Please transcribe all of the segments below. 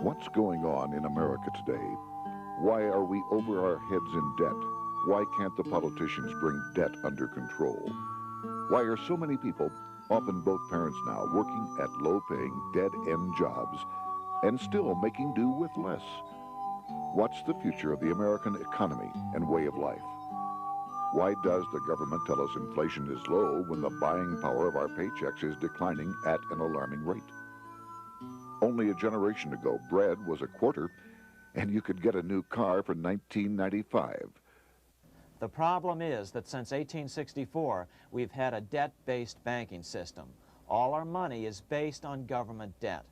What's going on in America today? Why are we over our heads in debt? Why can't the politicians bring debt under control? Why are so many people, often both parents now, working at low-paying, dead-end jobs and still making do with less? What's the future of the American economy and way of life? Why does the government tell us inflation is low when the buying power of our paychecks is declining at an alarming rate? Only a generation ago, bread was a quarter, and you could get a new car for $19.95. The problem is that since 1864, we've had a debt-based banking system. All our money is based on government debt.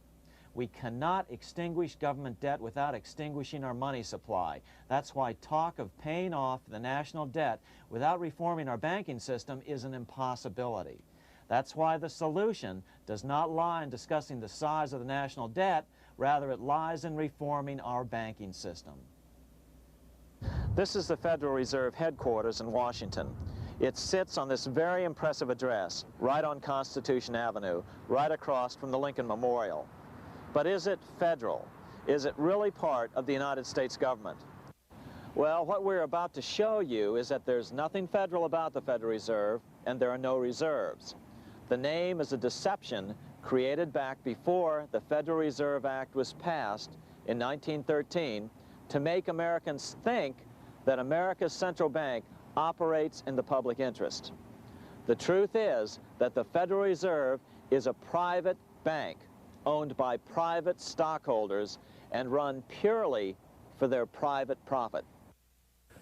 We cannot extinguish government debt without extinguishing our money supply. That's why talk of paying off the national debt without reforming our banking system is an impossibility. That's why the solution does not lie in discussing the size of the national debt, rather it lies in reforming our banking system. This is the Federal Reserve headquarters in Washington. It sits on this very impressive address, right on Constitution Avenue, right across from the Lincoln Memorial. But is it federal? Is it really part of the United States government? Well, what we're about to show you is that there's nothing federal about the Federal Reserve, and there are no reserves. The name is a deception created back before the Federal Reserve Act was passed in 1913 to make Americans think that America's central bank operates in the public interest. The truth is that the Federal Reserve is a private bank owned by private stockholders and run purely for their private profit.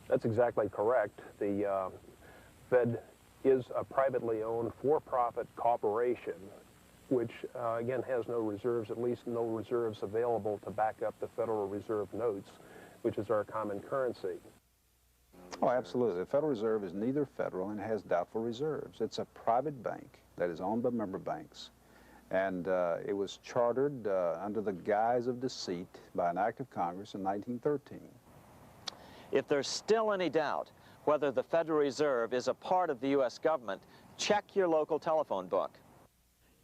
That's exactly correct. The Fed is a privately owned for-profit corporation, which again has no reserves, at least no reserves available to back up the Federal Reserve notes, which is our common currency. Oh, absolutely. The Federal Reserve is neither federal and has doubtful reserves. It's a private bank that is owned by member banks. And it was chartered under the guise of deceit by an act of Congress in 1913. If there's still any doubt whether the Federal Reserve is a part of the U.S. government, check your local telephone book.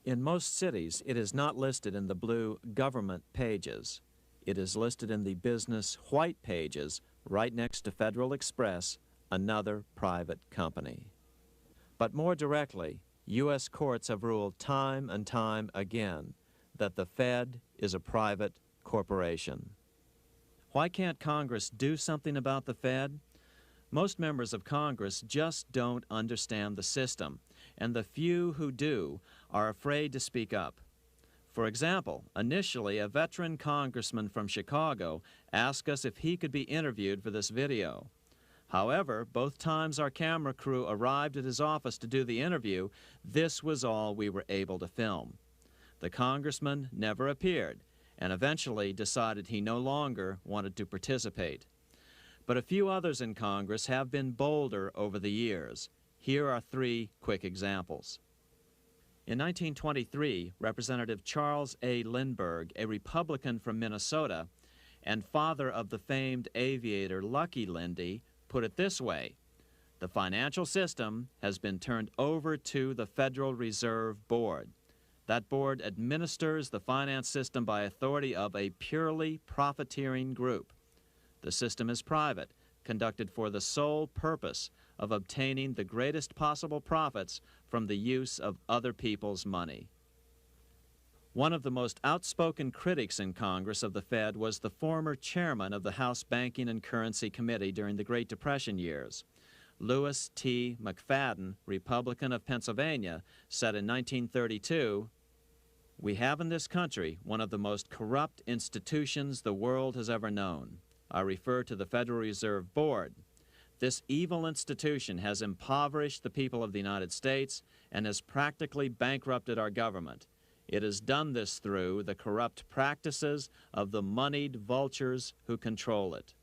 In most cities, it is not listed in the blue government pages. It is listed in the business white pages right next to Federal Express, another private company. But more directly, U.S. courts have ruled time and time again that the Fed is a private corporation. Why can't Congress do something about the Fed? Most members of Congress just don't understand the system, and the few who do are afraid to speak up. For example, initially a veteran congressman from Chicago asked us if he could be interviewed for this video. However, both times our camera crew arrived at his office to do the interview, this was all we were able to film. The congressman never appeared and eventually decided he no longer wanted to participate. But a few others in Congress have been bolder over the years. Here are three quick examples. In 1923, Representative Charles A. Lindbergh, a Republican from Minnesota and father of the famed aviator Lucky Lindy, put it this way: the financial system has been turned over to the Federal Reserve Board. That board administers the finance system by authority of a purely profiteering group. The system is private, conducted for the sole purpose of obtaining the greatest possible profits from the use of other people's money. One of the most outspoken critics in Congress of the Fed was the former chairman of the House Banking and Currency Committee during the Great Depression years. Lewis T. McFadden, Republican of Pennsylvania, said in 1932, "We have in this country one of the most corrupt institutions the world has ever known. I refer to the Federal Reserve Board. This evil institution has impoverished the people of the United States and has practically bankrupted our government. It has done this through the corrupt practices of the moneyed vultures who control it."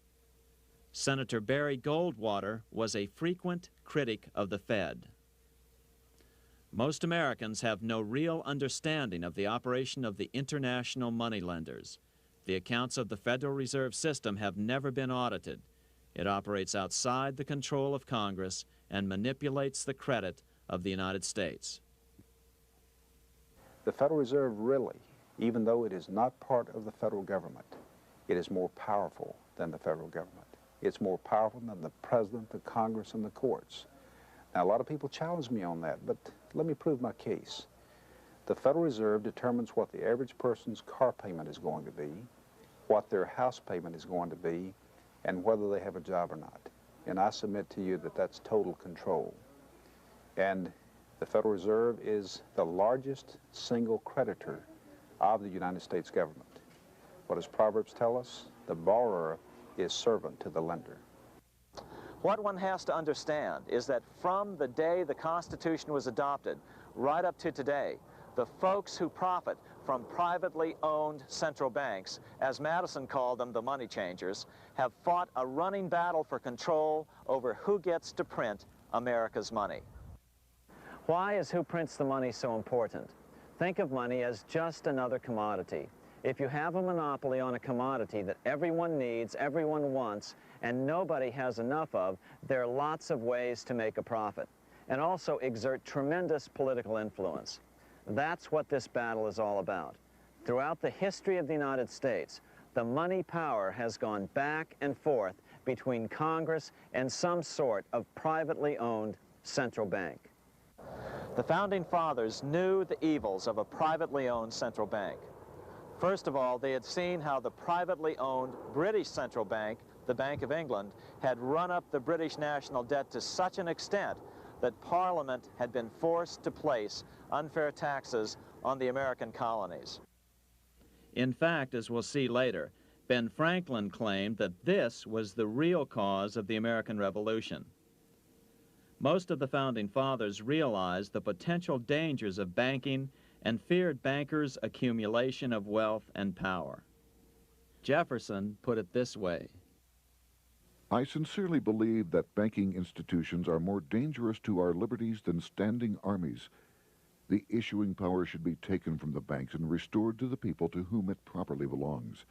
Senator Barry Goldwater was a frequent critic of the Fed. Most Americans have no real understanding of the operation of the international moneylenders. The accounts of the Federal Reserve System have never been audited. It operates outside the control of Congress and manipulates the credit of the United States. The Federal Reserve really even though it is not part of the federal government, it is more powerful than the federal government. It's more powerful than the president, the Congress, and the courts. Now, a lot of people challenge me on that, but let me prove my case. The Federal Reserve determines what the average person's car payment is going to be, what their house payment is going to be, and whether they have a job or not. And I submit to you that that's total control. And the Federal Reserve is the largest single creditor of the United States government. What does Proverbs tell us? The borrower is servant to the lender. What one has to understand is that from the day the Constitution was adopted right up to today, the folks who profit from privately owned central banks, as Madison called them, the money changers, have fought a running battle for control over who gets to print America's money. Why is who prints the money so important? Think of money as just another commodity. If you have a monopoly on a commodity that everyone needs, everyone wants, and nobody has enough of, there are lots of ways to make a profit, and also exert tremendous political influence. That's what this battle is all about. Throughout the history of the United States, the money power has gone back and forth between Congress and some sort of privately owned central bank. The Founding Fathers knew the evils of a privately owned central bank. First of all, they had seen how the privately owned British central bank, the Bank of England, had run up the British national debt to such an extent that Parliament had been forced to place unfair taxes on the American colonies. In fact, as we'll see later, Ben Franklin claimed that this was the real cause of the American Revolution. Most of the Founding Fathers realized the potential dangers of banking and feared bankers' accumulation of wealth and power. Jefferson put it this way: I sincerely believe that banking institutions are more dangerous to our liberties than standing armies. The issuing power should be taken from the banks and restored to the people to whom it properly belongs.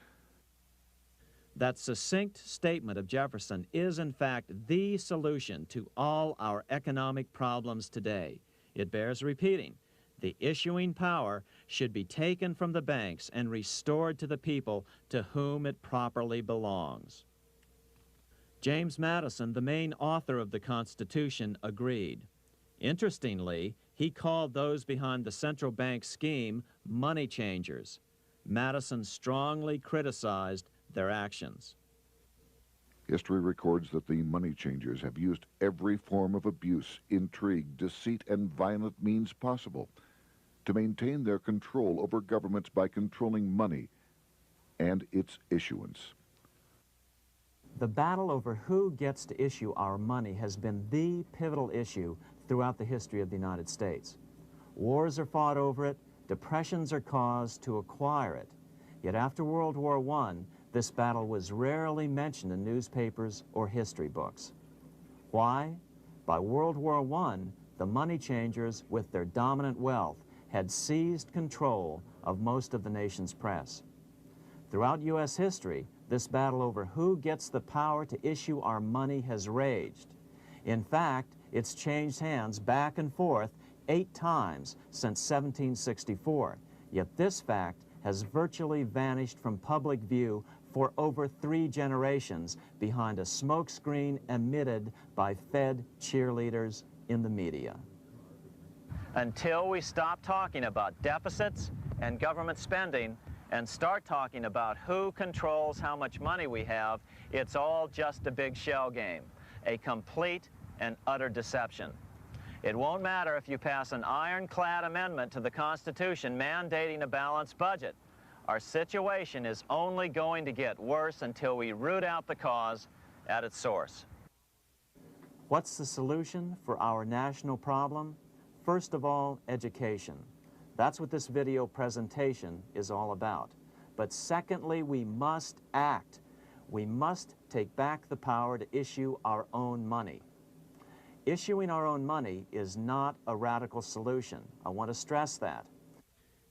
That succinct statement of Jefferson is, in fact, the solution to all our economic problems today. It bears repeating. The issuing power should be taken from the banks and restored to the people to whom it properly belongs. James Madison, the main author of the Constitution, agreed. Interestingly, he called those behind the central bank scheme money changers. Madison strongly criticized their actions. History records that the money changers have used every form of abuse, intrigue, deceit, and violent means possible to maintain their control over governments by controlling money and its issuance. The battle over who gets to issue our money has been the pivotal issue throughout the history of the United States. Wars are fought over it, depressions are caused to acquire it. Yet after World War I, this battle was rarely mentioned in newspapers or history books. Why? By World War I, the money changers, with their dominant wealth, had seized control of most of the nation's press. Throughout U.S. history, this battle over who gets the power to issue our money has raged. In fact, it's changed hands back and forth 8 times since 1764, yet this fact has virtually vanished from public view for over 3 generations behind a smokescreen emitted by Fed cheerleaders in the media. Until we stop talking about deficits and government spending and start talking about who controls how much money we have, it's all just a big shell game, a complete and utter deception. It won't matter if you pass an ironclad amendment to the Constitution mandating a balanced budget. Our situation is only going to get worse until we root out the cause at its source. What's the solution for our national problem? First of all, education. That's what this video presentation is all about. But secondly, we must act. We must take back the power to issue our own money. Issuing our own money is not a radical solution. I want to stress that.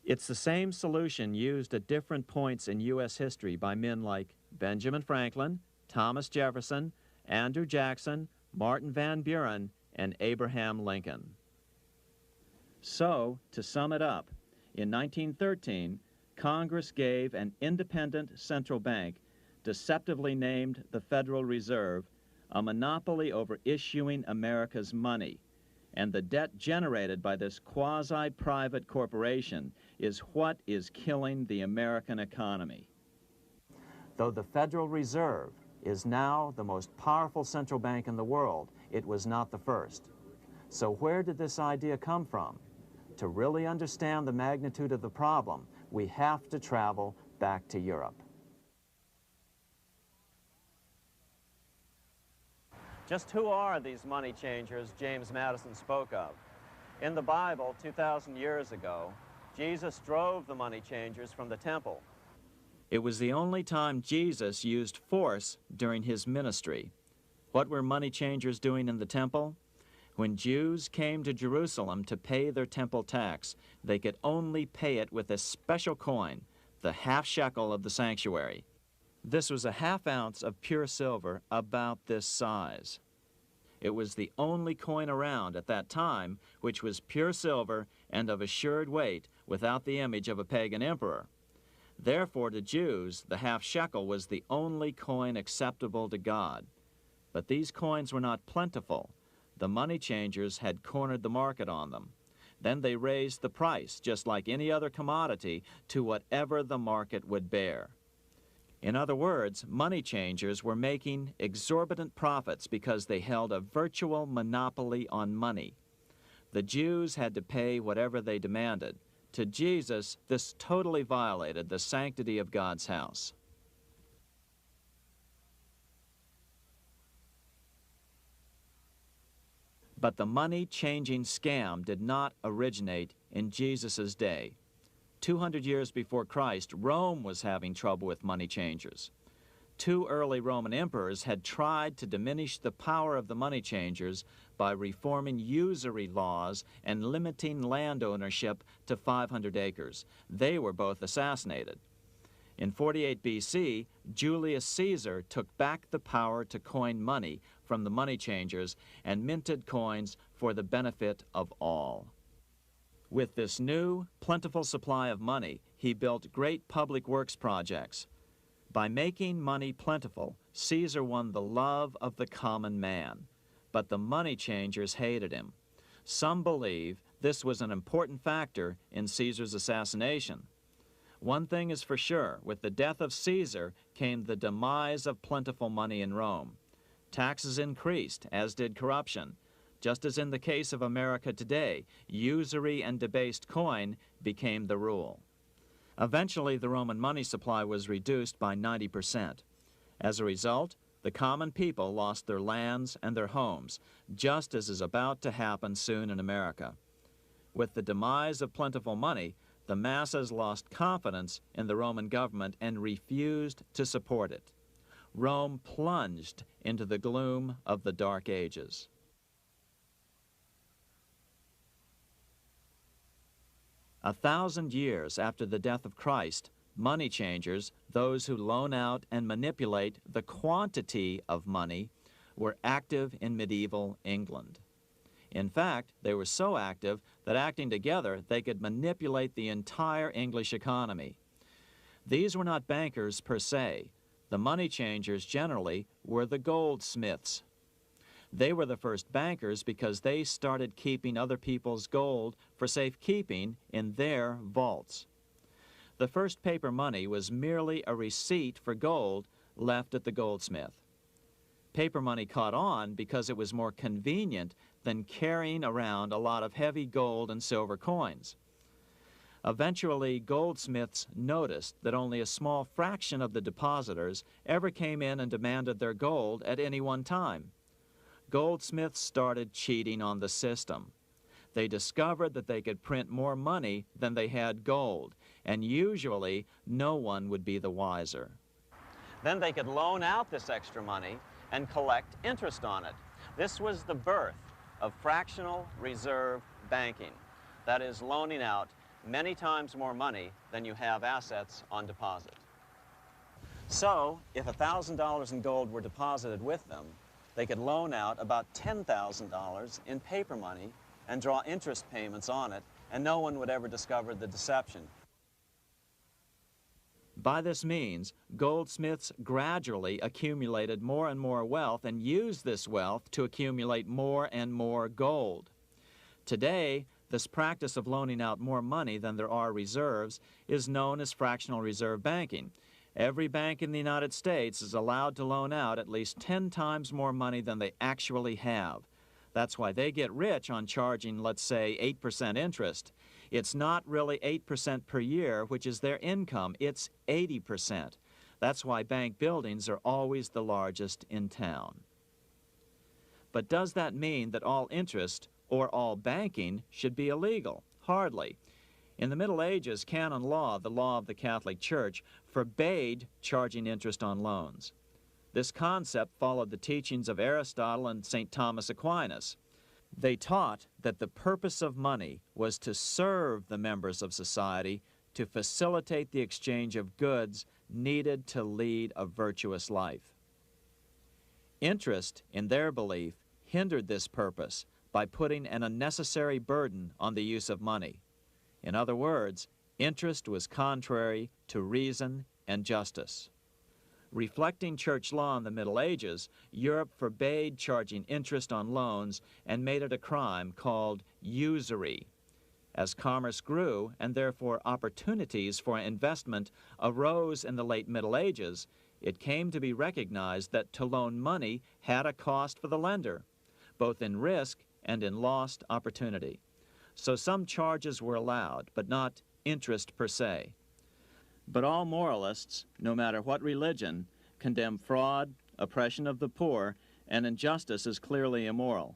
It's the same solution used at different points in U.S. history by men like Benjamin Franklin, Thomas Jefferson, Andrew Jackson, Martin Van Buren, and Abraham Lincoln. So, to sum it up, in 1913, Congress gave an independent central bank, deceptively named the Federal Reserve, a monopoly over issuing America's money, and the debt generated by this quasi-private corporation is what is killing the American economy. Though the Federal Reserve is now the most powerful central bank in the world, it was not the first. So where did this idea come from? To really understand the magnitude of the problem, we have to travel back to Europe. Just who are these money changers James Madison spoke of? In the Bible, 2,000 years ago, Jesus drove the money changers from the temple. It was the only time Jesus used force during his ministry. What were money changers doing in the temple? When Jews came to Jerusalem to pay their temple tax, they could only pay it with a special coin, the half shekel of the sanctuary. This was a half ounce of pure silver about this size. It was the only coin around at that time which was pure silver and of assured weight without the image of a pagan emperor. Therefore, to Jews, the half shekel was the only coin acceptable to God. But these coins were not plentiful. The money changers had cornered the market on them. Then they raised the price, just like any other commodity, to whatever the market would bear. In other words, money changers were making exorbitant profits because they held a virtual monopoly on money. The Jews had to pay whatever they demanded. To Jesus, this totally violated the sanctity of God's house. But the money-changing scam did not originate in Jesus' day. 200 years before Christ, Rome was having trouble with money changers. 2 early Roman emperors had tried to diminish the power of the money changers by reforming usury laws and limiting land ownership to 500 acres. They were both assassinated. In 48 BC, Julius Caesar took back the power to coin money from the money changers and minted coins for the benefit of all. With this new, plentiful supply of money, he built great public works projects. By making money plentiful, Caesar won the love of the common man. But the money changers hated him. Some believe this was an important factor in Caesar's assassination. One thing is for sure, with the death of Caesar came the demise of plentiful money in Rome. Taxes increased, as did corruption. Just as in the case of America today, usury and debased coin became the rule. Eventually, the Roman money supply was reduced by 90%. As a result, the common people lost their lands and their homes, just as is about to happen soon in America. With the demise of plentiful money, the masses lost confidence in the Roman government and refused to support it. Rome plunged into the gloom of the Dark Ages. A 1,000 years after the death of Christ, money changers, those who loan out and manipulate the quantity of money, were active in medieval England. In fact, they were so active that acting together, they could manipulate the entire English economy. These were not bankers per se. The money changers generally were the goldsmiths. They were the first bankers because they started keeping other people's gold for safekeeping in their vaults. The first paper money was merely a receipt for gold left at the goldsmith. Paper money caught on because it was more convenient than carrying around a lot of heavy gold and silver coins. Eventually, goldsmiths noticed that only a small fraction of the depositors ever came in and demanded their gold at any one time. Goldsmiths started cheating on the system. They discovered that they could print more money than they had gold, and usually no one would be the wiser. Then they could loan out this extra money and collect interest on it. This was the birth of fractional reserve banking. That is, loaning out many times more money than you have assets on deposit. So, if $1,000 in gold were deposited with them, they could loan out about $10,000 in paper money and draw interest payments on it, and no one would ever discover the deception. By this means, goldsmiths gradually accumulated more and more wealth and used this wealth to accumulate more and more gold. Today, this practice of loaning out more money than there are reserves is known as fractional reserve banking. Every bank in the United States is allowed to loan out at least 10 times more money than they actually have. That's why they get rich on charging, let's say, 8% interest. It's not really 8% per year, which is their income. It's 80%. That's why bank buildings are always the largest in town. But does that mean that all interest or all banking should be illegal? Hardly. In the Middle Ages, canon law, the law of the Catholic Church, forbade charging interest on loans. This concept followed the teachings of Aristotle and St. Thomas Aquinas. They taught that the purpose of money was to serve the members of society, to facilitate the exchange of goods needed to lead a virtuous life. Interest, in their belief, hindered this purpose by putting an unnecessary burden on the use of money. In other words, interest was contrary to reason and justice. Reflecting church law in the Middle Ages, Europe forbade charging interest on loans and made it a crime called usury. As commerce grew, and therefore opportunities for investment arose in the late Middle Ages, it came to be recognized that to loan money had a cost for the lender, both in risk and in lost opportunity. So some charges were allowed, but not interest per se. But all moralists, no matter what religion, condemn fraud, oppression of the poor, and injustice as clearly immoral.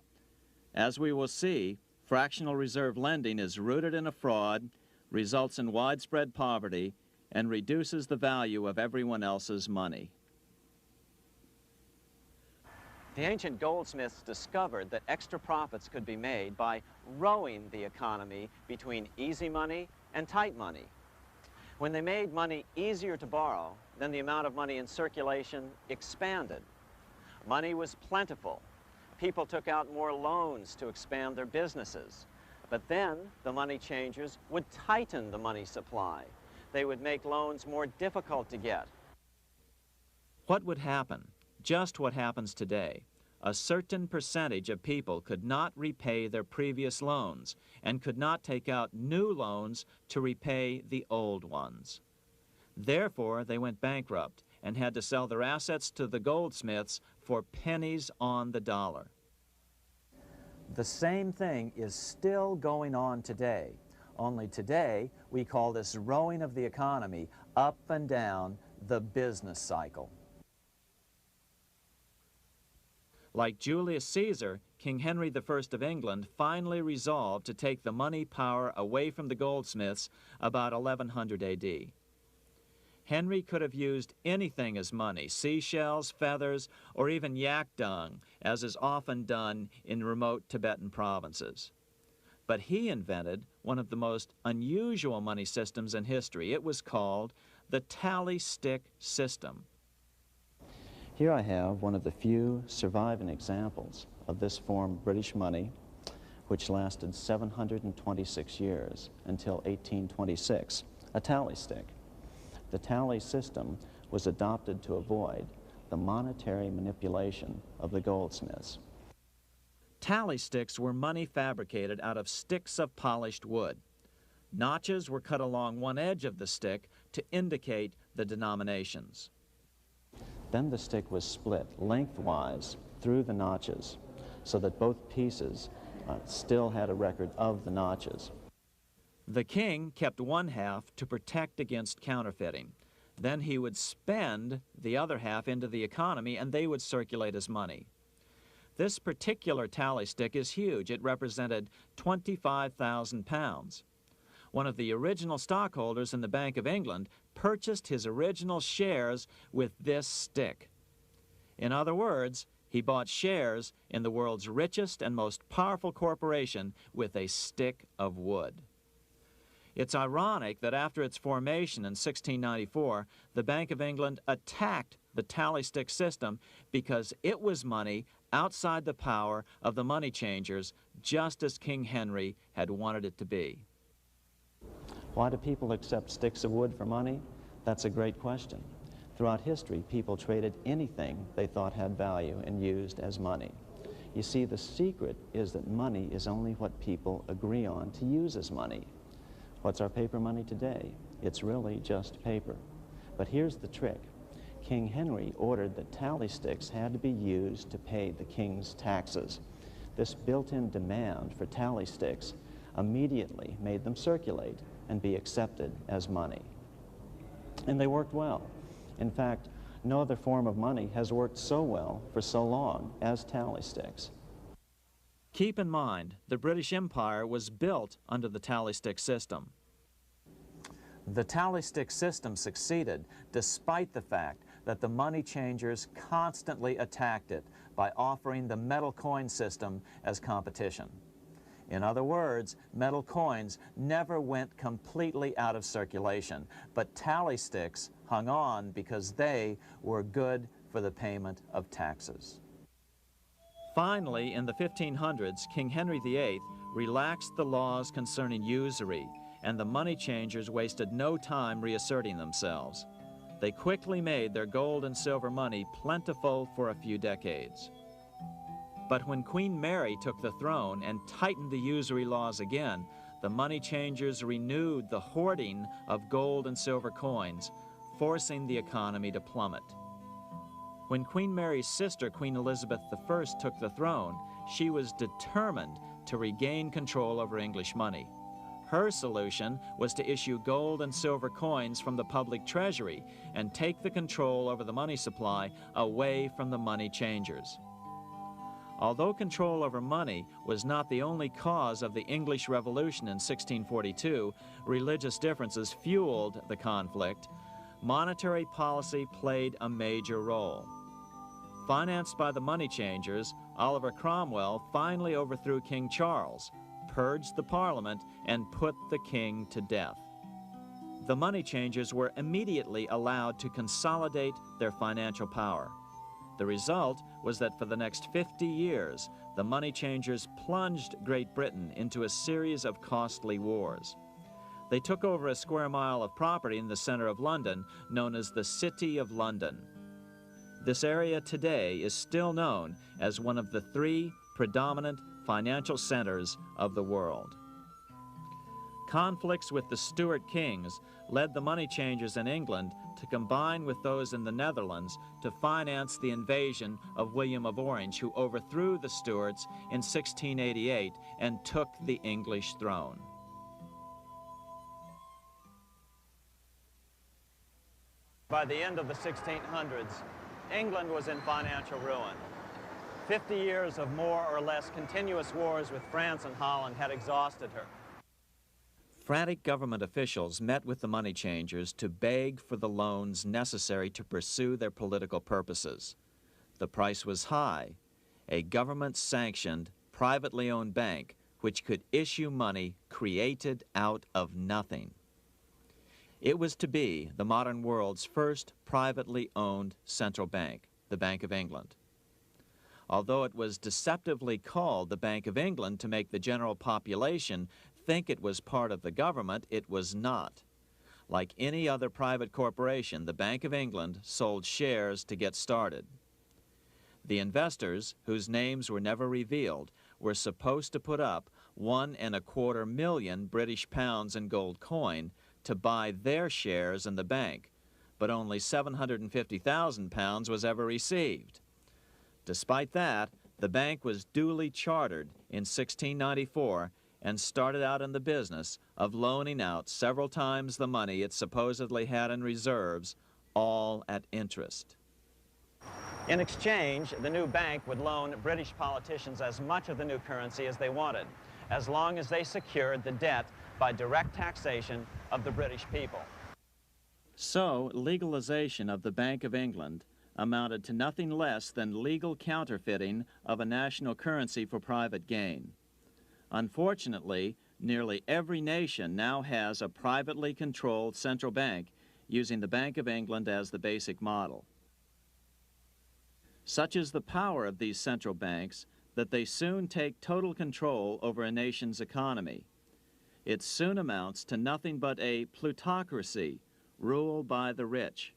As we will see, fractional reserve lending is rooted in a fraud, results in widespread poverty, and reduces the value of everyone else's money. The ancient goldsmiths discovered that extra profits could be made by rowing the economy between easy money and tight money. When they made money easier to borrow, then the amount of money in circulation expanded. Money was plentiful. People took out more loans to expand their businesses. But then the money changers would tighten the money supply. They would make loans more difficult to get. What would happen? Just what happens today. A certain percentage of people could not repay their previous loans and could not take out new loans to repay the old ones. Therefore, they went bankrupt and had to sell their assets to the goldsmiths for pennies on the dollar. The same thing is still going on today. Only today, we call this rowing of the economy up and down the business cycle. Like Julius Caesar, King Henry I of England finally resolved to take the money power away from the goldsmiths about 1100 AD. Henry could have used anything as money, seashells, feathers, or even yak dung, as is often done in remote Tibetan provinces. But he invented one of the most unusual money systems in history. It was called the tally stick system. Here I have one of the few surviving examples of this form of British money, which lasted 726 years until 1826, a tally stick. The tally system was adopted to avoid the monetary manipulation of the goldsmiths. Tally sticks were money fabricated out of sticks of polished wood. Notches were cut along one edge of the stick to indicate the denominations. Then the stick was split lengthwise through the notches so that both pieces still had a record of the notches. The king kept one half to protect against counterfeiting. Then he would spend the other half into the economy and they would circulate as money. This particular tally stick is huge. It represented 25,000 pounds. One of the original stockholders in the Bank of England purchased his original shares with this stick. In other words, he bought shares in the world's richest and most powerful corporation with a stick of wood. It's ironic that after its formation in 1694, the Bank of England attacked the tally stick system because it was money outside the power of the money changers, just as King Henry had wanted it to be. Why do people accept sticks of wood for money? That's a great question. Throughout history, people traded anything they thought had value and used as money. You see, the secret is that money is only what people agree on to use as money. What's our paper money today? It's really just paper. But here's the trick. King Henry ordered that tally sticks had to be used to pay the king's taxes. This built-in demand for tally sticks immediately made them circulate and be accepted as money. And they worked well. In fact, no other form of money has worked so well for so long as tally sticks. Keep in mind, the British Empire was built under the tally stick system. The tally stick system succeeded despite the fact that the money changers constantly attacked it by offering the metal coin system as competition. In other words, metal coins never went completely out of circulation, but tally sticks hung on because they were good for the payment of taxes. Finally, in the 1500s, King Henry VIII relaxed the laws concerning usury, and the money changers wasted no time reasserting themselves. They quickly made their gold and silver money plentiful for a few decades. But when Queen Mary took the throne and tightened the usury laws again, the money changers renewed the hoarding of gold and silver coins, forcing the economy to plummet. When Queen Mary's sister, Queen Elizabeth I, took the throne, she was determined to regain control over English money. Her solution was to issue gold and silver coins from the public treasury and take the control over the money supply away from the money changers. Although control over money was not the only cause of the English Revolution in 1642, religious differences fueled the conflict. Monetary policy played a major role. Financed by the money changers, Oliver Cromwell finally overthrew King Charles, purged the Parliament, and put the king to death. The money changers were immediately allowed to consolidate their financial power. The result was that for the next 50 years, the money changers plunged Great Britain into a series of costly wars. They took over a square mile of property in the center of London, known as the City of London. This area today is still known as one of the 3 predominant financial centers of the world. Conflicts with the Stuart kings led the money changers in England to combine with those in the Netherlands to finance the invasion of William of Orange, who overthrew the Stuarts in 1688 and took the English throne. By the end of the 1600s, England was in financial ruin. 50 years of more or less continuous wars with France and Holland had exhausted her. Frantic government officials met with the money changers to beg for the loans necessary to pursue their political purposes. The price was high: a government-sanctioned, privately owned bank which could issue money created out of nothing. It was to be the modern world's first privately owned central bank, the Bank of England. Although it was deceptively called the Bank of England to make the general population think it was part of the government, it was not. Like any other private corporation, the Bank of England sold shares to get started. The investors, whose names were never revealed, were supposed to put up £1.25 million British pounds in gold coin to buy their shares in the bank, but only £750,000 was ever received. Despite that, the bank was duly chartered in 1694 and started out in the business of loaning out several times the money it supposedly had in reserves, all at interest. In exchange, the new bank would loan British politicians as much of the new currency as they wanted, as long as they secured the debt by direct taxation of the British people. So, legalization of the Bank of England amounted to nothing less than legal counterfeiting of a national currency for private gain. Unfortunately, nearly every nation now has a privately controlled central bank using the Bank of England as the basic model. Such is the power of these central banks that they soon take total control over a nation's economy. It soon amounts to nothing but a plutocracy, rule by the rich.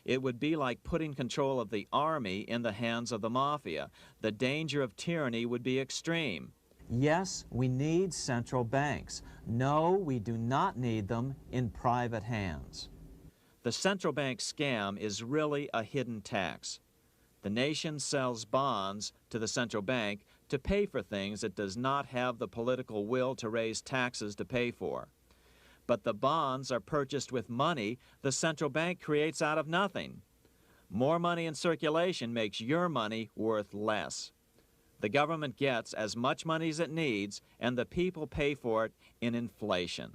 It would be like putting control of the army in the hands of the mafia. The danger of tyranny would be extreme. Yes, we need central banks. No, we do not need them in private hands. The central bank scam is really a hidden tax. The nation sells bonds to the central bank to pay for things it does not have the political will to raise taxes to pay for. But the bonds are purchased with money the central bank creates out of nothing. More money in circulation makes your money worth less. The government gets as much money as it needs, and the people pay for it in inflation.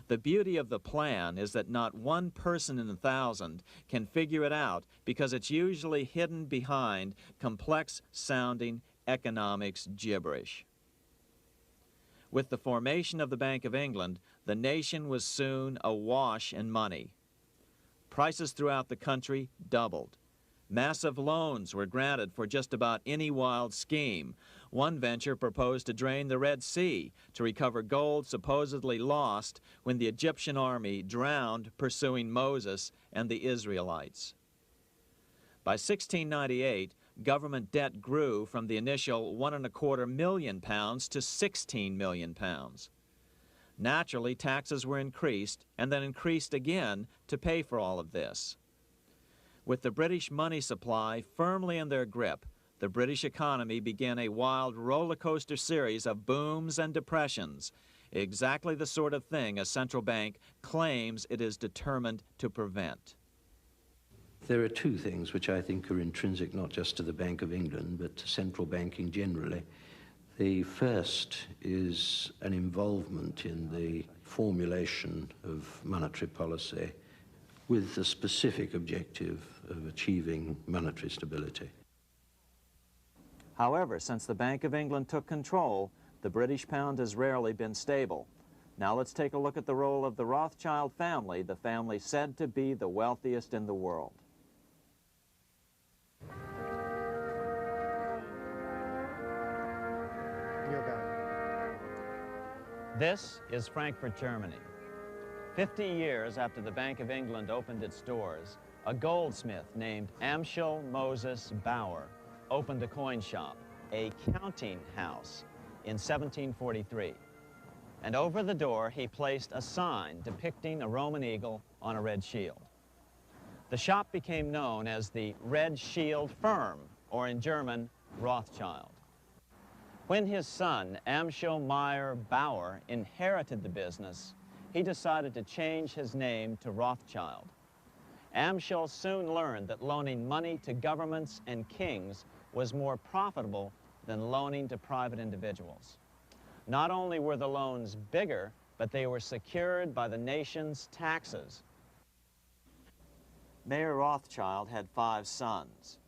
The beauty of the plan is that not one person in 1,000 can figure it out because it's usually hidden behind complex-sounding economics gibberish. With the formation of the Bank of England, the nation was soon awash in money. Prices throughout the country doubled. Massive loans were granted for just about any wild scheme. One venture proposed to drain the Red Sea to recover gold supposedly lost when the Egyptian army drowned pursuing Moses and the Israelites. By 1698, government debt grew from the initial £1.25 million to £16 million. Naturally, taxes were increased and then increased again to pay for all of this. With the British money supply firmly in their grip, the British economy began a wild roller coaster series of booms and depressions, exactly the sort of thing a central bank claims it is determined to prevent. There are two things which I think are intrinsic not just to the Bank of England, but to central banking generally. The first is an involvement in the formulation of monetary policy with the specific objective of achieving monetary stability. However, since the Bank of England took control, the British pound has rarely been stable. Now let's take a look at the role of the Rothschild family, the family said to be the wealthiest in the world. This is Frankfurt, Germany. 50 years after the Bank of England opened its doors, a goldsmith named Amschel Moses Bauer opened a coin shop, a counting house, in 1743. And over the door, he placed a sign depicting a Roman eagle on a red shield. The shop became known as the Red Shield Firm, or in German, Rothschild. When his son, Amschel Meyer Bauer, inherited the business, he decided to change his name to Rothschild. Amschel soon learned that loaning money to governments and kings was more profitable than loaning to private individuals. Not only were the loans bigger, but they were secured by the nation's taxes. Mayer Rothschild had 5 sons.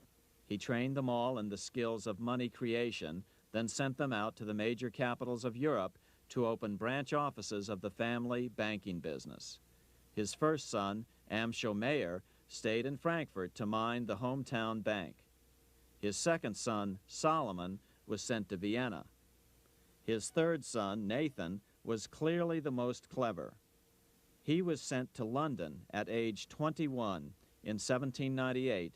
He trained them all in the skills of money creation, then sent them out to the major capitals of Europe to open branch offices of the family banking business. His first son, Amschel Meyer, stayed in Frankfurt to mind the hometown bank. His second son, Solomon, was sent to Vienna. His third son, Nathan, was clearly the most clever. He was sent to London at age 21 in 1798,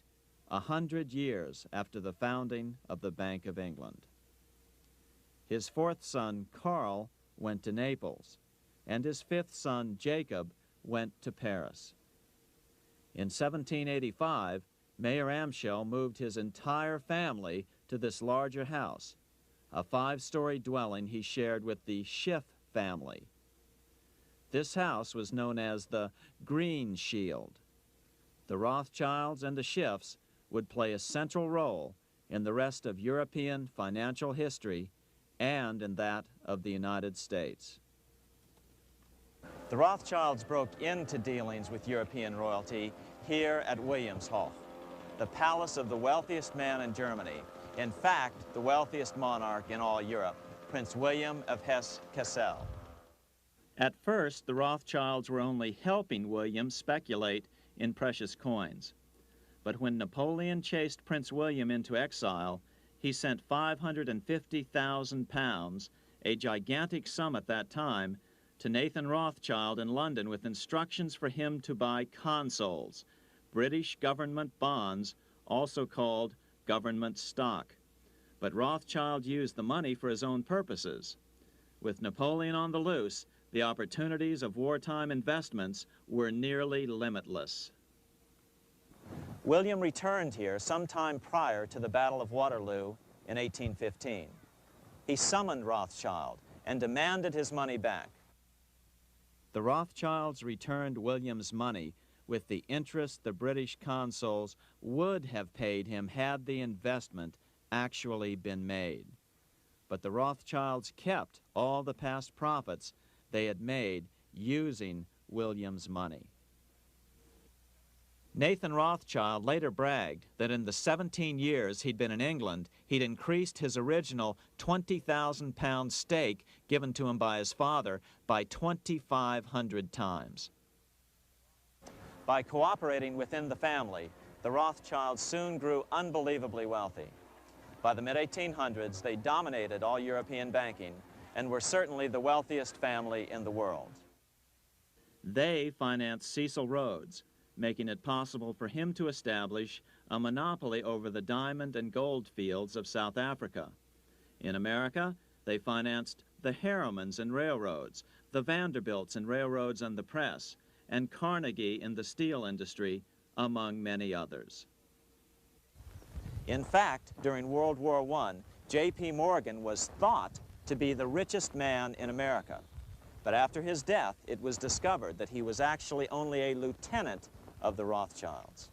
100 years after the founding of the Bank of England. His fourth son, Karl, went to Naples, and his fifth son, Jacob, went to Paris. In 1785, Mayer Amschel moved his entire family to this larger house, a 5-story dwelling he shared with the Schiff family. This house was known as the Green Shield. The Rothschilds and the Schiffs would play a central role in the rest of European financial history and in that of the United States. The Rothschilds broke into dealings with European royalty here at Wilhelmshof, the palace of the wealthiest man in Germany. In fact, the wealthiest monarch in all Europe, Prince William of Hesse-Kassel. At first, the Rothschilds were only helping William speculate in precious coins. But when Napoleon chased Prince William into exile, he sent £550,000, a gigantic sum at that time, to Nathan Rothschild in London with instructions for him to buy consols, British government bonds, also called government stock. But Rothschild used the money for his own purposes. With Napoleon on the loose, the opportunities of wartime investments were nearly limitless. William returned here sometime prior to the Battle of Waterloo in 1815. He summoned Rothschild and demanded his money back. The Rothschilds returned William's money with the interest the British consuls would have paid him had the investment actually been made. But the Rothschilds kept all the past profits they had made using William's money. Nathan Rothschild later bragged that in the 17 years he'd been in England, he'd increased his original £20,000 stake given to him by his father by 2,500 times. By cooperating within the family, the Rothschilds soon grew unbelievably wealthy. By the mid-1800s, they dominated all European banking and were certainly the wealthiest family in the world. They financed Cecil Rhodes, making it possible for him to establish a monopoly over the diamond and gold fields of South Africa. In America, they financed the Harrimans and railroads, the Vanderbilts and railroads and the press, and Carnegie in the steel industry, among many others. In fact, during World War I, J.P. Morgan was thought to be the richest man in America. But after his death, it was discovered that he was actually only a lieutenant of the Rothschilds.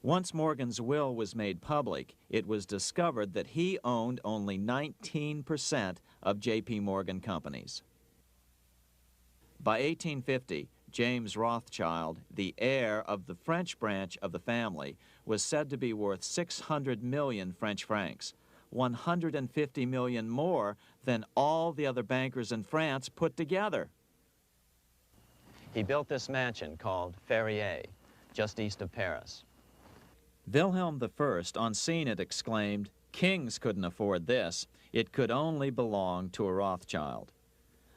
Once Morgan's will was made public, it was discovered that he owned only 19% of J.P. Morgan companies. By 1850, James Rothschild, the heir of the French branch of the family, was said to be worth 600 million French francs, 150 million more than all the other bankers in France put together. He built this mansion called Ferrier, just east of Paris. Wilhelm I, on seeing it, exclaimed, "Kings couldn't afford this. It could only belong to a Rothschild."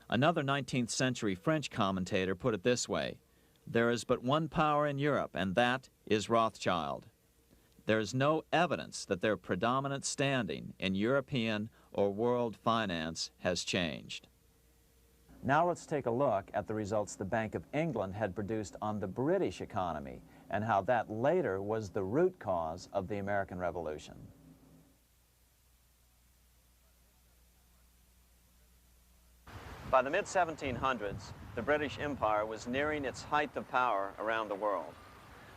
Another 19th century French commentator put it this way: "There is but one power in Europe, and that is Rothschild." There is no evidence that their predominant standing in European or world finance has changed. Now let's take a look at the results the Bank of England had produced on the British economy and how that later was the root cause of the American Revolution. By the mid-1700s, the British Empire was nearing its height of power around the world.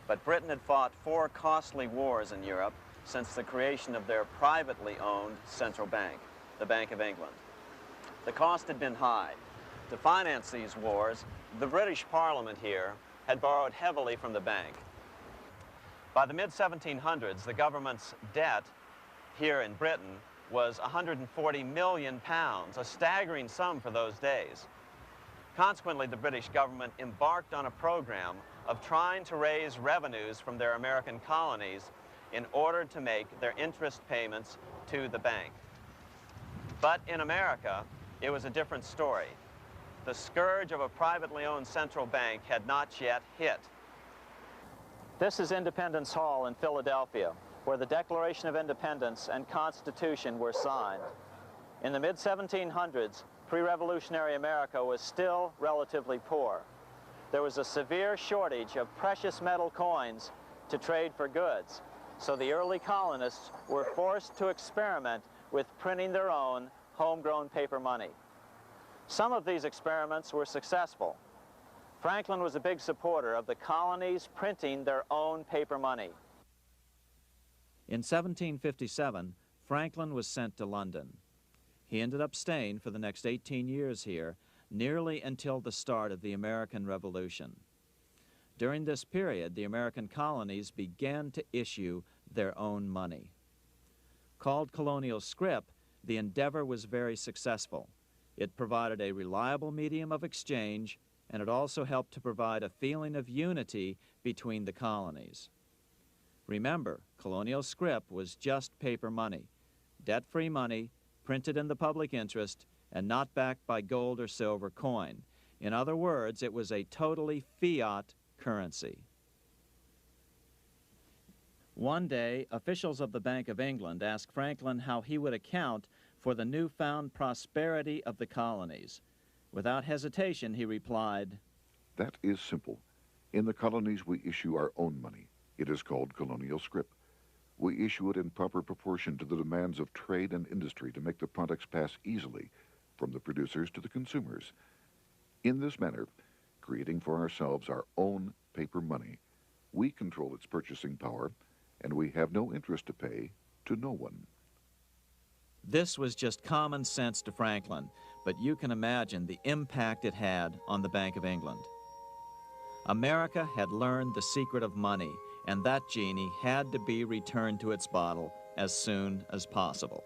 But Britain had fought 4 costly wars in Europe since the creation of their privately owned central bank, the Bank of England. The cost had been high. To finance these wars, the British Parliament here had borrowed heavily from the bank. By the mid-1700s, the government's debt here in Britain was £140 million, a staggering sum for those days. Consequently, the British government embarked on a program of trying to raise revenues from their American colonies in order to make their interest payments to the bank. But in America, it was a different story. The scourge of a privately owned central bank had not yet hit. This is Independence Hall in Philadelphia, where the Declaration of Independence and Constitution were signed. In the mid-1700s, pre-revolutionary America was still relatively poor. There was a severe shortage of precious metal coins to trade for goods, so the early colonists were forced to experiment with printing their own homegrown paper money. Some of these experiments were successful. Franklin was a big supporter of the colonies printing their own paper money. In 1757, Franklin was sent to London. He ended up staying for the next 18 years here, nearly until the start of the American Revolution. During this period, the American colonies began to issue their own money. Called colonial scrip, the endeavor was very successful. It provided a reliable medium of exchange, and it also helped to provide a feeling of unity between the colonies. Remember, colonial scrip was just paper money, debt-free money, printed in the public interest, and not backed by gold or silver coin. In other words, it was a totally fiat currency. One day, officials of the Bank of England asked Franklin how he would account for the newfound prosperity of the colonies. Without hesitation, he replied, "That is simple. In the colonies, we issue our own money. It is called colonial scrip. We issue it in proper proportion to the demands of trade and industry to make the products pass easily from the producers to the consumers. In this manner, creating for ourselves our own paper money, we control its purchasing power, and we have no interest to pay to no one." This was just common sense to Franklin, but you can imagine the impact it had on the Bank of England. America had learned the secret of money, and that genie had to be returned to its bottle as soon as possible.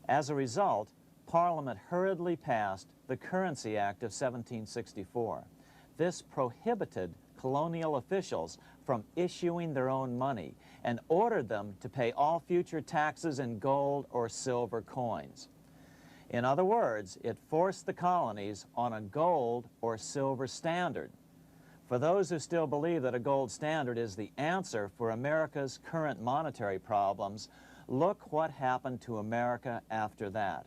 As a result, Parliament hurriedly passed the Currency Act of 1764. This prohibited colonial officials from issuing their own money and ordered them to pay all future taxes in gold or silver coins. In other words, it forced the colonies on a gold or silver standard. For those who still believe that a gold standard is the answer for America's current monetary problems, look what happened to America after that.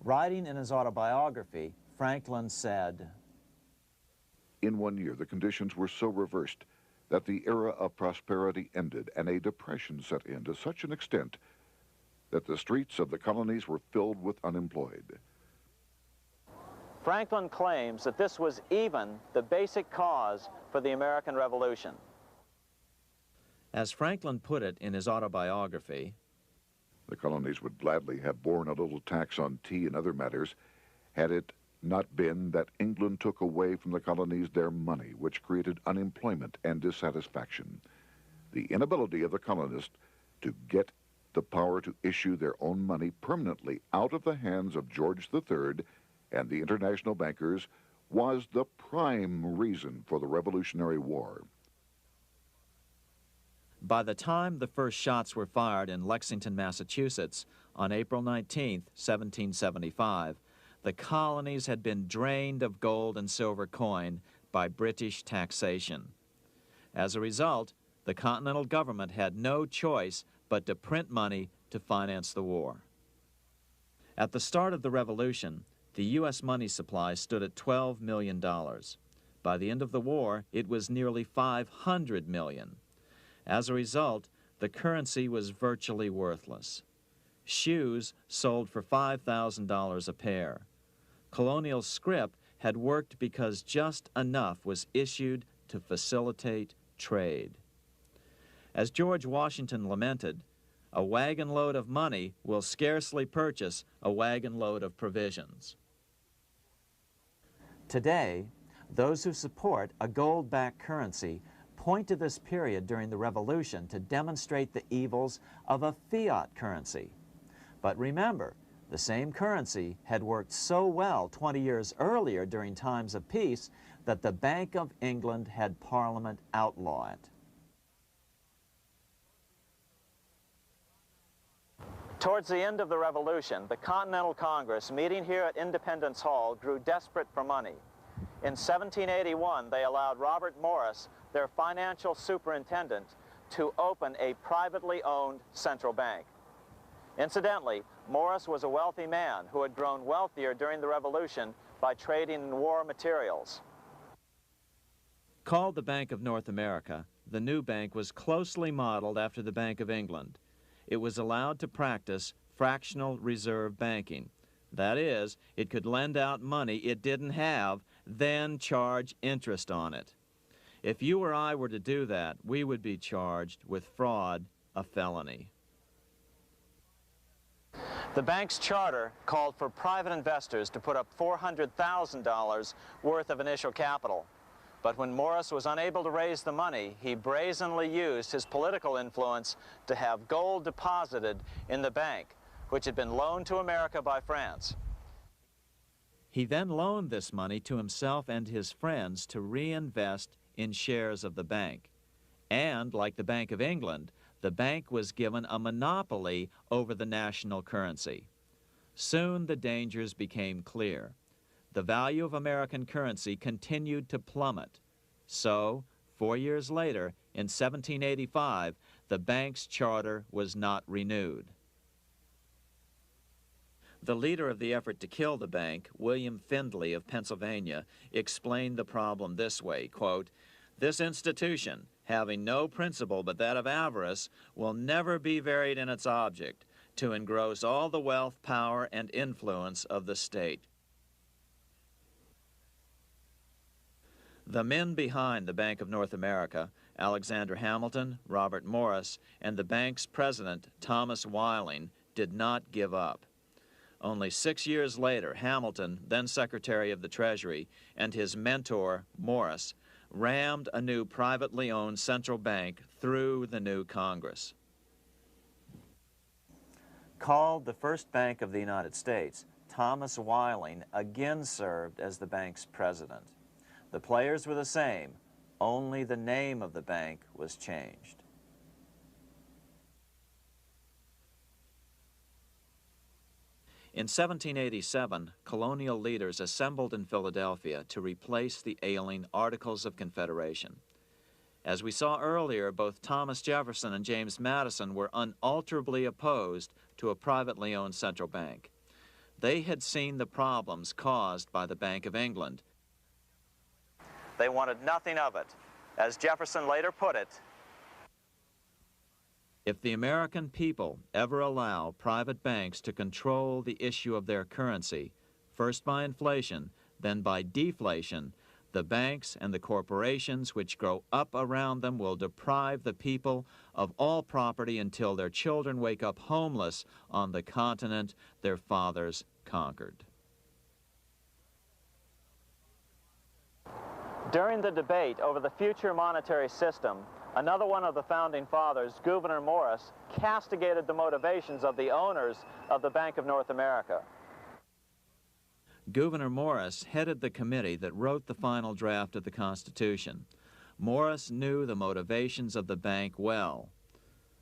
Writing in his autobiography, Franklin said, "In 1 year, the conditions were so reversed that the era of prosperity ended and a depression set in to such an extent that the streets of the colonies were filled with unemployed." Franklin claims that this was even the basic cause for the American Revolution. As Franklin put it in his autobiography, The colonies would gladly have borne a little tax on tea and other matters had it not been that England took away from the colonies their money, which created unemployment and dissatisfaction. The inability of the colonists to get the power to issue their own money permanently out of the hands of George III and the international bankers was the prime reason for the Revolutionary War. by the time the first shots were fired in Lexington, Massachusetts, on April 19, 1775, the colonies had been drained of gold and silver coin by British taxation. As a result, the Continental government had no choice but to print money to finance the war. At the start of the Revolution, the U.S. money supply stood at $12 million. By the end of the war, it was nearly $500 million. As a result, the currency was virtually worthless. Shoes sold for $5,000 a pair. Colonial scrip had worked because just enough was issued to facilitate trade. As George Washington lamented, a wagon load of money will scarcely purchase a wagon load of provisions. Today, those who support a gold-backed currency point to this period during the Revolution to demonstrate the evils of a fiat currency. But remember, the same currency had worked so well 20 years earlier during times of peace that the Bank of England had Parliament outlaw it. Towards the end of the Revolution, the Continental Congress, meeting here at Independence Hall, grew desperate for money. In 1781, they allowed Robert Morris, their financial superintendent, to open a privately owned central bank. Incidentally, Morris was a wealthy man who had grown wealthier during the Revolution by trading in war materials. Called the Bank of North America, the new bank was closely modeled after the Bank of England. It was allowed to practice fractional reserve banking. That is, it could lend out money it didn't have, then charge interest on it. If you or I were to do that, we would be charged with fraud, a felony. The bank's charter called for private investors to put up $400,000 worth of initial capital. But when Morris was unable to raise the money, he brazenly used his political influence to have gold deposited in the bank, which had been loaned to America by France. He then loaned this money to himself and his friends to reinvest in shares of the bank. And, like the Bank of England, the bank was given a monopoly over the national currency. Soon the dangers became clear. The value of American currency continued to plummet. So, 4 years later, in 1785, the bank's charter was not renewed. The leader of the effort to kill the bank, William Findley of Pennsylvania, explained the problem this way, quote, "This institution, having no principle but that of avarice, will never be varied in its object, to engross all the wealth, power, and influence of the state." The men behind the Bank of North America, Alexander Hamilton, Robert Morris, and the bank's president, Thomas Whiling, did not give up. Only 6 years later, Hamilton, then Secretary of the Treasury, and his mentor, Morris, rammed a new privately owned central bank through the new Congress. Called the first bank of the United States, Thomas Whiling again served as the bank's president. The players were the same, only the name of the bank was changed. In 1787, colonial leaders assembled in Philadelphia to replace the ailing Articles of Confederation. As we saw earlier, both Thomas Jefferson and James Madison were unalterably opposed to a privately owned central bank. They had seen the problems caused by the Bank of England. They wanted nothing of it. As Jefferson later put it, "If the American people ever allow private banks to control the issue of their currency, first by inflation, then by deflation, the banks and the corporations which grow up around them will deprive the people of all property until their children wake up homeless on the continent their fathers conquered." During the debate over the future monetary system, another one of the founding fathers, Gouverneur Morris, castigated the motivations of the owners of the Bank of North America. Gouverneur Morris headed the committee that wrote the final draft of the Constitution. Morris knew the motivations of the bank well.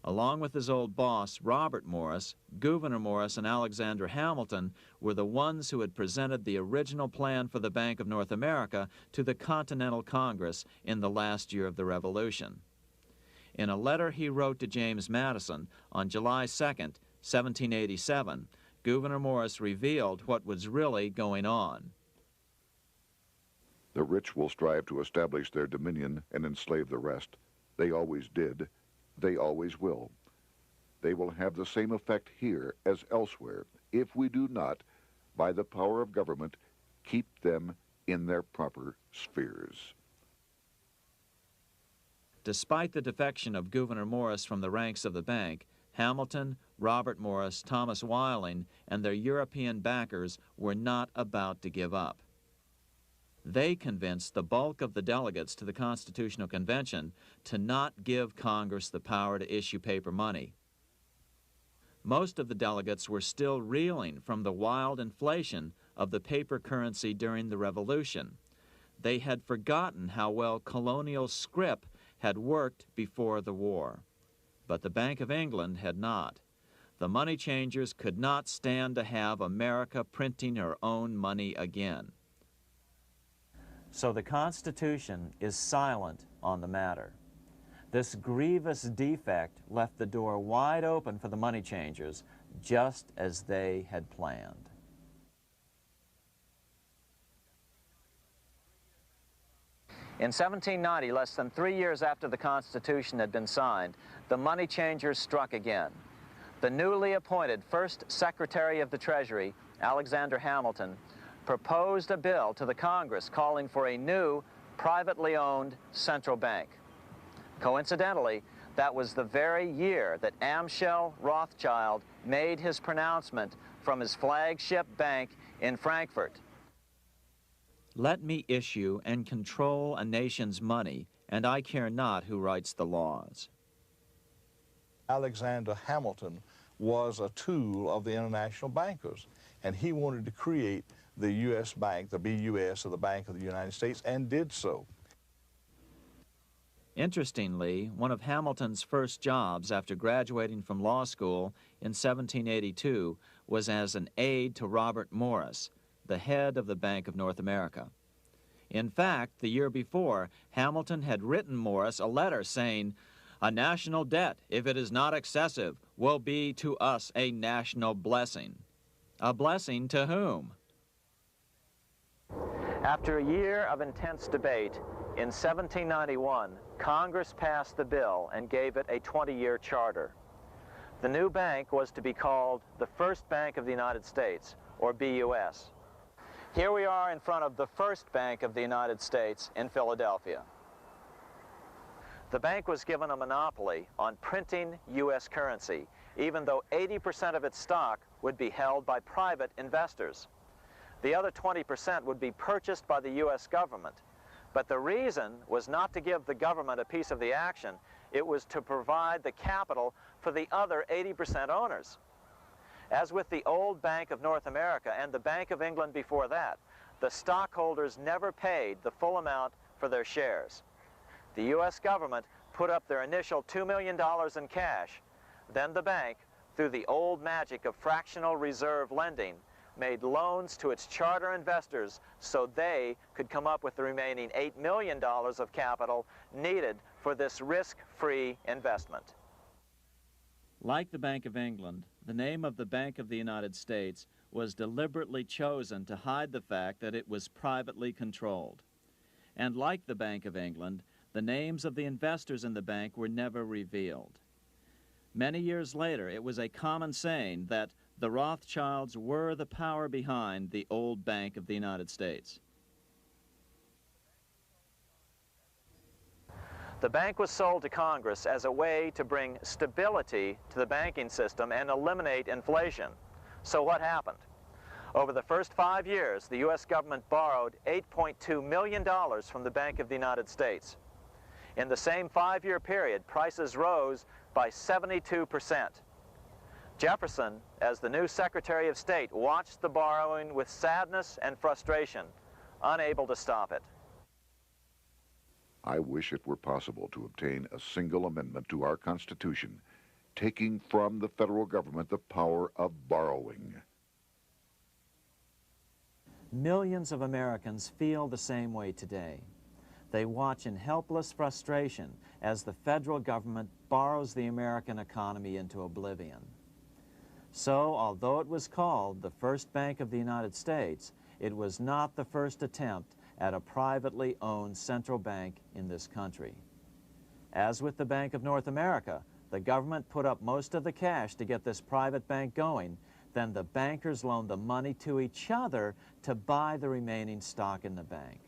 Along with his old boss, Robert Morris, Gouverneur Morris and Alexander Hamilton were the ones who had presented the original plan for the Bank of North America to the Continental Congress in the last year of the Revolution. In a letter he wrote to James Madison on July 2nd, 1787, Gouverneur Morris revealed what was really going on. "The rich will strive to establish their dominion and enslave the rest. They always did. They always will. They will have the same effect here as elsewhere if we do not, by the power of government, keep them in their proper spheres." Despite the defection of Gouverneur Morris from the ranks of the bank, Hamilton, Robert Morris, Thomas Whiling, and their European backers were not about to give up. They convinced the bulk of the delegates to the Constitutional Convention to not give Congress the power to issue paper money. Most of the delegates were still reeling from the wild inflation of the paper currency during the Revolution. They had forgotten how well colonial scrip had worked before the war. But the Bank of England had not. The money changers could not stand to have America printing her own money again. So the Constitution is silent on the matter. This grievous defect left the door wide open for the money changers, just as they had planned. In 1790, less than 3 years after the Constitution had been signed, the money changers struck again. The newly appointed first Secretary of the Treasury, Alexander Hamilton, proposed a bill to the Congress calling for a new, privately owned central bank. Coincidentally, that was the very year that Amschel Rothschild made his pronouncement from his flagship bank in Frankfurt. Let me issue and control a nation's money, and I care not who writes the laws. Alexander Hamilton was a tool of the international bankers, and he wanted to create the U.S. Bank, the BUS, or the Bank of the United States, and did so. Interestingly, one of Hamilton's first jobs after graduating from law school in 1782 was as an aide to Robert Morris, the head of the Bank of North America. In fact, the year before, Hamilton had written Morris a letter saying, "A national debt, if it is not excessive, will be to us a national blessing." A blessing to whom? After a year of intense debate, in 1791, Congress passed the bill and gave it a 20-year charter. The new bank was to be called the First Bank of the United States, or BUS. Here we are in front of the First Bank of the United States in Philadelphia. The bank was given a monopoly on printing U.S. currency, even though 80% of its stock would be held by private investors. The other 20% would be purchased by the U.S. government. But the reason was not to give the government a piece of the action, it was to provide the capital for the other 80% owners. As with the old Bank of North America and the Bank of England before that, the stockholders never paid the full amount for their shares. The U.S. government put up their initial $2 million in cash. Then the bank, through the old magic of fractional reserve lending, made loans to its charter investors so they could come up with the remaining $8 million of capital needed for this risk-free investment. Like the Bank of England, the name of the Bank of the United States was deliberately chosen to hide the fact that it was privately controlled. And like the Bank of England, the names of the investors in the bank were never revealed. Many years later, it was a common saying that the Rothschilds were the power behind the old Bank of the United States. The bank was sold to Congress as a way to bring stability to the banking system and eliminate inflation. So what happened? Over the first 5 years, the U.S. government borrowed $8.2 million from the Bank of the United States. In the same 5-year period, prices rose by 72%. Jefferson, as the new Secretary of State, watched the borrowing with sadness and frustration, unable to stop it. I wish it were possible to obtain a single amendment to our Constitution, taking from the federal government the power of borrowing. Millions of Americans feel the same way today. They watch in helpless frustration as the federal government borrows the American economy into oblivion. So, although it was called the First Bank of the United States, it was not the first attempt at a privately owned central bank in this country. As with the Bank of North America, the government put up most of the cash to get this private bank going, then the bankers loaned the money to each other to buy the remaining stock in the bank.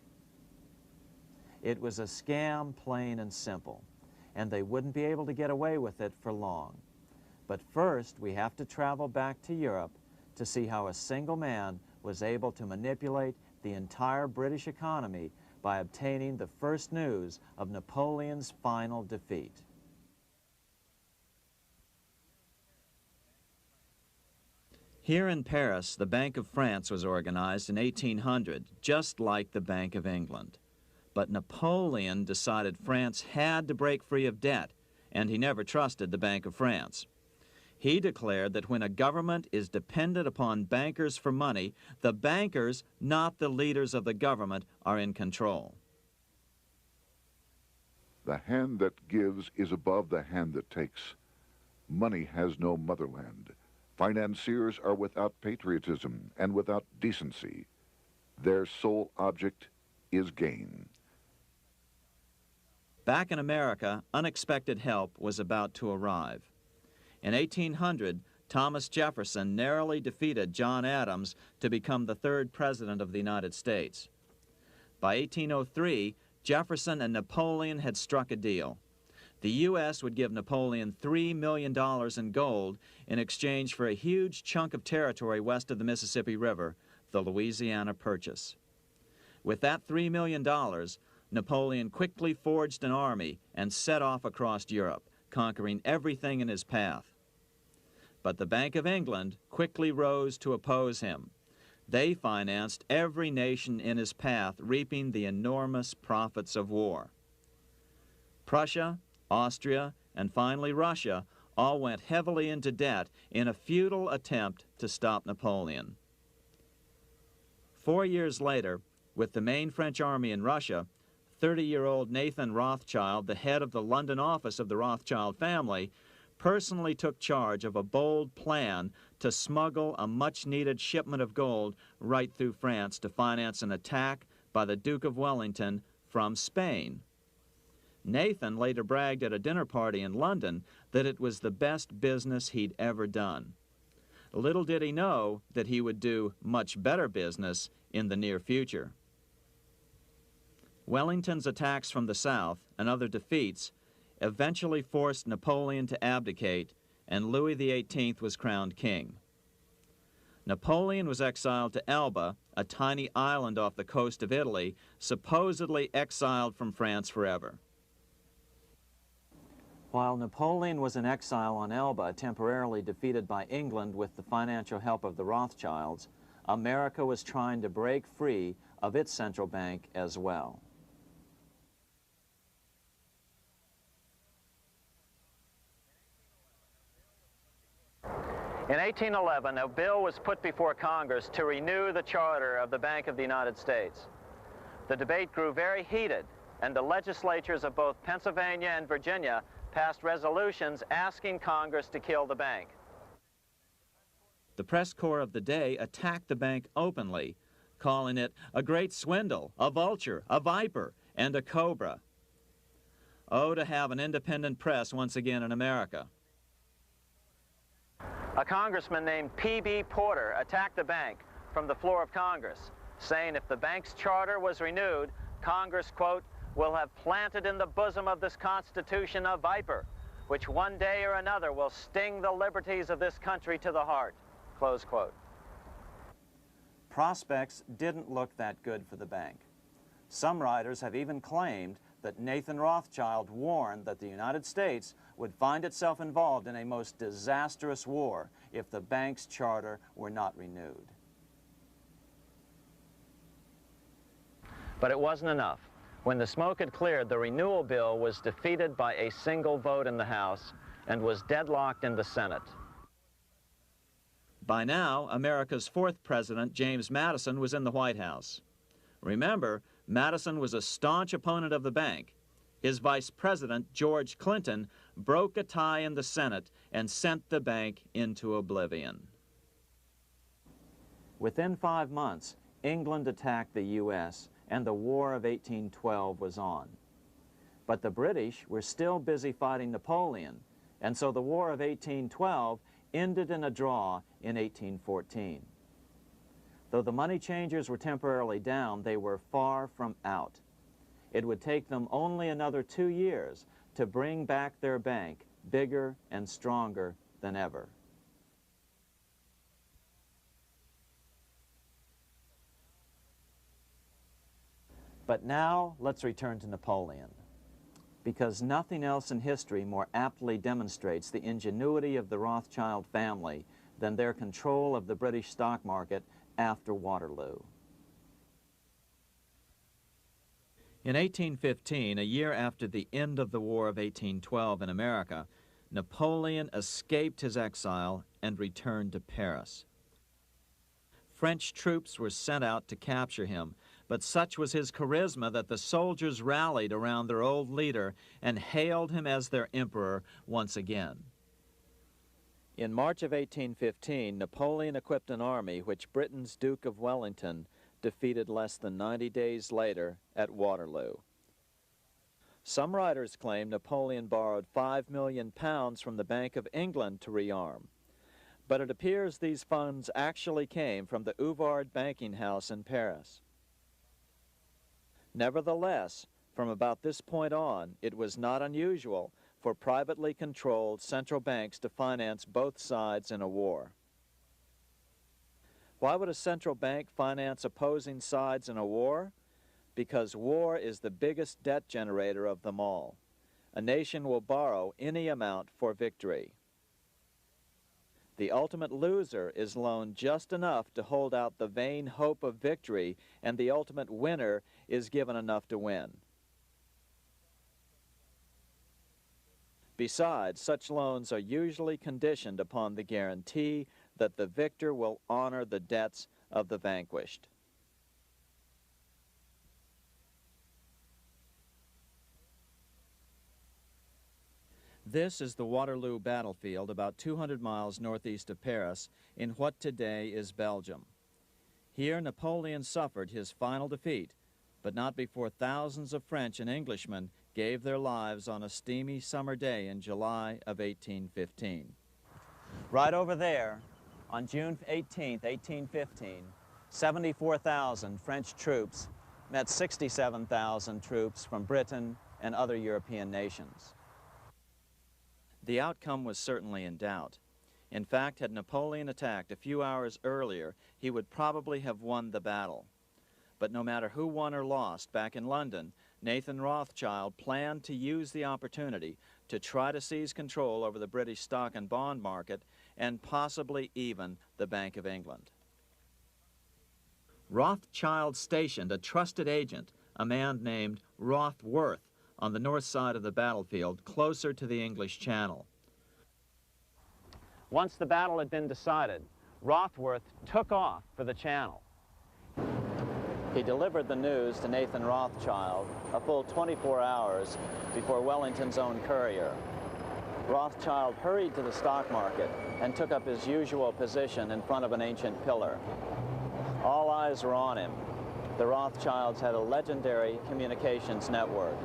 It was a scam, plain and simple, and they wouldn't be able to get away with it for long. But first, we have to travel back to Europe to see how a single man was able to manipulate the entire British economy by obtaining the first news of Napoleon's final defeat. Here in Paris, the Bank of France was organized in 1800, just like the Bank of England. But Napoleon decided France had to break free of debt, and he never trusted the Bank of France. He declared that when a government is dependent upon bankers for money, the bankers, not the leaders of the government, are in control. The hand that gives is above the hand that takes. Money has no motherland. Financiers are without patriotism and without decency. Their sole object is gain. Back in America, unexpected help was about to arrive. In 1800, Thomas Jefferson narrowly defeated John Adams to become the third president of the United States. By 1803, Jefferson and Napoleon had struck a deal. The U.S. would give Napoleon $3 million in gold in exchange for a huge chunk of territory west of the Mississippi River, the Louisiana Purchase. With that $3 million, Napoleon quickly forged an army and set off across Europe, conquering everything in his path. But the Bank of England quickly rose to oppose him. They financed every nation in his path, reaping the enormous profits of war. Prussia, Austria, and finally Russia all went heavily into debt in a futile attempt to stop Napoleon. 4 years later, with the main French army in Russia, 30-year-old Nathan Rothschild, the head of the London office of the Rothschild family, personally took charge of a bold plan to smuggle a much-needed shipment of gold right through France to finance an attack by the Duke of Wellington from Spain. Nathan later bragged at a dinner party in London that it was the best business he'd ever done. Little did he know that he would do much better business in the near future. Wellington's attacks from the south and other defeats eventually forced Napoleon to abdicate, and Louis XVIII was crowned king. Napoleon was exiled to Elba, a tiny island off the coast of Italy, supposedly exiled from France forever. While Napoleon was in exile on Elba, temporarily defeated by England with the financial help of the Rothschilds, America was trying to break free of its central bank as well. In 1811, a bill was put before Congress to renew the charter of the Bank of the United States. The debate grew very heated, and the legislatures of both Pennsylvania and Virginia passed resolutions asking Congress to kill the bank. The press corps of the day attacked the bank openly, calling it a great swindle, a vulture, a viper, and a cobra. Oh, to have an independent press once again in America. A congressman named P.B. Porter attacked the bank from the floor of Congress, saying if the bank's charter was renewed, Congress, quote, will have planted in the bosom of this Constitution a viper, which one day or another will sting the liberties of this country to the heart, close quote. Prospects didn't look that good for the bank. Some writers have even claimed that Nathan Rothschild warned that the United States would find itself involved in a most disastrous war if the bank's charter were not renewed. But it wasn't enough. When the smoke had cleared, the renewal bill was defeated by a single vote in the House and was deadlocked in the Senate. By now, America's fourth president, James Madison, was in the White House. Remember, Madison was a staunch opponent of the bank. His vice president, George Clinton, broke a tie in the Senate and sent the bank into oblivion. Within 5 months, England attacked the U.S., and the War of 1812 was on. But the British were still busy fighting Napoleon, and so the War of 1812 ended in a draw in 1814. Though the money changers were temporarily down, they were far from out. It would take them only another 2 years to bring back their bank bigger and stronger than ever. But now let's return to Napoleon, because nothing else in history more aptly demonstrates the ingenuity of the Rothschild family than their control of the British stock market after Waterloo. In 1815, a year after the end of the War of 1812 in America, Napoleon escaped his exile and returned to Paris. French troops were sent out to capture him, but such was his charisma that the soldiers rallied around their old leader and hailed him as their emperor once again. In March of 1815, Napoleon equipped an army which Britain's Duke of Wellington defeated less than 90 days later at Waterloo. Some writers claim Napoleon borrowed £5 million from the Bank of England to rearm, but it appears these funds actually came from the Ouvard banking house in Paris. Nevertheless, from about this point on, it was not unusual for privately controlled central banks to finance both sides in a war. Why would a central bank finance opposing sides in a war? Because war is the biggest debt generator of them all. A nation will borrow any amount for victory. The ultimate loser is loaned just enough to hold out the vain hope of victory, and the ultimate winner is given enough to win. Besides, such loans are usually conditioned upon the guarantee that the victor will honor the debts of the vanquished. This is the Waterloo battlefield about 200 miles northeast of Paris in what today is Belgium. Here Napoleon suffered his final defeat, but not before thousands of French and Englishmen gave their lives on a steamy summer day in July of 1815. Right over there, on June 18, 1815, 74,000 French troops met 67,000 troops from Britain and other European nations. The outcome was certainly in doubt. In fact, had Napoleon attacked a few hours earlier, he would probably have won the battle. But no matter who won or lost, back in London, Nathan Rothschild planned to use the opportunity to try to seize control over the British stock and bond market and possibly even the Bank of England. Rothschild stationed a trusted agent, a man named Rothworth, on the north side of the battlefield, closer to the English Channel. Once the battle had been decided, Rothworth took off for the Channel. He delivered the news to Nathan Rothschild a full 24 hours before Wellington's own courier. Rothschild hurried to the stock market and took up his usual position in front of an ancient pillar. All eyes were on him. The Rothschilds had a legendary communications network.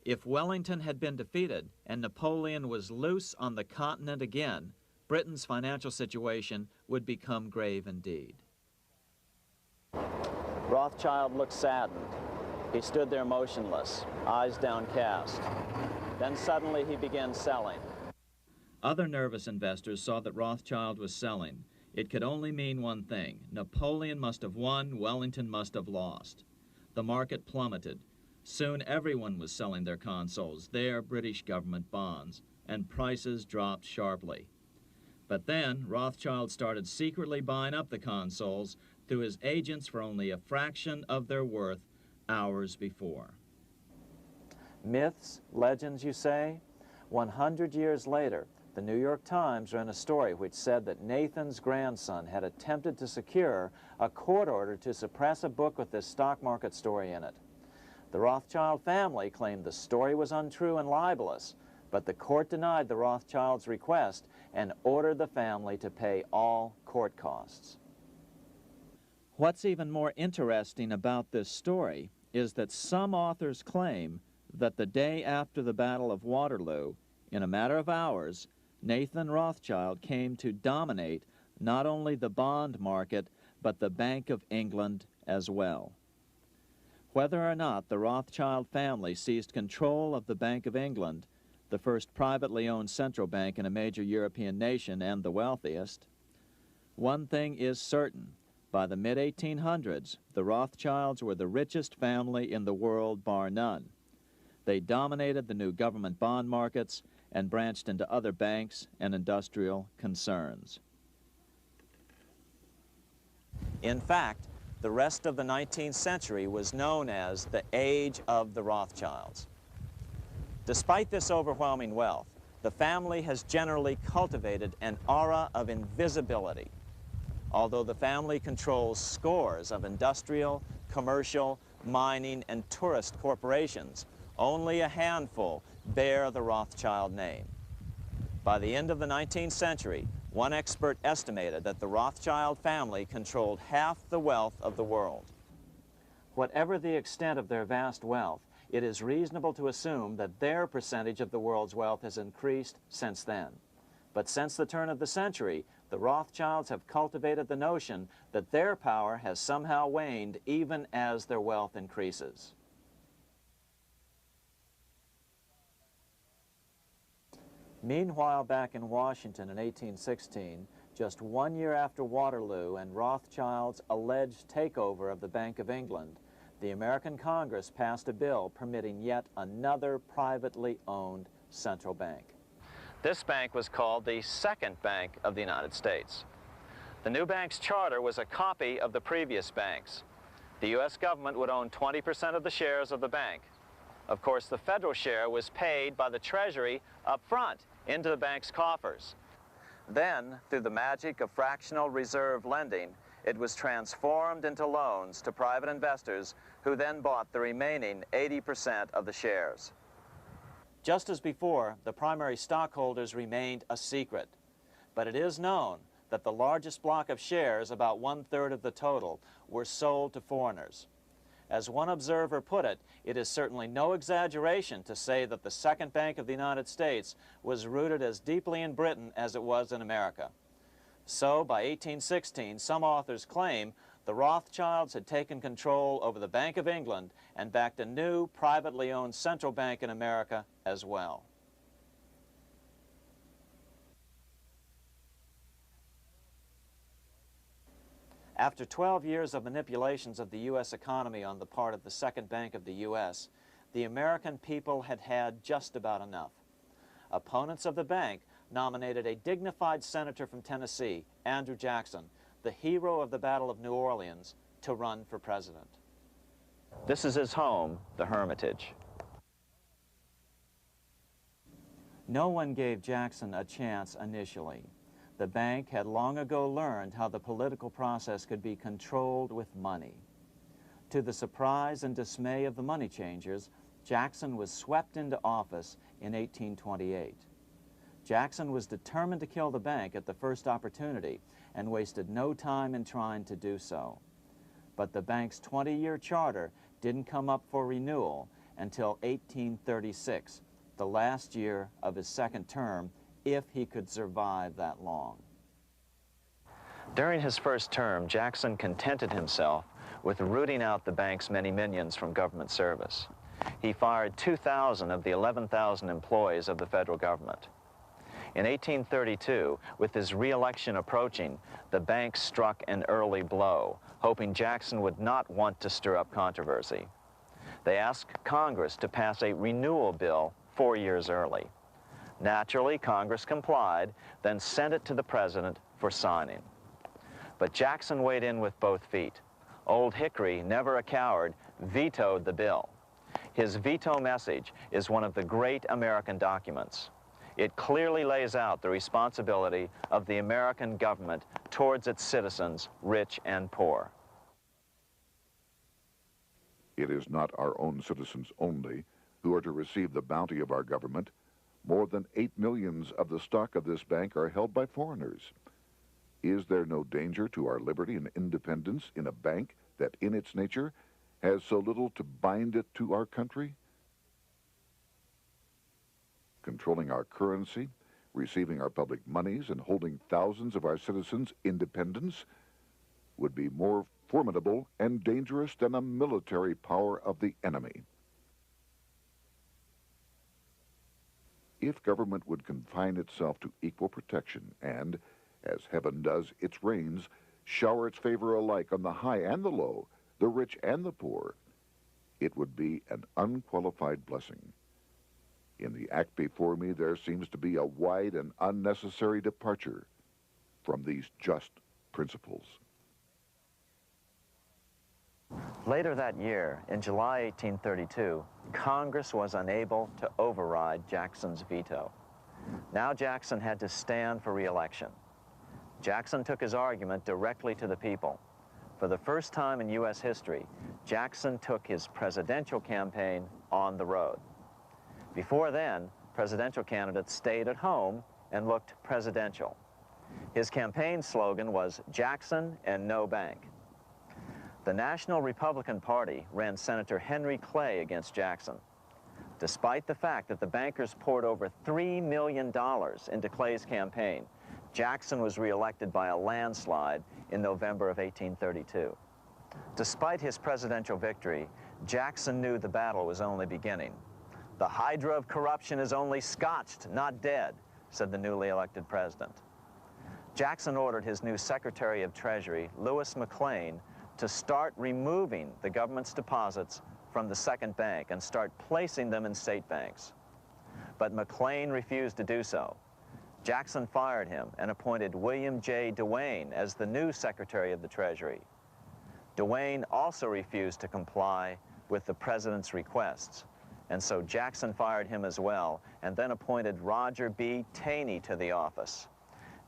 If Wellington had been defeated and Napoleon was loose on the continent again, Britain's financial situation would become grave indeed. Rothschild looked saddened. He stood there motionless, eyes downcast. Then suddenly he began selling. Other nervous investors saw that Rothschild was selling. It could only mean one thing. Napoleon must have won, Wellington must have lost. The market plummeted. Soon everyone was selling their consols, their British government bonds, and prices dropped sharply. But then Rothschild started secretly buying up the consols through his agents for only a fraction of their worth hours before. Myths, legends, you say? 100 years later, the New York Times ran a story which said that Nathan's grandson had attempted to secure a court order to suppress a book with this stock market story in it. The Rothschild family claimed the story was untrue and libelous, but the court denied the Rothschilds' request and ordered the family to pay all court costs. What's even more interesting about this story is that some authors claim that the day after the Battle of Waterloo, in a matter of hours, Nathan Rothschild came to dominate not only the bond market, but the Bank of England as well. Whether or not the Rothschild family seized control of the Bank of England, the first privately owned central bank in a major European nation and the wealthiest, one thing is certain. By the mid-1800s, the Rothschilds were the richest family in the world, bar none. They dominated the new government bond markets and branched into other banks and industrial concerns. In fact, the rest of the 19th century was known as the Age of the Rothschilds. Despite this overwhelming wealth, the family has generally cultivated an aura of invisibility. Although the family controls scores of industrial, commercial, mining, and tourist corporations, only a handful bear the Rothschild name. By the end of the 19th century, one expert estimated that the Rothschild family controlled half the wealth of the world. Whatever the extent of their vast wealth, it is reasonable to assume that their percentage of the world's wealth has increased since then. But since the turn of the century, the Rothschilds have cultivated the notion that their power has somehow waned even as their wealth increases. Meanwhile, back in Washington in 1816, just 1 year after Waterloo and Rothschild's alleged takeover of the Bank of England, the American Congress passed a bill permitting yet another privately owned central bank. This bank was called the Second Bank of the United States. The new bank's charter was a copy of the previous bank's. The U.S. government would own 20% of the shares of the bank. Of course, the federal share was paid by the Treasury up front into the bank's coffers. Then, through the magic of fractional reserve lending, it was transformed into loans to private investors who then bought the remaining 80% of the shares. Just as before, the primary stockholders remained a secret. But it is known that the largest block of shares, about 1/3 of the total, were sold to foreigners. As one observer put it, it is certainly no exaggeration to say that the Second Bank of the United States was rooted as deeply in Britain as it was in America. So, by 1816, some authors claim the Rothschilds had taken control over the Bank of England and backed a new, privately owned central bank in America as well. After 12 years of manipulations of the U.S. economy on the part of the Second Bank of the U.S., the American people had had just about enough. Opponents of the bank nominated a dignified senator from Tennessee, Andrew Jackson, the hero of the Battle of New Orleans, to run for president. This is his home, the Hermitage. No one gave Jackson a chance initially. The bank had long ago learned how the political process could be controlled with money. To the surprise and dismay of the money changers, Jackson was swept into office in 1828. Jackson was determined to kill the bank at the first opportunity and wasted no time in trying to do so. But the bank's 20-year charter didn't come up for renewal until 1836, the last year of his second term, if he could survive that long. During his first term, Jackson contented himself with rooting out the bank's many minions from government service. He fired 2,000 of the 11,000 employees of the federal government. In 1832, with his re-election approaching, the bank struck an early blow, hoping Jackson would not want to stir up controversy. They asked Congress to pass a renewal bill 4 years early. Naturally, Congress complied, then sent it to the president for signing. But Jackson weighed in with both feet. Old Hickory, never a coward, vetoed the bill. His veto message is one of the great American documents. It clearly lays out the responsibility of the American government towards its citizens, rich and poor. It is not our own citizens only who are to receive the bounty of our government. More than 8 million of the stock of this bank are held by foreigners. Is there no danger to our liberty and independence in a bank that in its nature has so little to bind it to our country? Controlling our currency, receiving our public monies, and holding thousands of our citizens' independence would be more formidable and dangerous than a military power of the enemy. If government would confine itself to equal protection and, as heaven does its rains, shower its favor alike on the high and the low, the rich and the poor, it would be an unqualified blessing. In the act before me, there seems to be a wide and unnecessary departure from these just principles. Later that year, in July 1832, Congress was unable to override Jackson's veto. Now Jackson had to stand for re-election. Jackson took his argument directly to the people. For the first time in U.S. history, Jackson took his presidential campaign on the road. Before then, presidential candidates stayed at home and looked presidential. His campaign slogan was "Jackson and no bank." The National Republican Party ran Senator Henry Clay against Jackson. Despite the fact that the bankers poured over $3 million into Clay's campaign, Jackson was reelected by a landslide in November of 1832. Despite his presidential victory, Jackson knew the battle was only beginning. "The hydra of corruption is only scotched, not dead," said the newly elected president. Jackson ordered his new Secretary of Treasury, Lewis McLean, to start removing the government's deposits from the second bank and start placing them in state banks. But McLean refused to do so. Jackson fired him and appointed William J. Duane as the new Secretary of the Treasury. Duane also refused to comply with the president's requests, and so Jackson fired him as well and then appointed Roger B. Taney to the office.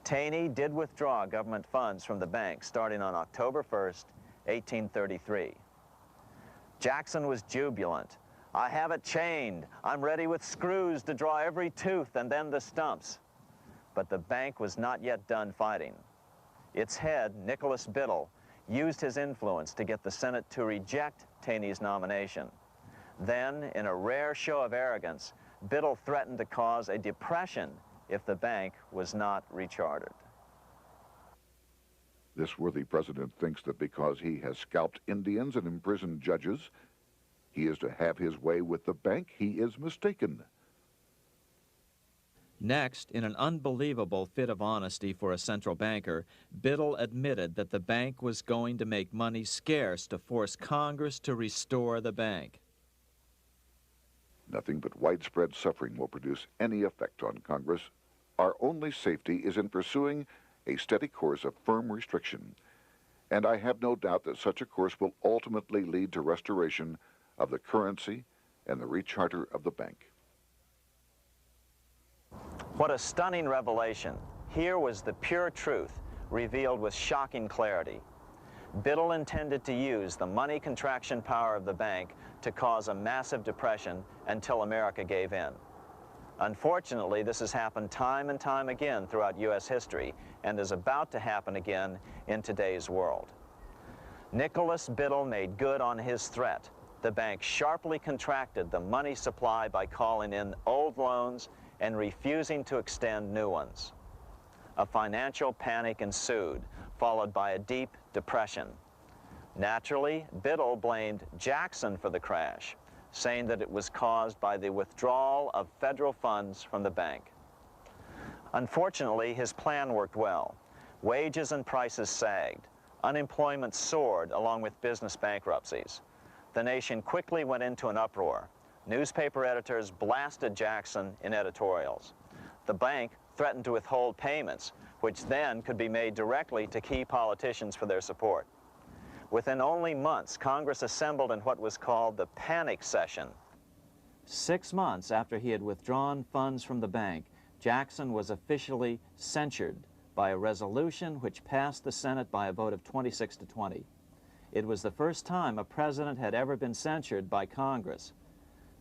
Taney did withdraw government funds from the bank starting on October 1st, 1833. Jackson was jubilant. "I have it chained. I'm ready with screws to draw every tooth and then the stumps." But the bank was not yet done fighting. Its head, Nicholas Biddle, used his influence to get the Senate to reject Taney's nomination. Then, in a rare show of arrogance, Biddle threatened to cause a depression if the bank was not rechartered. This worthy president thinks that because he has scalped Indians and imprisoned judges, he is to have his way with the bank. He is mistaken. Next, in an unbelievable fit of honesty for a central banker, Biddle admitted that the bank was going to make money scarce to force Congress to restore the bank. Nothing but widespread suffering will produce any effect on Congress. Our only safety is in pursuing a steady course of firm restriction, and I have no doubt that such a course will ultimately lead to restoration of the currency and the recharter of the bank. What a stunning revelation. Here was the pure truth, revealed with shocking clarity. Biddle intended to use the money contraction power of the bank to cause a massive depression until America gave in. Unfortunately, this has happened time and time again throughout U.S. history and is about to happen again in today's world. Nicholas Biddle made good on his threat. The bank sharply contracted the money supply by calling in old loans and refusing to extend new ones. A financial panic ensued, followed by a deep depression. Naturally, Biddle blamed Jackson for the crash, saying that it was caused by the withdrawal of federal funds from the bank. Unfortunately, his plan worked well. Wages and prices sagged. Unemployment soared along with business bankruptcies. The nation quickly went into an uproar. Newspaper editors blasted Jackson in editorials. The bank threatened to withhold payments, which then could be made directly to key politicians for their support. Within only months, Congress assembled in what was called the panic session. 6 months after he had withdrawn funds from the bank, Jackson was officially censured by a resolution which passed the Senate by a vote of 26 to 20. It was the first time a president had ever been censured by Congress.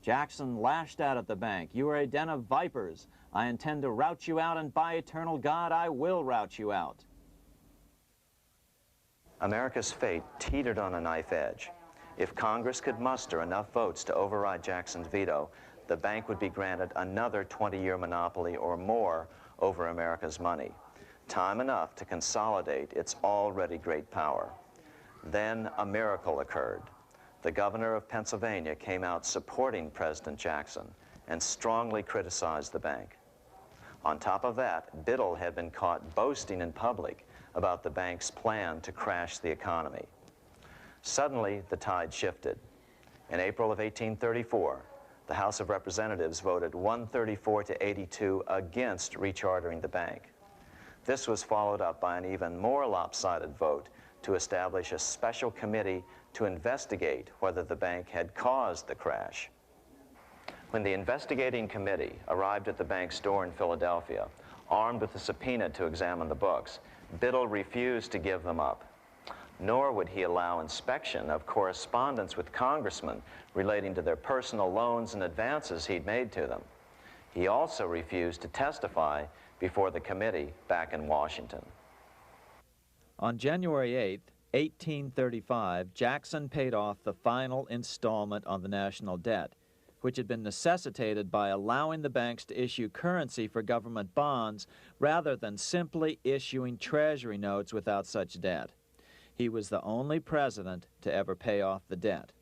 Jackson lashed out at the bank. "You are a den of vipers. I intend to rout you out, and by eternal God, I will rout you out." America's fate teetered on a knife edge. If Congress could muster enough votes to override Jackson's veto, the bank would be granted another 20-year monopoly or more over America's money, time enough to consolidate its already great power. Then a miracle occurred. The governor of Pennsylvania came out supporting President Jackson and strongly criticized the bank. On top of that, Biddle had been caught boasting in public about the bank's plan to crash the economy. Suddenly, the tide shifted. In April of 1834, the House of Representatives voted 134 to 82 against rechartering the bank. This was followed up by an even more lopsided vote to establish a special committee to investigate whether the bank had caused the crash. When the investigating committee arrived at the bank's door in Philadelphia, armed with a subpoena to examine the books, Biddle refused to give them up. Nor would he allow inspection of correspondence with congressmen relating to their personal loans and advances he'd made to them. He also refused to testify before the committee back in Washington. On January 8th, 1835, Jackson paid off the final installment on the national debt, which had been necessitated by allowing the banks to issue currency for government bonds rather than simply issuing treasury notes without such debt. He was the only president to ever pay off the debt.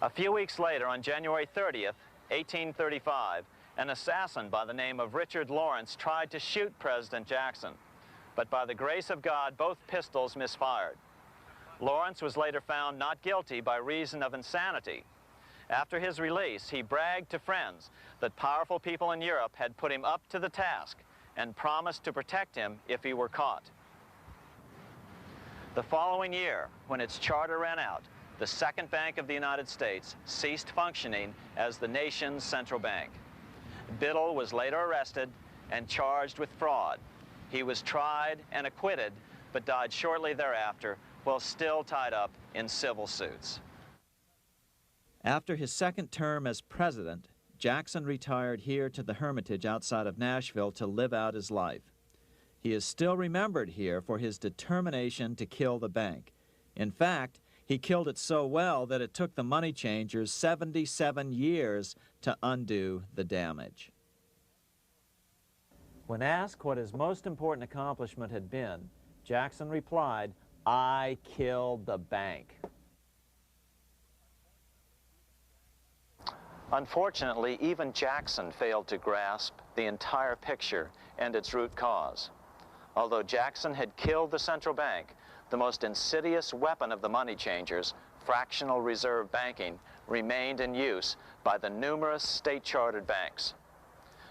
A few weeks later, on January 30th, 1835, an assassin by the name of Richard Lawrence tried to shoot President Jackson, but by the grace of God, both pistols misfired. Lawrence was later found not guilty by reason of insanity. After his release, he bragged to friends that powerful people in Europe had put him up to the task and promised to protect him if he were caught. The following year, when its charter ran out, the Second Bank of the United States ceased functioning as the nation's central bank. Biddle was later arrested and charged with fraud. He was tried and acquitted, but died shortly thereafter while still tied up in civil suits. After his second term as president, Jackson retired here to the Hermitage outside of Nashville to live out his life. He is still remembered here for his determination to kill the bank. In fact, he killed it so well that it took the money changers 77 years to undo the damage. When asked what his most important accomplishment had been, Jackson replied, "I killed the bank." Unfortunately, even Jackson failed to grasp the entire picture and its root cause. Although Jackson had killed the central bank, the most insidious weapon of the money changers, fractional reserve banking, remained in use by the numerous state-chartered banks.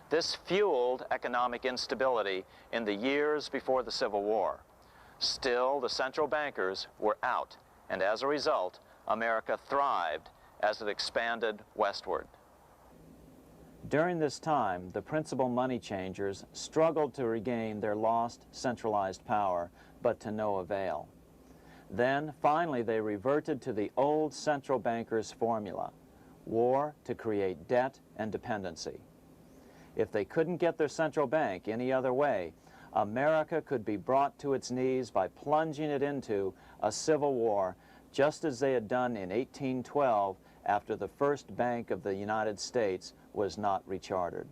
This fueled economic instability in the years before the Civil War. Still, the central bankers were out, and as a result, America thrived as it expanded westward. During this time, the principal money changers struggled to regain their lost centralized power, but to no avail. Then, finally, they reverted to the old central bankers' formula: war to create debt and dependency. If they couldn't get their central bank any other way, America could be brought to its knees by plunging it into a civil war, just as they had done in 1812 after the first Bank of the United States was not rechartered.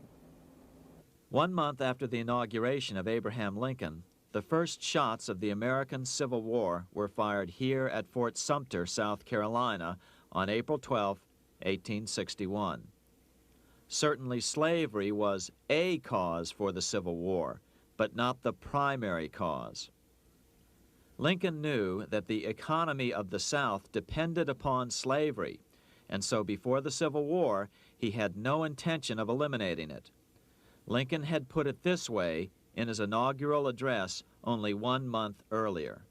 1 month after the inauguration of Abraham Lincoln, the first shots of the American Civil War were fired here at Fort Sumter, South Carolina, on April 12, 1861. Certainly slavery was a cause for the Civil War, but not the primary cause. Lincoln knew that the economy of the South depended upon slavery, and so before the Civil War, he had no intention of eliminating it. Lincoln had put it this way in his inaugural address only 1 month earlier.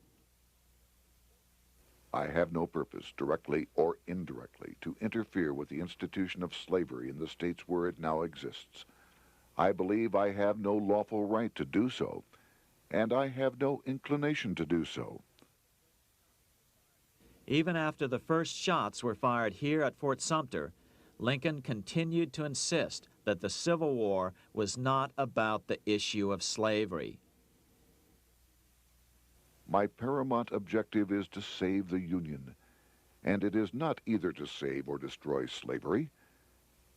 I have no purpose, directly or indirectly, to interfere with the institution of slavery in the states where it now exists. I believe I have no lawful right to do so, and I have no inclination to do so. Even after the first shots were fired here at Fort Sumter, Lincoln continued to insist that the Civil War was not about the issue of slavery. My paramount objective is to save the Union, and it is not either to save or destroy slavery.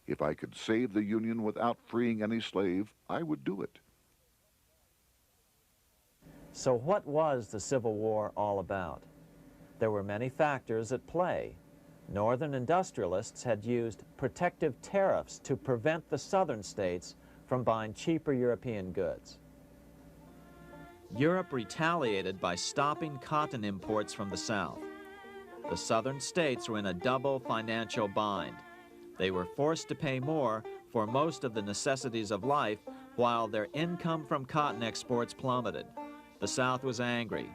If I could save the Union without freeing any slave, I would do it. So what was the Civil War all about? There were many factors at play. Northern industrialists had used protective tariffs to prevent the southern states from buying cheaper European goods. Europe retaliated by stopping cotton imports from the South. The southern states were in a double financial bind. They were forced to pay more for most of the necessities of life, while their income from cotton exports plummeted. The South was angry.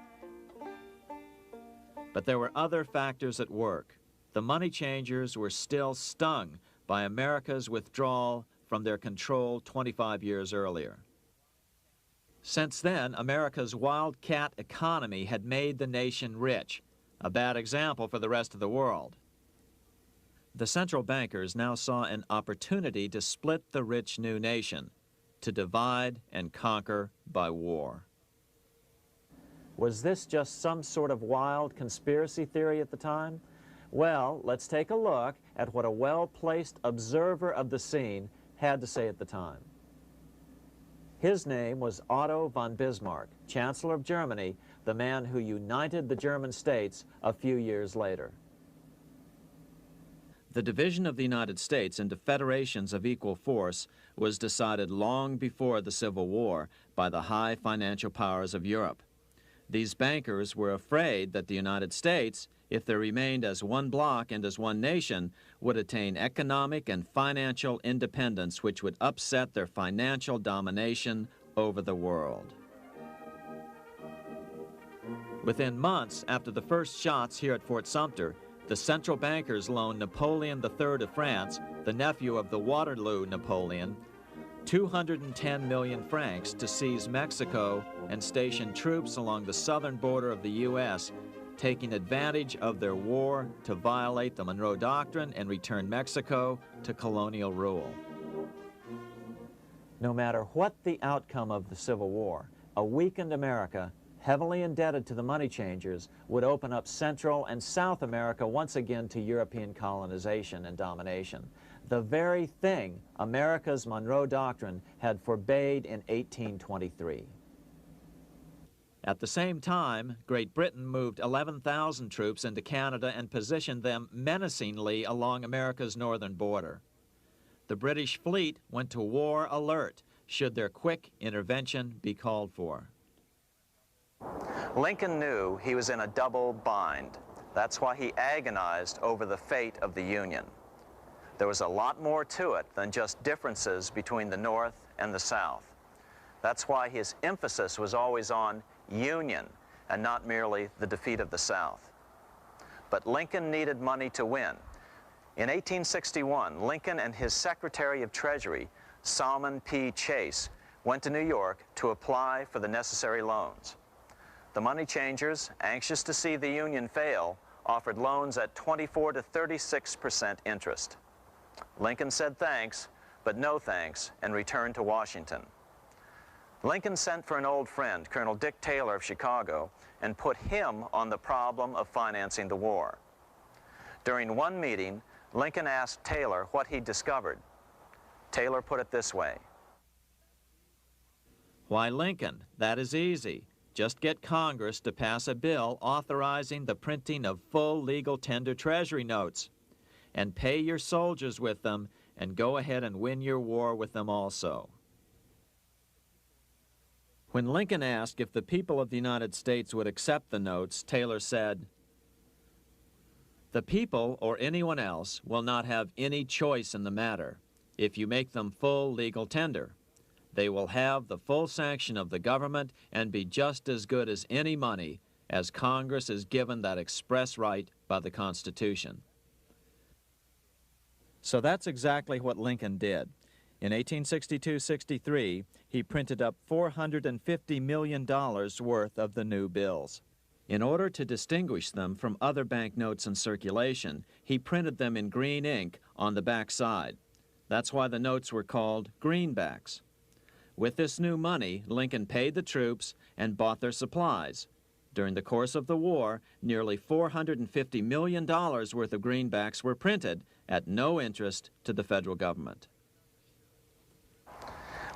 But there were other factors at work. The money changers were still stung by America's withdrawal from their control 25 years earlier. Since then, America's wildcat economy had made the nation rich, a bad example for the rest of the world. The central bankers now saw an opportunity to split the rich new nation, to divide and conquer by war. Was this just some sort of wild conspiracy theory at the time? Well, let's take a look at what a well-placed observer of the scene had to say at the time. His name was Otto von Bismarck, Chancellor of Germany, the man who united the German states a few years later. The division of the United States into federations of equal force was decided long before the Civil War by the high financial powers of Europe. These bankers were afraid that the United States, if they remained as one bloc and as one nation, would attain economic and financial independence which would upset their financial domination over the world. Within months after the first shots here at Fort Sumter, the central bankers loaned Napoleon III of France, the nephew of the Waterloo Napoleon, 210 million francs to seize Mexico and station troops along the southern border of the U.S., taking advantage of their war to violate the Monroe Doctrine and return Mexico to colonial rule. No matter what the outcome of the Civil War, a weakened America, heavily indebted to the money changers, would open up Central and South America once again to European colonization and domination. The very thing America's Monroe Doctrine had forbade in 1823. At the same time, Great Britain moved 11,000 troops into Canada and positioned them menacingly along America's northern border. The British fleet went to war alert should their quick intervention be called for. Lincoln knew he was in a double bind. That's why he agonized over the fate of the Union. There was a lot more to it than just differences between the North and the South. That's why his emphasis was always on union and not merely the defeat of the South. But Lincoln needed money to win. In 1861, Lincoln and his Secretary of Treasury, Salmon P. Chase, went to New York to apply for the necessary loans. The money changers, anxious to see the Union fail, offered loans at 24 to 36% interest. Lincoln said thanks, but no thanks, and returned to Washington. Lincoln sent for an old friend, Colonel Dick Taylor of Chicago, and put him on the problem of financing the war. During one meeting, Lincoln asked Taylor what he'd discovered. Taylor put it this way. Why, Lincoln, that is easy. Just get Congress to pass a bill authorizing the printing of full legal tender treasury notes, and pay your soldiers with them, and go ahead and win your war with them also. When Lincoln asked if the people of the United States would accept the notes, Taylor said, "The people, or anyone else, will not have any choice in the matter if you make them full legal tender. They will have the full sanction of the government and be just as good as any money, as Congress is given that express right by the Constitution." So that's exactly what Lincoln did. In 1862-63, he printed up $450 million worth of the new bills. In order to distinguish them from other banknotes in circulation, he printed them in green ink on the back side. That's why the notes were called greenbacks. With this new money, Lincoln paid the troops and bought their supplies. During the course of the war, nearly $450 million worth of greenbacks were printed at no interest to the federal government.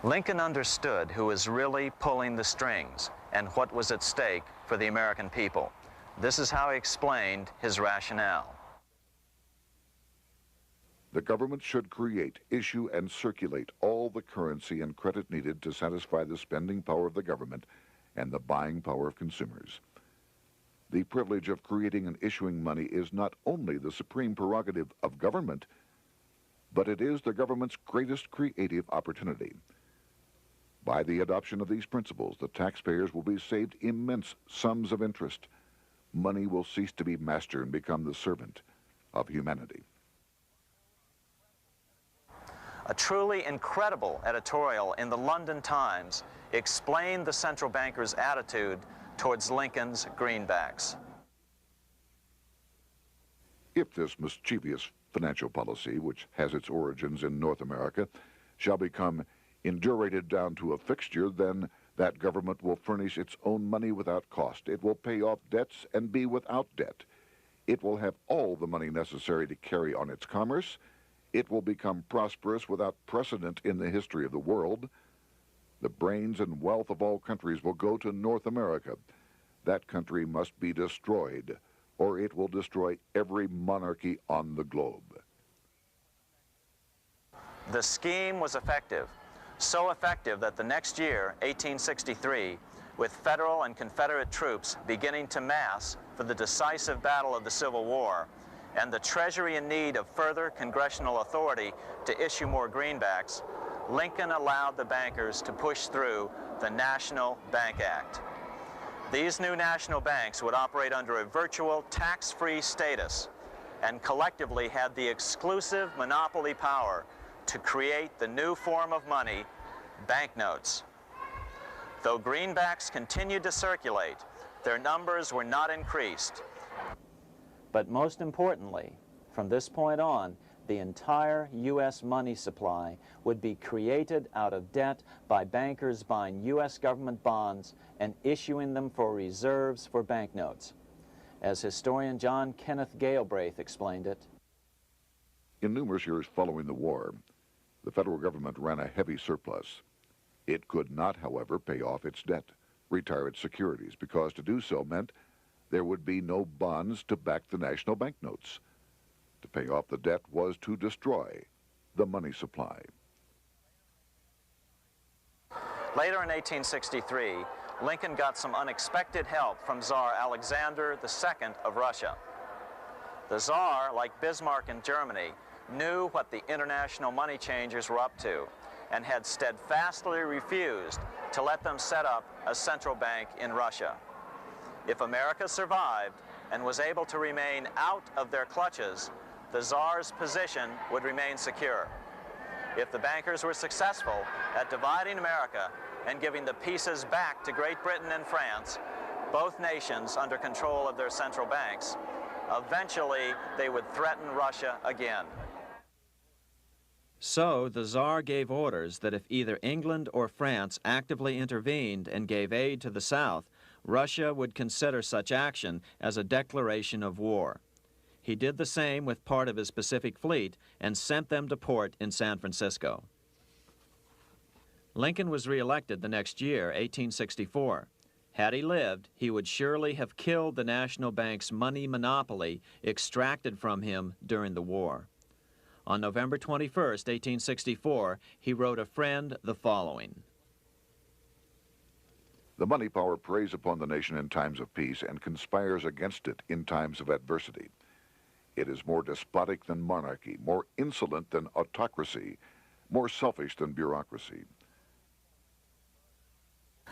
Lincoln understood who was really pulling the strings and what was at stake for the American people. This is how he explained his rationale. The government should create, issue, and circulate all the currency and credit needed to satisfy the spending power of the government and the buying power of consumers. The privilege of creating and issuing money is not only the supreme prerogative of government, but it is the government's greatest creative opportunity. By the adoption of these principles, the taxpayers will be saved immense sums of interest. Money will cease to be master and become the servant of humanity. A truly incredible editorial in the London Times explained the central bankers' attitude towards Lincoln's greenbacks. If this mischievous financial policy, which has its origins in North America, shall become indurated down to a fixture, then That government will furnish its own money without cost. It will pay off debts and be without debt. It will have all the money necessary to carry on its commerce. It will become prosperous without precedent in the history of the world. The brains and wealth of all countries will go to North America. That country must be destroyed, or it will destroy every monarchy on the globe. The scheme was effective, so effective that the next year, 1863, with Federal and Confederate troops beginning to mass for the decisive battle of the Civil War, and the Treasury in need of further congressional authority to issue more greenbacks, Lincoln allowed the bankers to push through the National Bank Act. These new national banks would operate under a virtual tax-free status and collectively had the exclusive monopoly power to create the new form of money, banknotes. Though greenbacks continued to circulate, their numbers were not increased. But most importantly, from this point on, the entire U.S. money supply would be created out of debt by bankers buying U.S. government bonds and issuing them for reserves for banknotes. As historian John Kenneth Galbraith explained it, in numerous years following the war, the federal government ran a heavy surplus. It could not, however, pay off its debt, retire its securities, because to do so meant there would be no bonds to back the national banknotes. To pay off the debt was to destroy the money supply. Later in 1863, Lincoln got some unexpected help from Tsar Alexander II of Russia. The Tsar, like Bismarck in Germany, knew what the international money changers were up to and had steadfastly refused to let them set up a central bank in Russia. If America survived and was able to remain out of their clutches, the Tsar's position would remain secure. If the bankers were successful at dividing America and giving the pieces back to Great Britain and France, both nations under control of their central banks, eventually they would threaten Russia again. So the Tsar gave orders that if either England or France actively intervened and gave aid to the South, Russia would consider such action as a declaration of war. He did the same with part of his Pacific Fleet and sent them to port in San Francisco. Lincoln was reelected the next year, 1864. Had he lived, he would surely have killed the national bank's money monopoly extracted from him during the war. On November 21, 1864, he wrote a friend the following: The money power preys upon the nation in times of peace and conspires against it in times of adversity. It is more despotic than monarchy, more insolent than autocracy, more selfish than bureaucracy.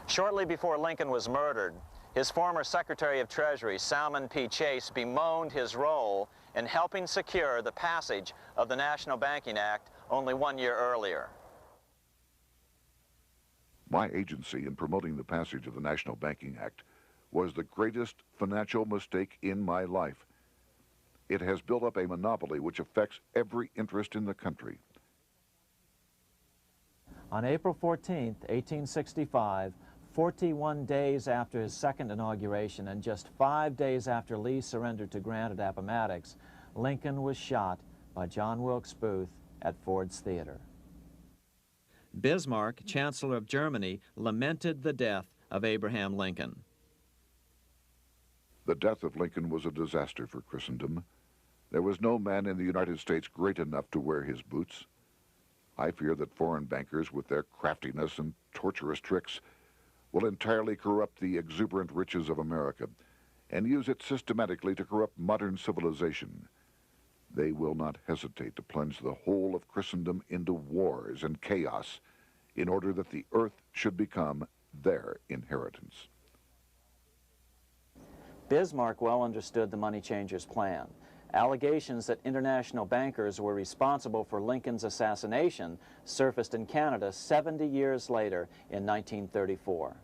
Shortly before Lincoln was murdered, his former Secretary of Treasury, Salmon P. Chase, bemoaned his role in helping secure the passage of the National Banking Act only 1 year earlier. My agency in promoting the passage of the National Banking Act was the greatest financial mistake in my life. It has built up a monopoly which affects every interest in the country. On April 14, 1865, 41 days after his second inauguration and just 5 days after Lee surrendered to Grant at Appomattox, Lincoln was shot by John Wilkes Booth at Ford's Theater. Bismarck, Chancellor of Germany, lamented the death of Abraham Lincoln. The death of Lincoln was a disaster for Christendom. There was no man in the United States great enough to wear his boots. I fear that foreign bankers, with their craftiness and torturous tricks, will entirely corrupt the exuberant riches of America and use it systematically to corrupt modern civilization. They will not hesitate to plunge the whole of Christendom into wars and chaos in order that the earth should become their inheritance. Bismarck well understood the money changers' plan. Allegations that international bankers were responsible for Lincoln's assassination surfaced in Canada 70 years later in 1934.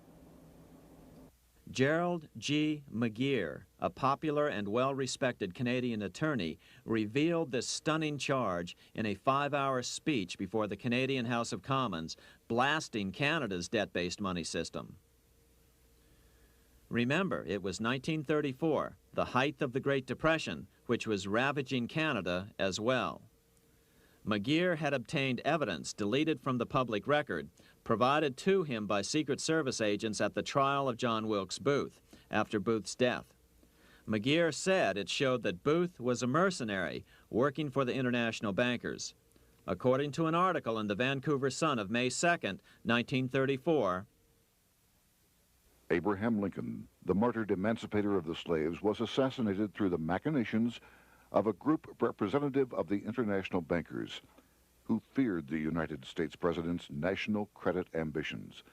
Gerald G. McGeer, a popular and well-respected Canadian attorney, revealed this stunning charge in a 5-hour speech before the Canadian House of Commons, blasting Canada's debt-based money system. Remember, it was 1934, the height of the Great Depression, which was ravaging Canada as well. McGeer had obtained evidence deleted from the public record, provided to him by Secret Service agents at the trial of John Wilkes Booth after Booth's death. McGeer said it showed that Booth was a mercenary working for the international bankers. According to an article in the Vancouver Sun of May 2nd, 1934, Abraham Lincoln, the martyred emancipator of the slaves, was assassinated through the machinations of a group representative of the international bankers who feared the United States president's national credit ambitions.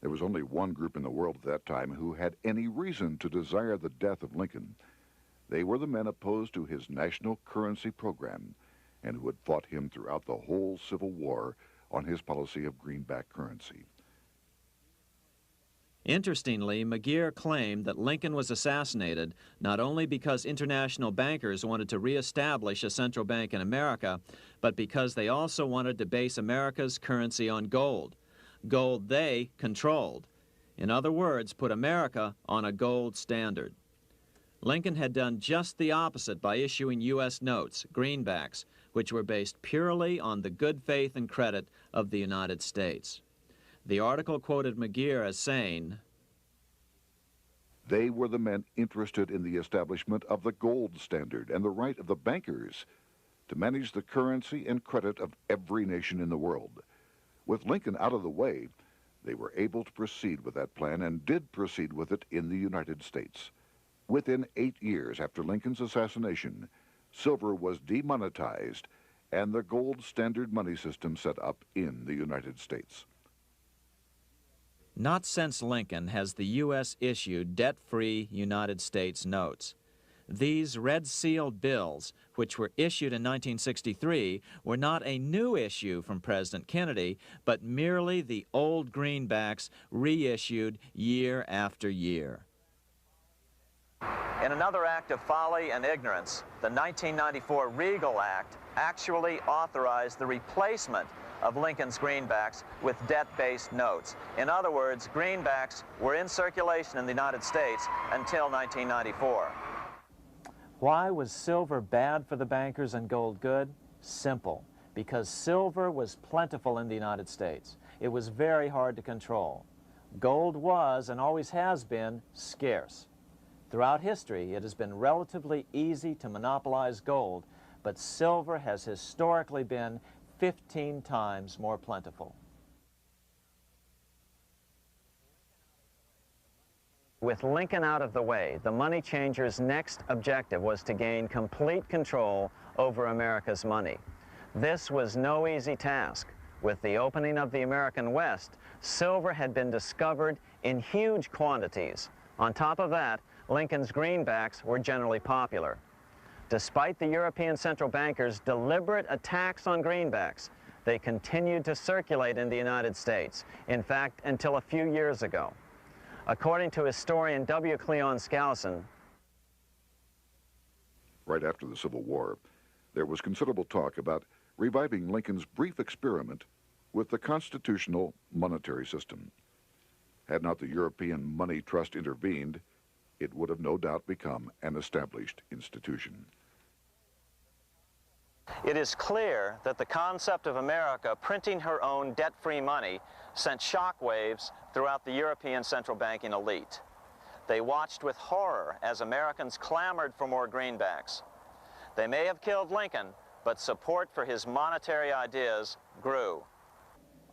There was only one group in the world at that time who had any reason to desire the death of Lincoln. They were the men opposed to his national currency program and who had fought him throughout the whole Civil War on his policy of greenback currency. Interestingly, McGeer claimed that Lincoln was assassinated not only because international bankers wanted to reestablish a central bank in America, but because they also wanted to base America's currency on gold. Gold they controlled. In other words, put America on a gold standard. Lincoln had done just the opposite by issuing U.S. notes, greenbacks, which were based purely on the good faith and credit of the United States. The article quoted McGeer as saying, "They were the men interested in the establishment of the gold standard and the right of the bankers to manage the currency and credit of every nation in the world. With Lincoln out of the way, they were able to proceed with that plan and did proceed with it in the United States. Within 8 years after Lincoln's assassination, silver was demonetized and the gold standard money system set up in the United States." Not since Lincoln has the U.S. issued debt-free United States notes. These red-sealed bills, which were issued in 1963, were not a new issue from President Kennedy, but merely the old greenbacks reissued year after year. In another act of folly and ignorance, the 1994 Regal Act actually authorized the replacement of Lincoln's greenbacks with debt-based notes. In other words, greenbacks were in circulation in the United States until 1994. Why was silver bad for the bankers and gold good? Simple. Because silver was plentiful in the United States. It was very hard to control. Gold was, and always has been, scarce. Throughout history, it has been relatively easy to monopolize gold, but silver has historically been 15 times more plentiful. With Lincoln out of the way, the money changers' next objective was to gain complete control over America's money. This was no easy task. With the opening of the American West, silver had been discovered in huge quantities. On top of that, Lincoln's greenbacks were generally popular. Despite the European central bankers' deliberate attacks on greenbacks, they continued to circulate in the United States, in fact, until a few years ago. According to historian W. Cleon Skousen, right after the Civil War, there was considerable talk about reviving Lincoln's brief experiment with the constitutional monetary system. Had not the European Money Trust intervened, it would have no doubt become an established institution. it is clear that the concept of America printing her own debt-free money sent shockwaves throughout the European central banking elite. They watched with horror as Americans clamored for more greenbacks. They may have killed Lincoln, but support for his monetary ideas grew.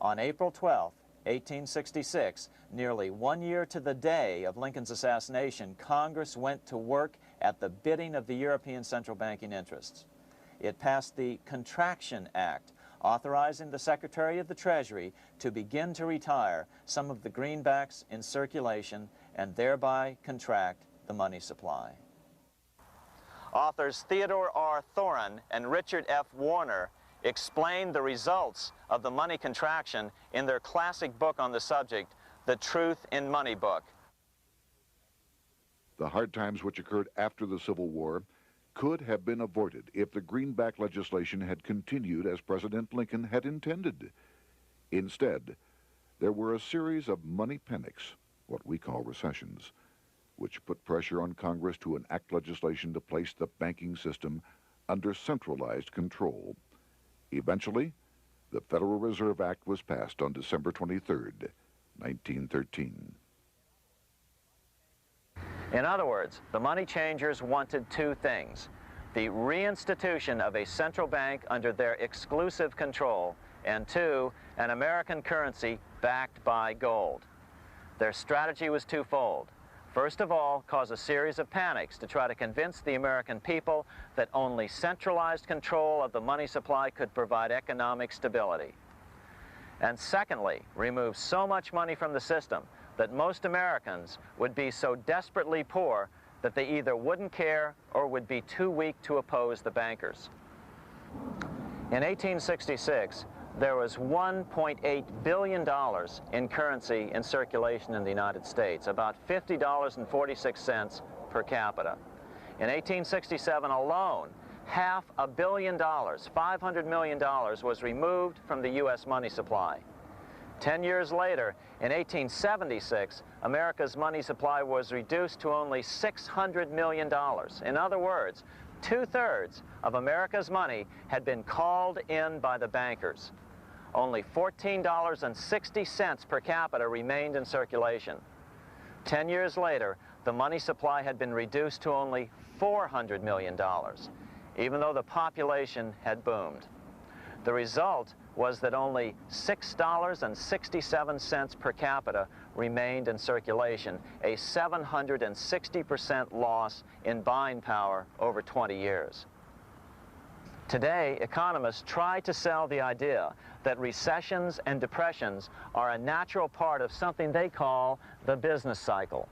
On April 12, 1866, nearly 1 year to the day of Lincoln's assassination, Congress went to work at the bidding of the European central banking interests. It passed the Contraction Act, authorizing the Secretary of the Treasury to begin to retire some of the greenbacks in circulation and thereby contract the money supply. Authors Theodore R. Thorin and Richard F. Warner explained the results of the money contraction in their classic book on the subject, The Truth in Money Book. The hard times which occurred after the Civil War could have been avoided if the greenback legislation had continued as President Lincoln had intended. Instead, there were a series of money panics, what we call recessions, which put pressure on Congress to enact legislation to place the banking system under centralized control. Eventually, the Federal Reserve Act was passed on December 23, 1913. In other words, the money changers wanted two things: the reinstitution of a central bank under their exclusive control, and two, an American currency backed by gold. Their strategy was twofold. First of all, cause a series of panics to try to convince the American people that only centralized control of the money supply could provide economic stability. And secondly, remove so much money from the system that most Americans would be so desperately poor that they either wouldn't care or would be too weak to oppose the bankers. In 1866, there was $1.8 billion in currency in circulation in the United States, about $50.46 per capita. In 1867 alone, $500 million, $500 million, was removed from the U.S. money supply. 10 years later, in 1876, America's money supply was reduced to only $600 million. In other words, 2/3 of America's money had been called in by the bankers. Only $14.60 per capita remained in circulation. 10 years later, the money supply had been reduced to only $400 million, even though the population had boomed. The result was that only $6.67 per capita remained in circulation, a 760% loss in buying power over 20 years. Today, economists try to sell the idea that recessions and depressions are a natural part of something they call the business cycle.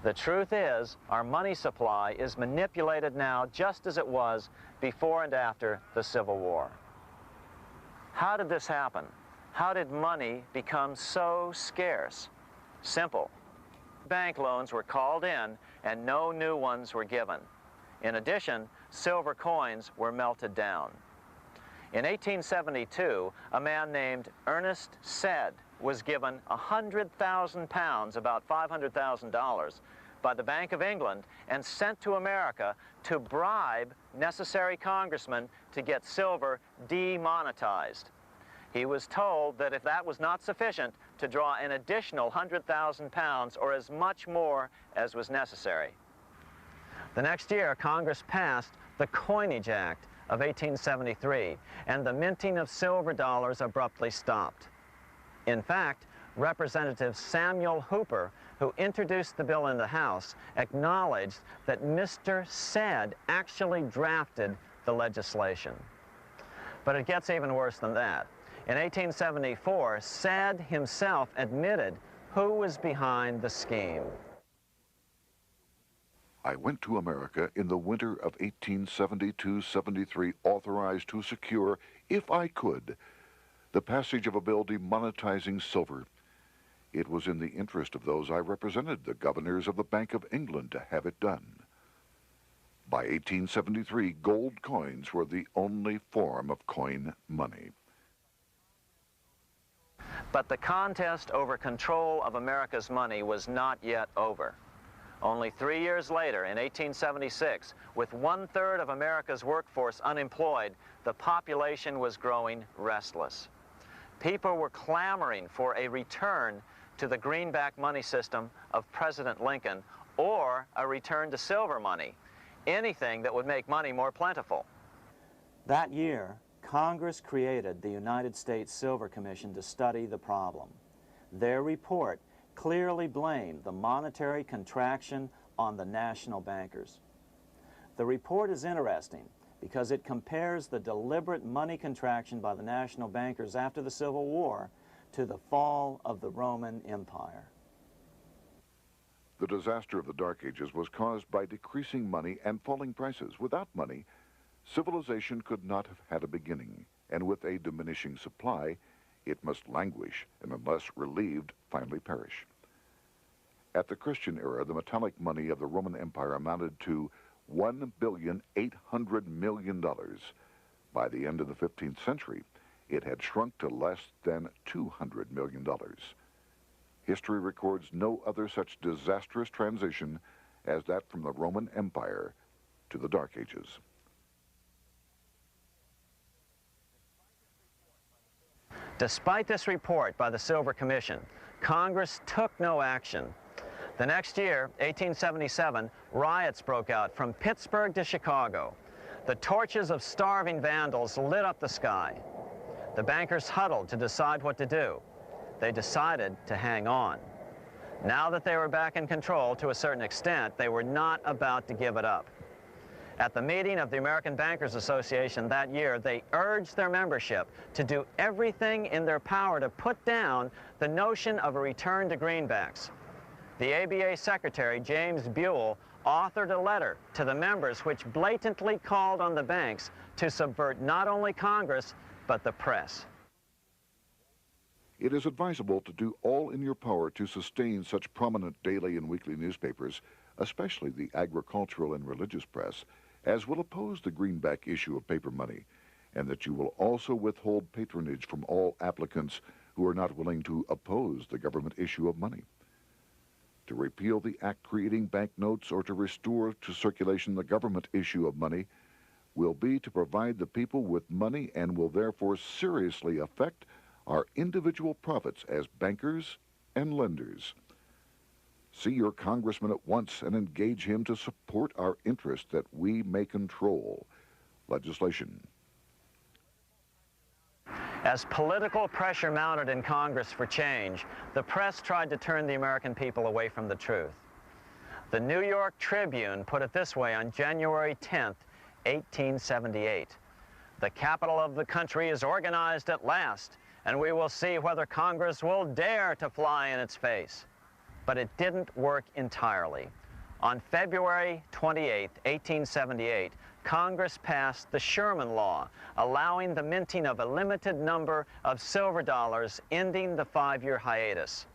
The truth is, our money supply is manipulated now just as it was before and after the Civil War. How did this happen? How did money become so scarce? Simple. Bank loans were called in and no new ones were given. In addition, silver coins were melted down. In 1872, a man named Ernest Sed was given 100,000 pounds, about $500,000, by the Bank of England and sent to America to bribe necessary congressmen to get silver demonetized. He was told that if that was not sufficient, to draw an additional 100,000 pounds or as much more as was necessary. The next year, Congress passed the Coinage Act of 1873, and the minting of silver dollars abruptly stopped. In fact, Representative Samuel Hooper, who introduced the bill in the House, acknowledged that Mr. Sed actually drafted the legislation. But it gets even worse than that. In 1874, Sed himself admitted who was behind the scheme. I went to America in the winter of 1872-73, authorized to secure, if I could, the passage of a bill demonetizing silver. It was in the interest of those I represented, the governors of the Bank of England, to have it done. By 1873, gold coins were the only form of coin money. But the contest over control of America's money was not yet over. Only 3 years later, in 1876, with 1/3 of America's workforce unemployed, the population was growing restless. People were clamoring for a return to the greenback money system of President Lincoln or a return to silver money, anything that would make money more plentiful. That year, Congress created the United States Silver Commission to study the problem. Their report clearly blamed the monetary contraction on the national bankers. The report is interesting because it compares the deliberate money contraction by the national bankers after the Civil War to the fall of the Roman Empire. The disaster of the Dark Ages was caused by decreasing money and falling prices. Without money, civilization could not have had a beginning, and with a diminishing supply, it must languish and unless relieved, finally perish. At the Christian era, the metallic money of the Roman Empire amounted to $1,800,000,000. By the end of the 15th century, it had shrunk to less than $200 million. History records no other such disastrous transition as that from the Roman Empire to the Dark Ages. Despite this report by the Silver Commission, Congress took no action. The next year, 1877, riots broke out from Pittsburgh to Chicago. The torches of starving vandals lit up the sky. The bankers huddled to decide what to do. They decided to hang on. Now that they were back in control to a certain extent, they were not about to give it up. At the meeting of the American Bankers Association that year, they urged their membership to do everything in their power to put down the notion of a return to greenbacks. The ABA Secretary, James Buell, authored a letter to the members which blatantly called on the banks to subvert not only Congress, but the press. It is advisable to do all in your power to sustain such prominent daily and weekly newspapers, especially the agricultural and religious press, as will oppose the greenback issue of paper money, and that you will also withhold patronage from all applicants who are not willing to oppose the government issue of money. To repeal the act creating banknotes or to restore to circulation the government issue of money will be to provide the people with money and will therefore seriously affect our individual profits as bankers and lenders. See your congressman at once and engage him to support our interest that we may control legislation. As political pressure mounted in Congress for change, the press tried to turn the American people away from the truth. The New York Tribune put it this way on January 10th, 1878. "The capital of the country is organized at last, and we will see whether Congress will dare to fly in its face." But it didn't work entirely. On February 28, 1878, Congress passed the Sherman Law, allowing the minting of a limited number of silver dollars, ending the 5-year hiatus.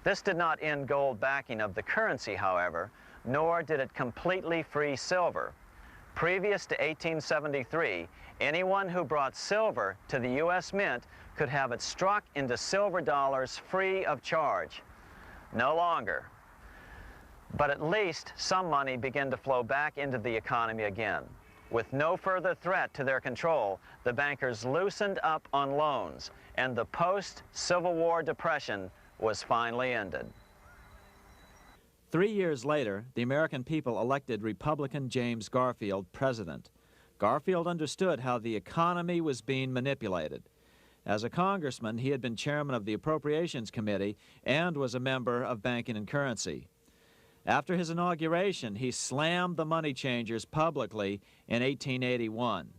This did not end gold backing of the currency, however, nor did it completely free silver. Previous to 1873, anyone who brought silver to the U.S. Mint could have it struck into silver dollars free of charge. No longer. But at least some money began to flow back into the economy again. With no further threat to their control, the bankers loosened up on loans, and the post-Civil War depression was finally ended. 3 years later, the American people elected Republican James Garfield president. Garfield understood how the economy was being manipulated. As a congressman, he had been chairman of the Appropriations Committee and was a member of Banking and Currency. After his inauguration, he slammed the money changers publicly in 1881.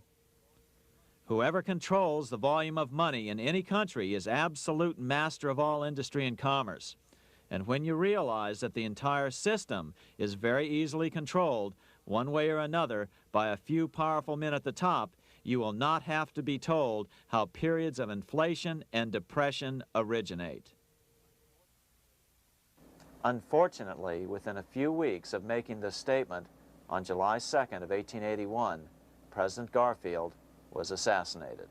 Whoever controls the volume of money in any country is absolute master of all industry and commerce. And when you realize that the entire system is very easily controlled, one way or another, by a few powerful men at the top, you will not have to be told how periods of inflation and depression originate. Unfortunately, within a few weeks of making this statement, on July 2nd of 1881, President Garfield was assassinated.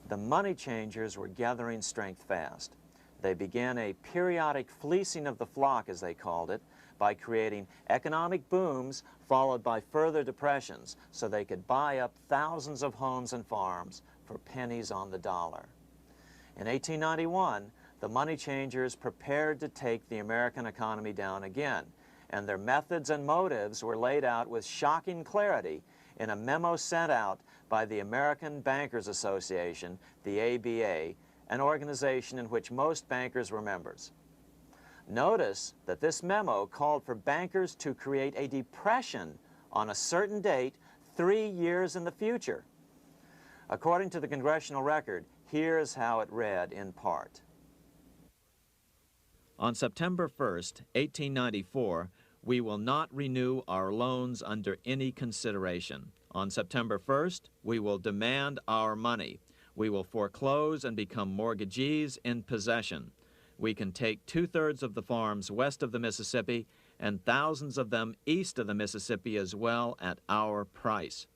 The money changers were gathering strength fast. They began a periodic fleecing of the flock, as they called it, by creating economic booms followed by further depressions so they could buy up thousands of homes and farms for pennies on the dollar. In 1891, the money changers prepared to take the American economy down again, and their methods and motives were laid out with shocking clarity in a memo sent out by the American Bankers Association, the ABA, an organization in which most bankers were members. Notice that this memo called for bankers to create a depression on a certain date 3 years in the future. According to the congressional record, here's how it read in part. On September 1st, 1894, we will not renew our loans under any consideration. On September 1st, we will demand our money. We will foreclose and become mortgagees in possession. We can take 2/3 of the farms west of the Mississippi and thousands of them east of the Mississippi as well at our price.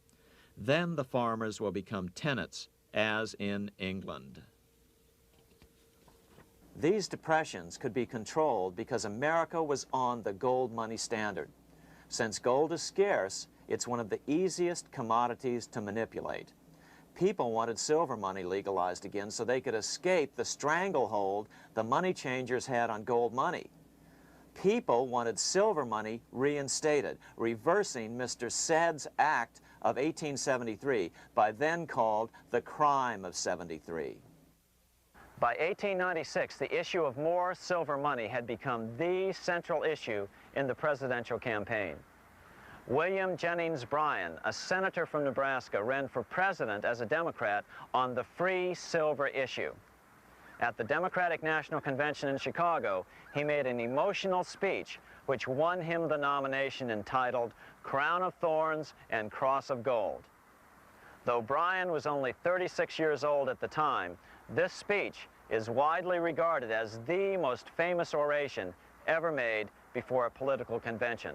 Then the farmers will become tenants, as in England. These depressions could be controlled because America was on the gold money standard. Since gold is scarce, it's one of the easiest commodities to manipulate. People wanted silver money legalized again so they could escape the stranglehold the money changers had on gold money. People wanted silver money reinstated, reversing Mr. Said's Act of 1873, by then called the Crime of '73. By 1896, the issue of more silver money had become the central issue in the presidential campaign. William Jennings Bryan, a senator from Nebraska, ran for president as a Democrat on the free silver issue. At the Democratic National Convention in Chicago, he made an emotional speech which won him the nomination entitled Crown of Thorns and Cross of Gold. Though Bryan was only 36 years old at the time, this speech is widely regarded as the most famous oration ever made before a political convention.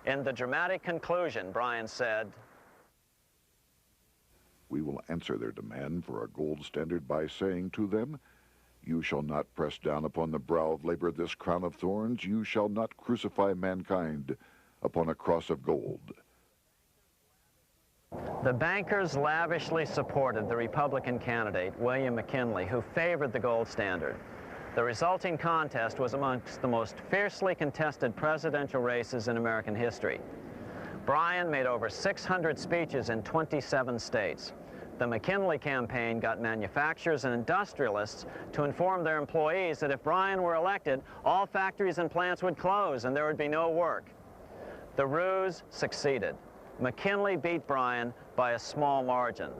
In the dramatic conclusion, Bryan said, "We will answer their demand for a gold standard by saying to them, you shall not press down upon the brow of labor this crown of thorns. You shall not crucify mankind upon a cross of gold." The bankers lavishly supported the Republican candidate, William McKinley, who favored the gold standard. The resulting contest was amongst the most fiercely contested presidential races in American history. Bryan made over 600 speeches in 27 states. The McKinley campaign got manufacturers and industrialists to inform their employees that if Bryan were elected, all factories and plants would close and there would be no work. The ruse succeeded. McKinley beat Bryan by a small margin.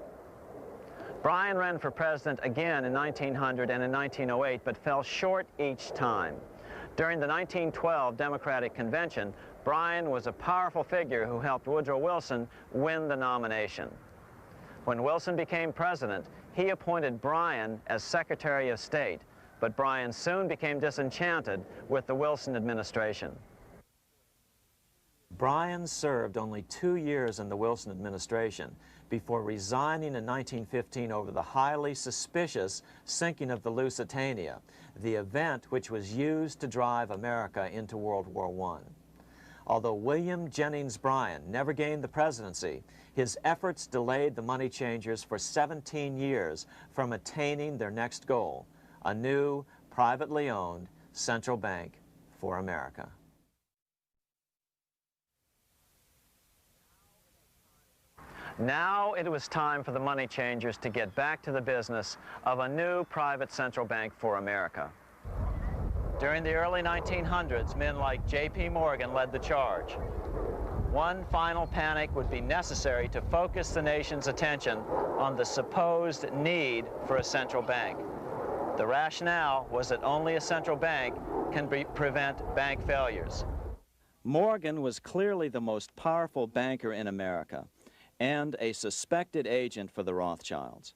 Bryan ran for president again in 1900 and in 1908, but fell short each time. During the 1912 Democratic Convention, Bryan was a powerful figure who helped Woodrow Wilson win the nomination. When Wilson became president, he appointed Bryan as Secretary of State, but Bryan soon became disenchanted with the Wilson administration. Bryan served only 2 years in the Wilson administration before resigning in 1915 over the highly suspicious sinking of the Lusitania, the event which was used to drive America into World War I. Although William Jennings Bryan never gained the presidency, his efforts delayed the money changers for 17 years from attaining their next goal, a new, privately owned central bank for America. Now it was time for the money changers to get back to the business of a new private central bank for America. During the early 1900s, men like J.P. Morgan led the charge. One final panic would be necessary to focus the nation's attention on the supposed need for a central bank. The rationale was that only a central bank can prevent bank failures. Morgan was clearly the most powerful banker in America and a suspected agent for the Rothschilds.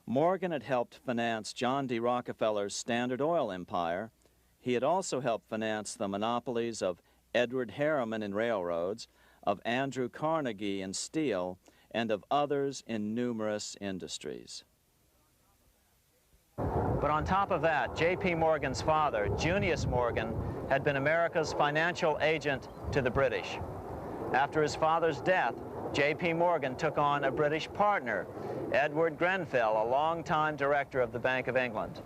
Morgan had helped finance John D. Rockefeller's Standard Oil empire. He had also helped finance the monopolies of Edward Harriman in railroads, of Andrew Carnegie in steel, and of others in numerous industries. But on top of that, J.P. Morgan's father, Junius Morgan, had been America's financial agent to the British. After his father's death, J.P. Morgan took on a British partner, Edward Grenfell, a longtime director of the Bank of England.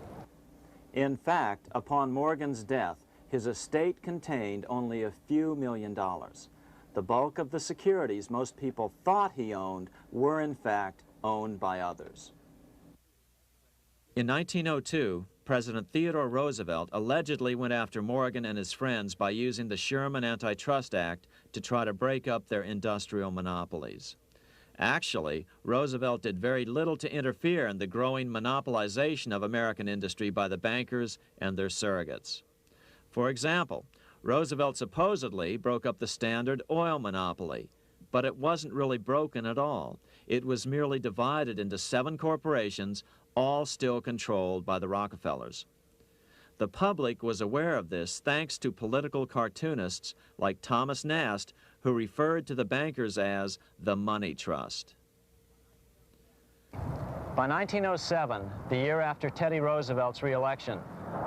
In fact, upon Morgan's death, his estate contained only a few $1 million. The bulk of the securities most people thought he owned were, in fact, owned by others. In 1902, President Theodore Roosevelt allegedly went after Morgan and his friends by using the Sherman Antitrust Act to try to break up their industrial monopolies. Actually, Roosevelt did very little to interfere in the growing monopolization of American industry by the bankers and their surrogates. For example, Roosevelt supposedly broke up the Standard Oil monopoly, But it wasn't really broken at all. It was merely divided into 7 corporations, all still controlled by the Rockefellers. The public was aware of this thanks to political cartoonists like Thomas Nast, who referred to the bankers as the money trust. By 1907, the year after Teddy Roosevelt's re-election,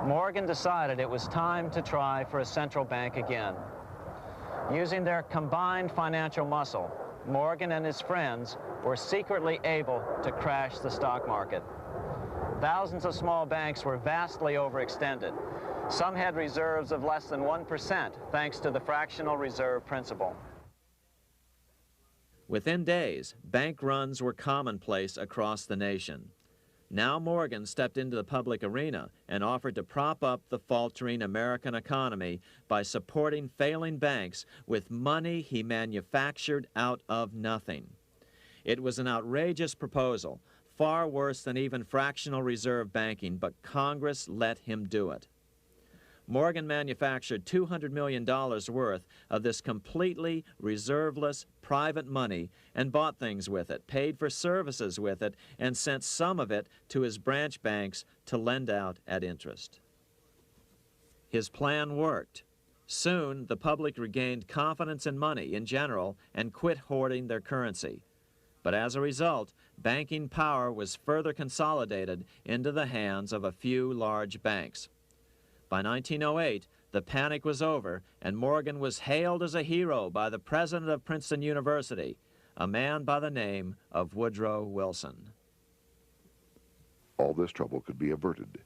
Morgan decided it was time to try for a central bank again. Using their combined financial muscle, Morgan and his friends were secretly able to crash the stock market. Thousands of small banks were vastly overextended. Some had reserves of less than 1% thanks to the fractional reserve principle. Within days, bank runs were commonplace across the nation. Now Morgan stepped into the public arena and offered to prop up the faltering American economy by supporting failing banks with money he manufactured out of nothing. It was an outrageous proposal, far worse than even fractional reserve banking, but Congress let him do it. Morgan manufactured $200 million worth of this completely reserveless private money and bought things with it, paid for services with it, and sent some of it to his branch banks to lend out at interest. His plan worked. Soon, the public regained confidence in money in general and quit hoarding their currency. But as a result, banking power was further consolidated into the hands of a few large banks. By 1908, the panic was over, and Morgan was hailed as a hero by the president of Princeton University, a man by the name of Woodrow Wilson. All this trouble could be averted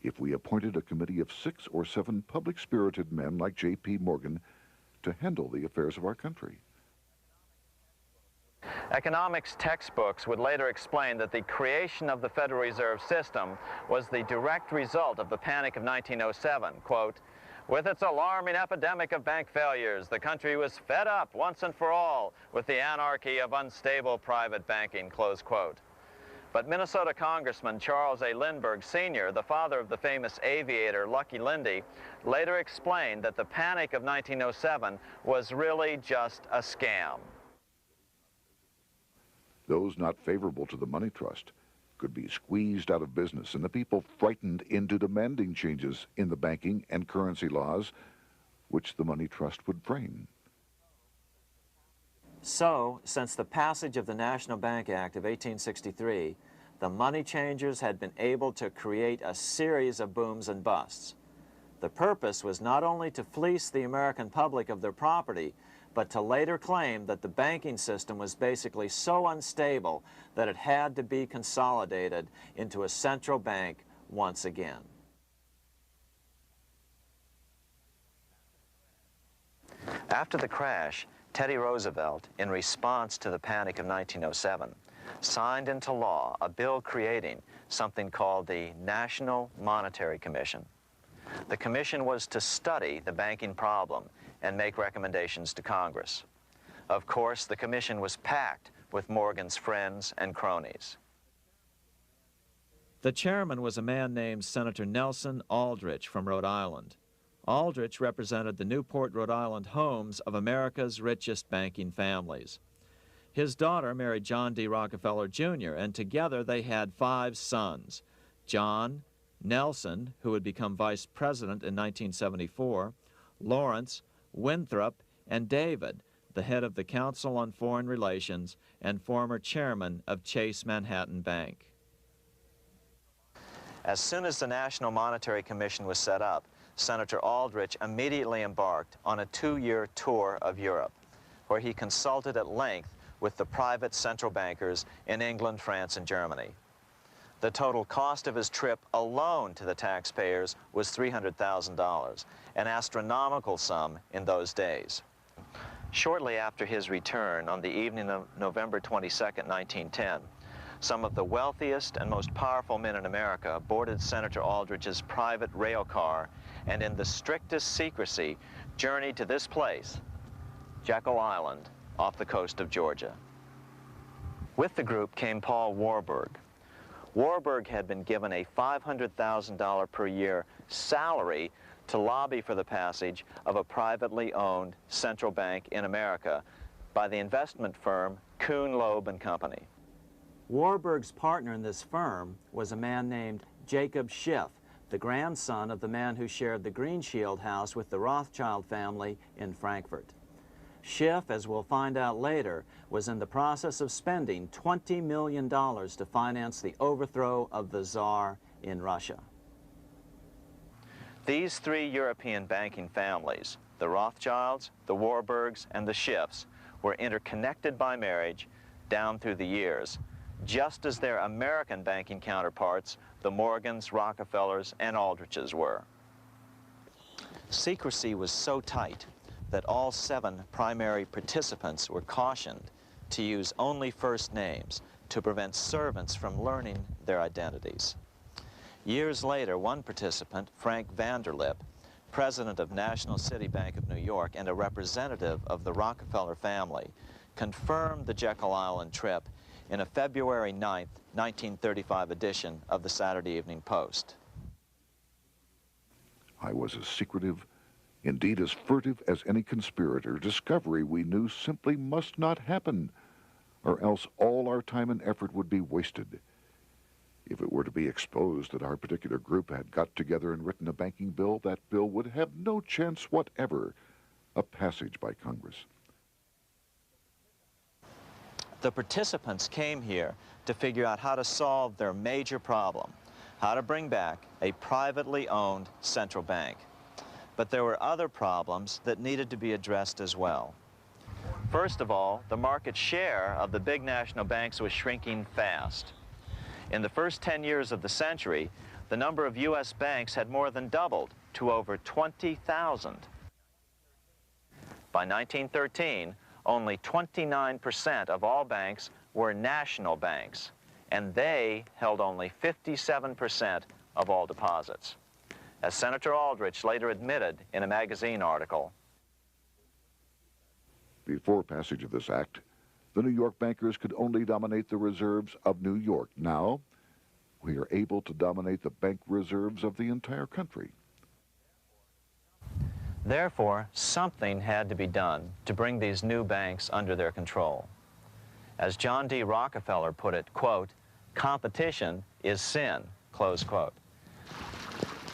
if we appointed a committee of 6 or 7 public-spirited men like J.P. Morgan to handle the affairs of our country. Economics textbooks would later explain that the creation of the Federal Reserve System was the direct result of the panic of 1907. Quote, "With its alarming epidemic of bank failures, the country was fed up once and for all with the anarchy of unstable private banking," close quote. But Minnesota Congressman Charles A. Lindbergh Sr., the father of the famous aviator Lucky Lindy, later explained that the panic of 1907 was really just a scam. Those not favorable to the money trust could be squeezed out of business, and the people frightened into demanding changes in the banking and currency laws which the money trust would frame. So, since the passage of the National Bank Act of 1863, the money changers had been able to create a series of booms and busts. The purpose was not only to fleece the American public of their property, but to later claim that the banking system was basically so unstable that it had to be consolidated into a central bank once again. After the crash, Teddy Roosevelt, in response to the panic of 1907, signed into law a bill creating something called the National Monetary Commission. The commission was to study the banking problem and make recommendations to Congress. Of course, the commission was packed with Morgan's friends and cronies. The chairman was a man named Senator Nelson Aldrich from Rhode Island. Aldrich represented the Newport, Rhode Island homes of America's richest banking families. His daughter married John D. Rockefeller Jr., and together they had 5 sons: John, Nelson, who would become vice president in 1974, Lawrence, Winthrop, and David, the head of the Council on Foreign Relations and former chairman of Chase Manhattan Bank. As soon as the National Monetary Commission was set up, Senator Aldrich immediately embarked on a 2-year tour of Europe, where he consulted at length with the private central bankers in England, France, and Germany. The total cost of his trip alone to the taxpayers was $300,000, an astronomical sum in those days. Shortly after his return, on the evening of November 22, 1910, some of the wealthiest and most powerful men in America boarded Senator Aldrich's private rail car and in the strictest secrecy journeyed to this place, Jekyll Island, off the coast of Georgia. With the group came Paul Warburg. Warburg had been given a $500,000 per year salary to lobby for the passage of a privately owned central bank in America by the investment firm Kuhn, Loeb and Company. Warburg's partner in this firm was a man named Jacob Schiff, the grandson of the man who shared the Greenshield house with the Rothschild family in Frankfurt. Schiff, as we'll find out later, was in the process of spending $20 million to finance the overthrow of the Tsar in Russia. These three European banking families, the Rothschilds, the Warburgs, and the Schiffs, were interconnected by marriage down through the years, just as their American banking counterparts, the Morgans, Rockefellers, and Aldriches were. Secrecy was so tight that all 7 primary participants were cautioned to use only first names to prevent servants from learning their identities. Years later, one participant, Frank Vanderlip, president of National City Bank of New York and a representative of the Rockefeller family, confirmed the Jekyll Island trip in a February 9, 1935 edition of the Saturday Evening Post. I was as secretive, indeed as furtive as any conspirator. Discovery, we knew, simply must not happen, or else all our time and effort would be wasted. If it were to be exposed that our particular group had got together and written a banking bill, that bill would have no chance whatever of passage by Congress. The participants came here to figure out how to solve their major problem, how to bring back a privately owned central bank. But there were other problems that needed to be addressed as well. First of all, the market share of the big national banks was shrinking fast. In the first 10 years of the century, the number of U.S. banks had more than doubled to over 20,000. By 1913, only 29% of all banks were national banks, and they held only 57% of all deposits. As Senator Aldrich later admitted in a magazine article. Before passage of this act, the New York bankers could only dominate the reserves of New York. Now, we are able to dominate the bank reserves of the entire country. Therefore, something had to be done to bring these new banks under their control. As John D. Rockefeller put it, quote, "Competition is sin," close quote.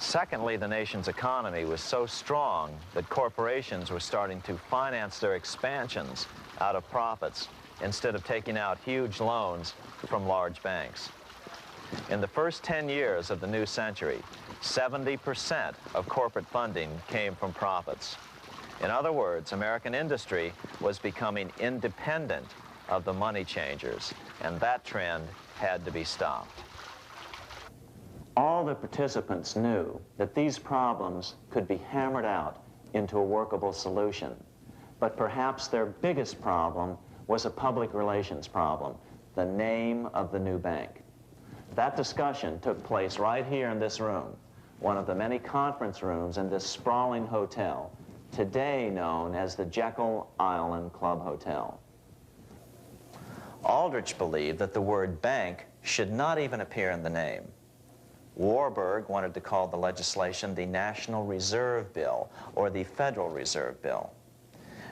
Secondly, the nation's economy was so strong that corporations were starting to finance their expansions out of profits instead of taking out huge loans from large banks. In the first 10 years of the new century, 70% of corporate funding came from profits. In other words, American industry was becoming independent of the money changers, and that trend had to be stopped. All the participants knew that these problems could be hammered out into a workable solution. But perhaps their biggest problem was a public relations problem, the name of the new bank. That discussion took place right here in this room, one of the many conference rooms in this sprawling hotel, today known as the Jekyll Island Club Hotel. Aldrich believed that the word bank should not even appear in the name. Warburg wanted to call the legislation the National Reserve Bill or the Federal Reserve Bill.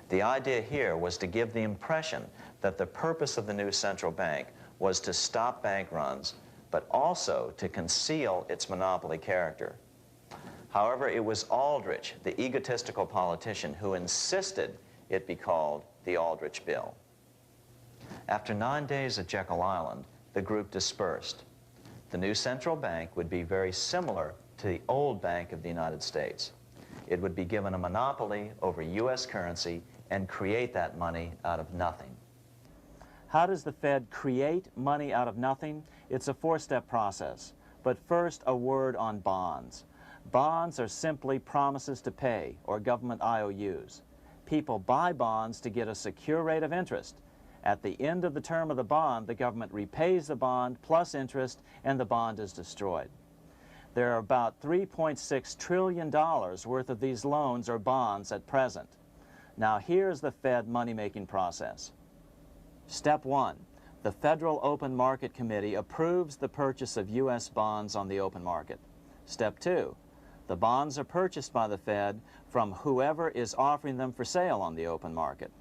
The idea here was to give the impression that the purpose of the new central bank was to stop bank runs, but also to conceal its monopoly character. However, it was Aldrich, the egotistical politician, who insisted it be called the Aldrich Bill. After 9 days at Jekyll Island, the group dispersed. The new central bank would be very similar to the old Bank of the United States. It would be given a monopoly over U.S. currency and create that money out of nothing. How does the Fed create money out of nothing? It's a four-step process. But first, a word on bonds. Bonds are simply promises to pay, or government IOUs. People buy bonds to get a secure rate of interest. At the end of the term of the bond, the government repays the bond plus interest, and the bond is destroyed. There are about $3.6 trillion worth of these loans or bonds at present. Now here's the Fed money-making process. Step 1. The Federal Open Market Committee approves the purchase of U.S. bonds on the open market. Step 2. The bonds are purchased by the Fed from whoever is offering them for sale on the open market.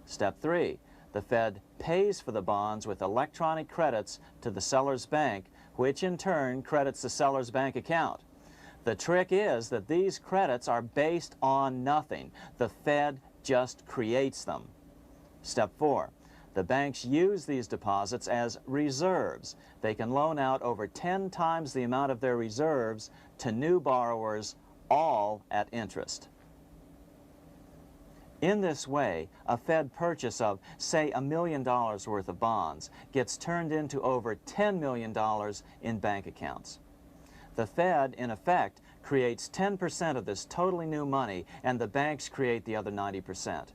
Step 3, the Fed pays for the bonds with electronic credits to the seller's bank, which in turn credits the seller's bank account. The trick is that these credits are based on nothing. The Fed just creates them. Step 4, the banks use these deposits as reserves. They can loan out over 10 times the amount of their reserves to new borrowers, all at interest. In this way, a Fed purchase of, say, $1 million worth of bonds gets turned into over $10 million in bank accounts. The Fed, in effect, creates 10% of this totally new money, and the banks create the other 90%.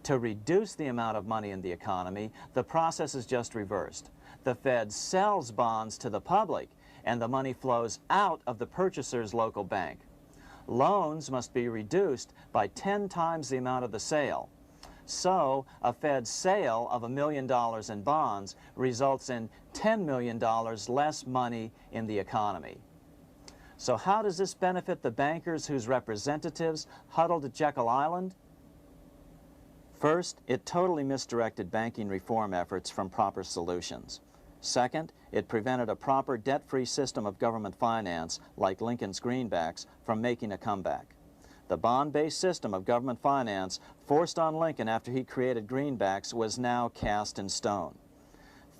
To reduce the amount of money in the economy, the process is just reversed. The Fed sells bonds to the public, and the money flows out of the purchaser's local bank. Loans must be reduced by 10 times the amount of the sale. So, a Fed sale of $1 million in bonds results in $10 million less money in the economy. So how does this benefit the bankers whose representatives huddled at Jekyll Island? First, it totally misdirected banking reform efforts from proper solutions. Second, it prevented a proper debt-free system of government finance, like Lincoln's greenbacks, from making a comeback. The bond-based system of government finance forced on Lincoln after he created greenbacks was now cast in stone.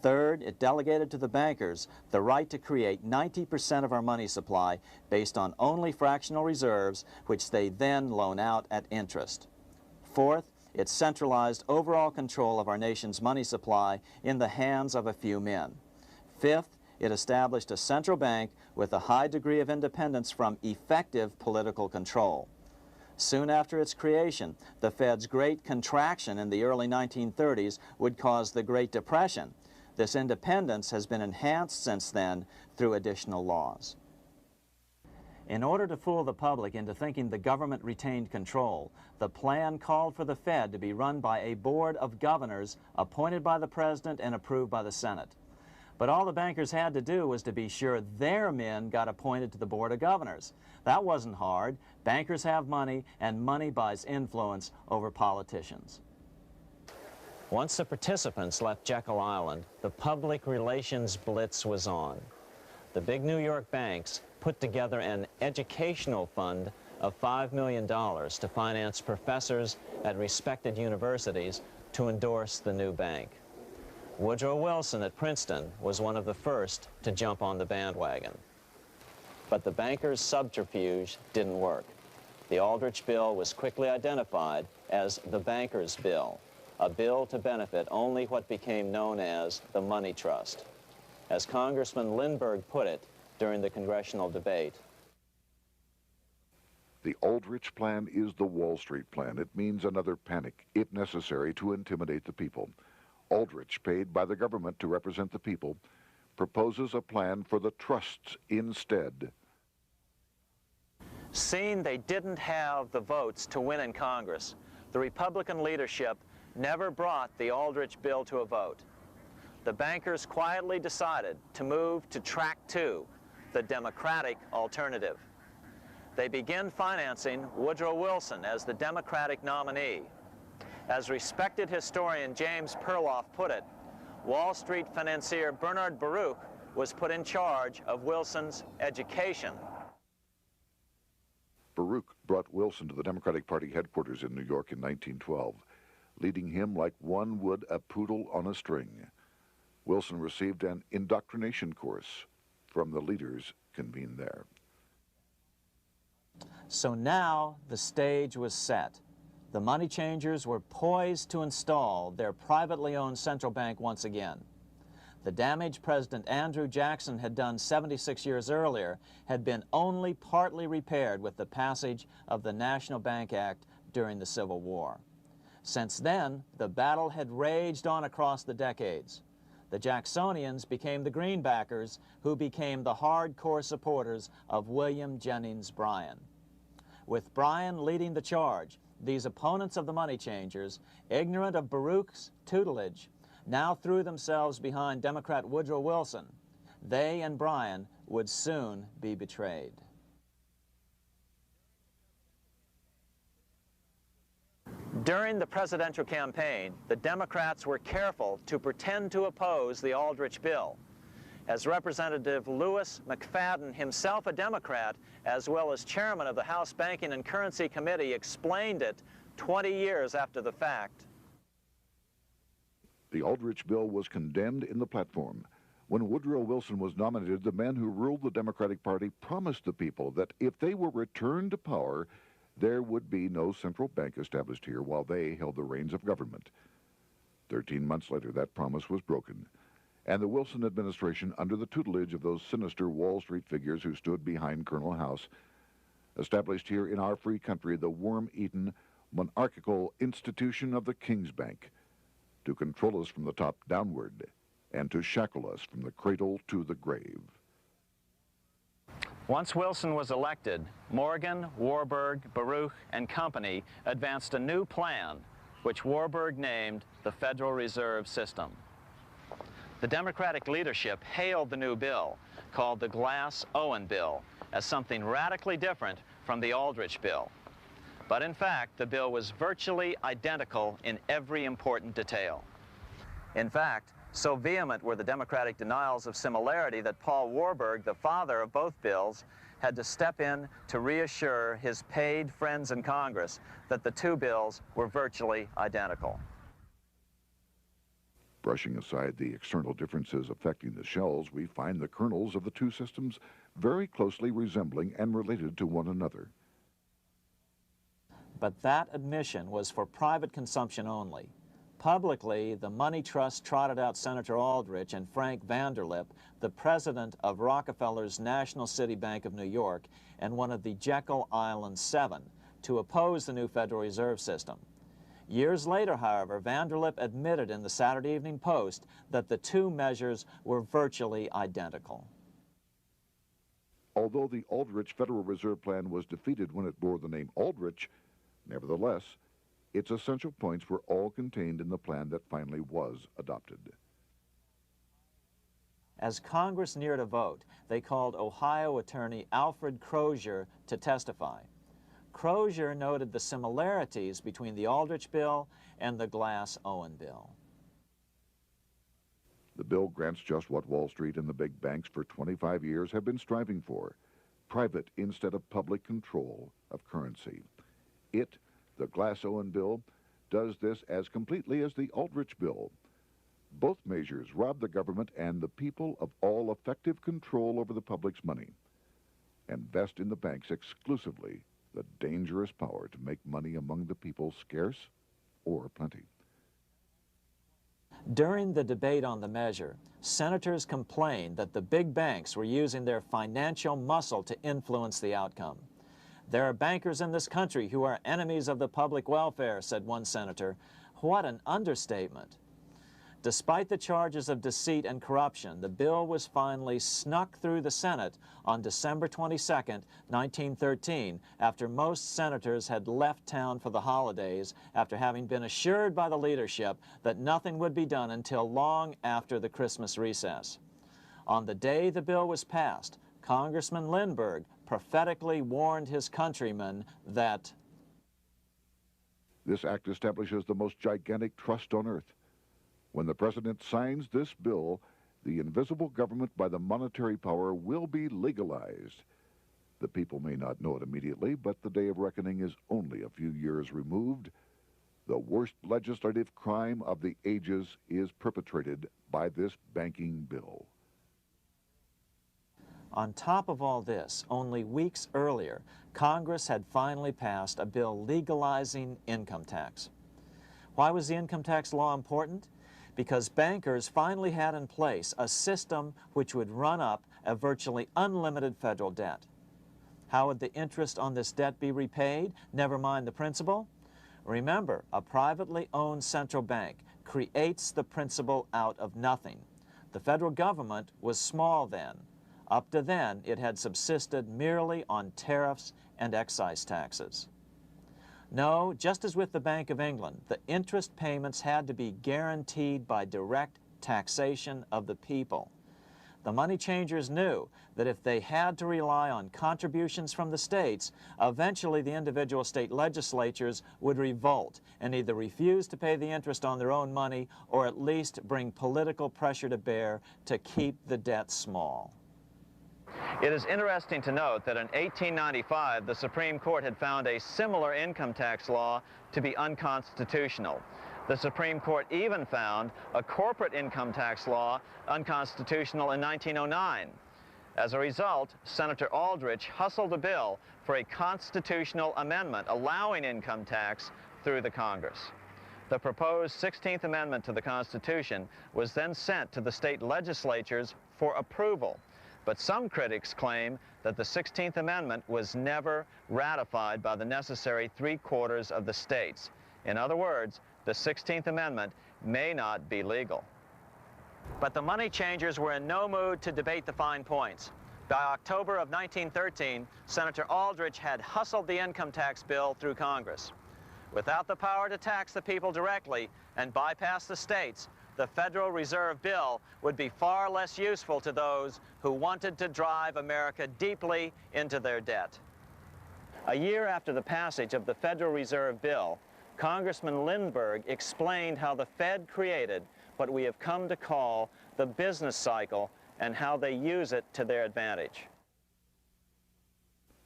Third, it delegated to the bankers the right to create 90% of our money supply based on only fractional reserves, which they then loan out at interest. Fourth, it centralized overall control of our nation's money supply in the hands of a few men. Fifth, it established a central bank with a high degree of independence from effective political control. Soon after its creation, the Fed's great contraction in the early 1930s would cause the Great Depression. This independence has been enhanced since then through additional laws. In order to fool the public into thinking the government retained control, the plan called for the Fed to be run by a board of governors appointed by the President and approved by the Senate. But all the bankers had to do was to be sure their men got appointed to the board of governors. That wasn't hard. Bankers have money, and money buys influence over politicians. Once the participants left Jekyll Island, the public relations blitz was on. The big New York banks put together an educational fund of $5 million to finance professors at respected universities to endorse the new bank. Woodrow Wilson at Princeton was one of the first to jump on the bandwagon. But the bankers' subterfuge didn't work. The Aldrich Bill was quickly identified as the bankers' bill, a bill to benefit only what became known as the money trust. As Congressman Lindbergh put it during the congressional debate, the Aldrich Plan is the Wall Street plan. It means another panic, if necessary, to intimidate the people. Aldrich, paid by the government to represent the people, proposes a plan for the trusts instead. Seeing they didn't have the votes to win in Congress, the Republican leadership never brought the Aldrich bill to a vote. The bankers quietly decided to move to track 2, the Democratic alternative. They began financing Woodrow Wilson as the Democratic nominee. As respected historian James Perloff put it, Wall Street financier Bernard Baruch was put in charge of Wilson's education. Baruch brought Wilson to the Democratic Party headquarters in New York in 1912, leading him like one would a poodle on a string. Wilson received an indoctrination course from the leaders convened there. So now the stage was set. The money changers were poised to install their privately owned central bank once again. The damage President Andrew Jackson had done 76 years earlier had been only partly repaired with the passage of the National Bank Act during the Civil War. Since then, the battle had raged on across the decades. The Jacksonians became the greenbackers, who became the hardcore supporters of William Jennings Bryan. With Bryan leading the charge, these opponents of the money changers, ignorant of Baruch's tutelage, now threw themselves behind Democrat Woodrow Wilson. They and Bryan would soon be betrayed. During the presidential campaign, the Democrats were careful to pretend to oppose the Aldrich bill. As Representative Lewis McFadden, himself a Democrat, as well as chairman of the House Banking and Currency Committee, explained it 20 years after the fact. The Aldrich bill was condemned in the platform. When Woodrow Wilson was nominated, the man who ruled the Democratic Party promised the people that if they were returned to power, there would be no central bank established here while they held the reins of government. 13 months later, that promise was broken, and the Wilson administration, under the tutelage of those sinister Wall Street figures who stood behind Colonel House, established here in our free country the worm-eaten, monarchical institution of the King's Bank, to control us from the top downward and to shackle us from the cradle to the grave. Once Wilson was elected, Morgan, Warburg, Baruch, and company advanced a new plan, which Warburg named the Federal Reserve System. The Democratic leadership hailed the new bill, called the Glass-Owen Bill, as something radically different from the Aldrich bill. But in fact, the bill was virtually identical in every important detail. In fact, so vehement were the Democratic denials of similarity that Paul Warburg, the father of both bills, had to step in to reassure his paid friends in Congress that the two bills were virtually identical. Brushing aside the external differences affecting the shells, we find the kernels of the two systems very closely resembling and related to one another. But that admission was for private consumption only. Publicly, the money trust trotted out Senator Aldrich and Frank Vanderlip, the president of Rockefeller's National City Bank of New York and one of the Jekyll Island Seven, to oppose the new Federal Reserve System. Years later, however, Vanderlip admitted in the Saturday Evening Post that the two measures were virtually identical. Although the Aldrich Federal Reserve Plan was defeated when it bore the name Aldrich, nevertheless, its essential points were all contained in the plan that finally was adopted. As Congress neared a vote, they called Ohio attorney Alfred Crozier to testify. Crozier noted the similarities between the Aldrich bill and the Glass-Owen bill. The bill grants just what Wall Street and the big banks for 25 years have been striving for: private instead of public control of currency. It, the Glass-Owen bill, does this as completely as the Aldrich bill. Both measures rob the government and the people of all effective control over the public's money and vest in the banks exclusively the dangerous power to make money among the people scarce or plenty. During the debate on the measure, senators complained that the big banks were using their financial muscle to influence the outcome. "There are bankers in this country who are enemies of the public welfare," said one senator. What an understatement. Despite the charges of deceit and corruption, the bill was finally snuck through the Senate on December 22, 1913, after most senators had left town for the holidays, after having been assured by the leadership that nothing would be done until long after the Christmas recess. On the day the bill was passed, Congressman Lindbergh prophetically warned his countrymen that this act establishes the most gigantic trust on earth. When the president signs this bill, the invisible government by the monetary power will be legalized. The people may not know it immediately, but the day of reckoning is only a few years removed. The worst legislative crime of the ages is perpetrated by this banking bill. On top of all this, only weeks earlier, Congress had finally passed a bill legalizing income tax. Why was the income tax law important? Because bankers finally had in place a system which would run up a virtually unlimited federal debt. How would the interest on this debt be repaid? Never mind the principal. Remember, a privately owned central bank creates the principal out of nothing. The federal government was small then. Up to then, it had subsisted merely on tariffs and excise taxes. No, just as with the Bank of England, the interest payments had to be guaranteed by direct taxation of the people. the money changers knew that if they had to rely on contributions from the states, eventually the individual state legislatures would revolt and either refuse to pay the interest on their own money or at least bring political pressure to bear to keep the debt small. It is interesting to note that in 1895, the Supreme Court had found a similar income tax law to be unconstitutional. The Supreme Court even found a corporate income tax law unconstitutional in 1909. As a result, Senator Aldrich hustled a bill for a constitutional amendment allowing income tax through the Congress. The proposed 16th Amendment to the Constitution was then sent to the state legislatures for approval. But some critics claim that the 16th Amendment was never ratified by the necessary 3/4 of the states. In other words, the 16th Amendment may not be legal. But the money changers were in no mood to debate the fine points. By October of 1913, Senator Aldrich had hustled the income tax bill through Congress. Without the power to tax the people directly and bypass the states, the Federal Reserve Bill would be far less useful to those who wanted to drive America deeply into their debt. A year after the passage of the Federal Reserve Bill, Congressman Lindbergh explained how the Fed created what we have come to call the business cycle and how they use it to their advantage.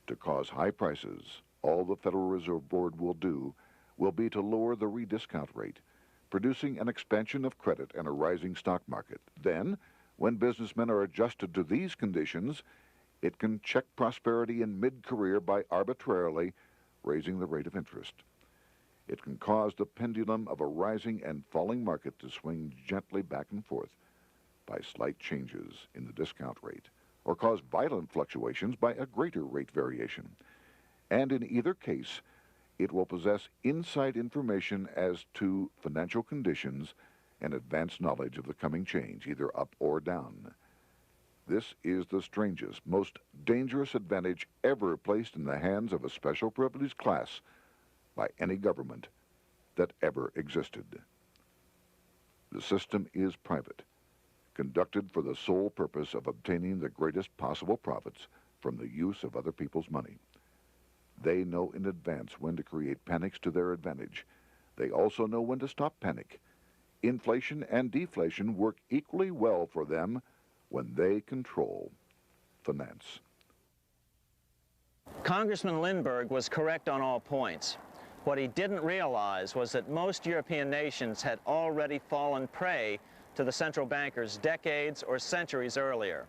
To cause high prices, all the Federal Reserve Board will do will be to lower the rediscount rate, producing an expansion of credit and a rising stock market. Then, when businessmen are adjusted to these conditions, it can check prosperity in mid-career by arbitrarily raising the rate of interest. It can cause the pendulum of a rising and falling market to swing gently back and forth by slight changes in the discount rate, or cause violent fluctuations by a greater rate variation. And in either case, it will possess inside information as to financial conditions and advanced knowledge of the coming change, either up or down. This is the strangest, most dangerous advantage ever placed in the hands of a special privileged class by any government that ever existed. The system is private, conducted for the sole purpose of obtaining the greatest possible profits from the use of other people's money. They know in advance when to create panics to their advantage. They also know when to stop panic. Inflation and deflation work equally well for them when they control finance. Congressman Lindbergh was correct on all points. What he didn't realize was that most European nations had already fallen prey to the central bankers decades or centuries earlier.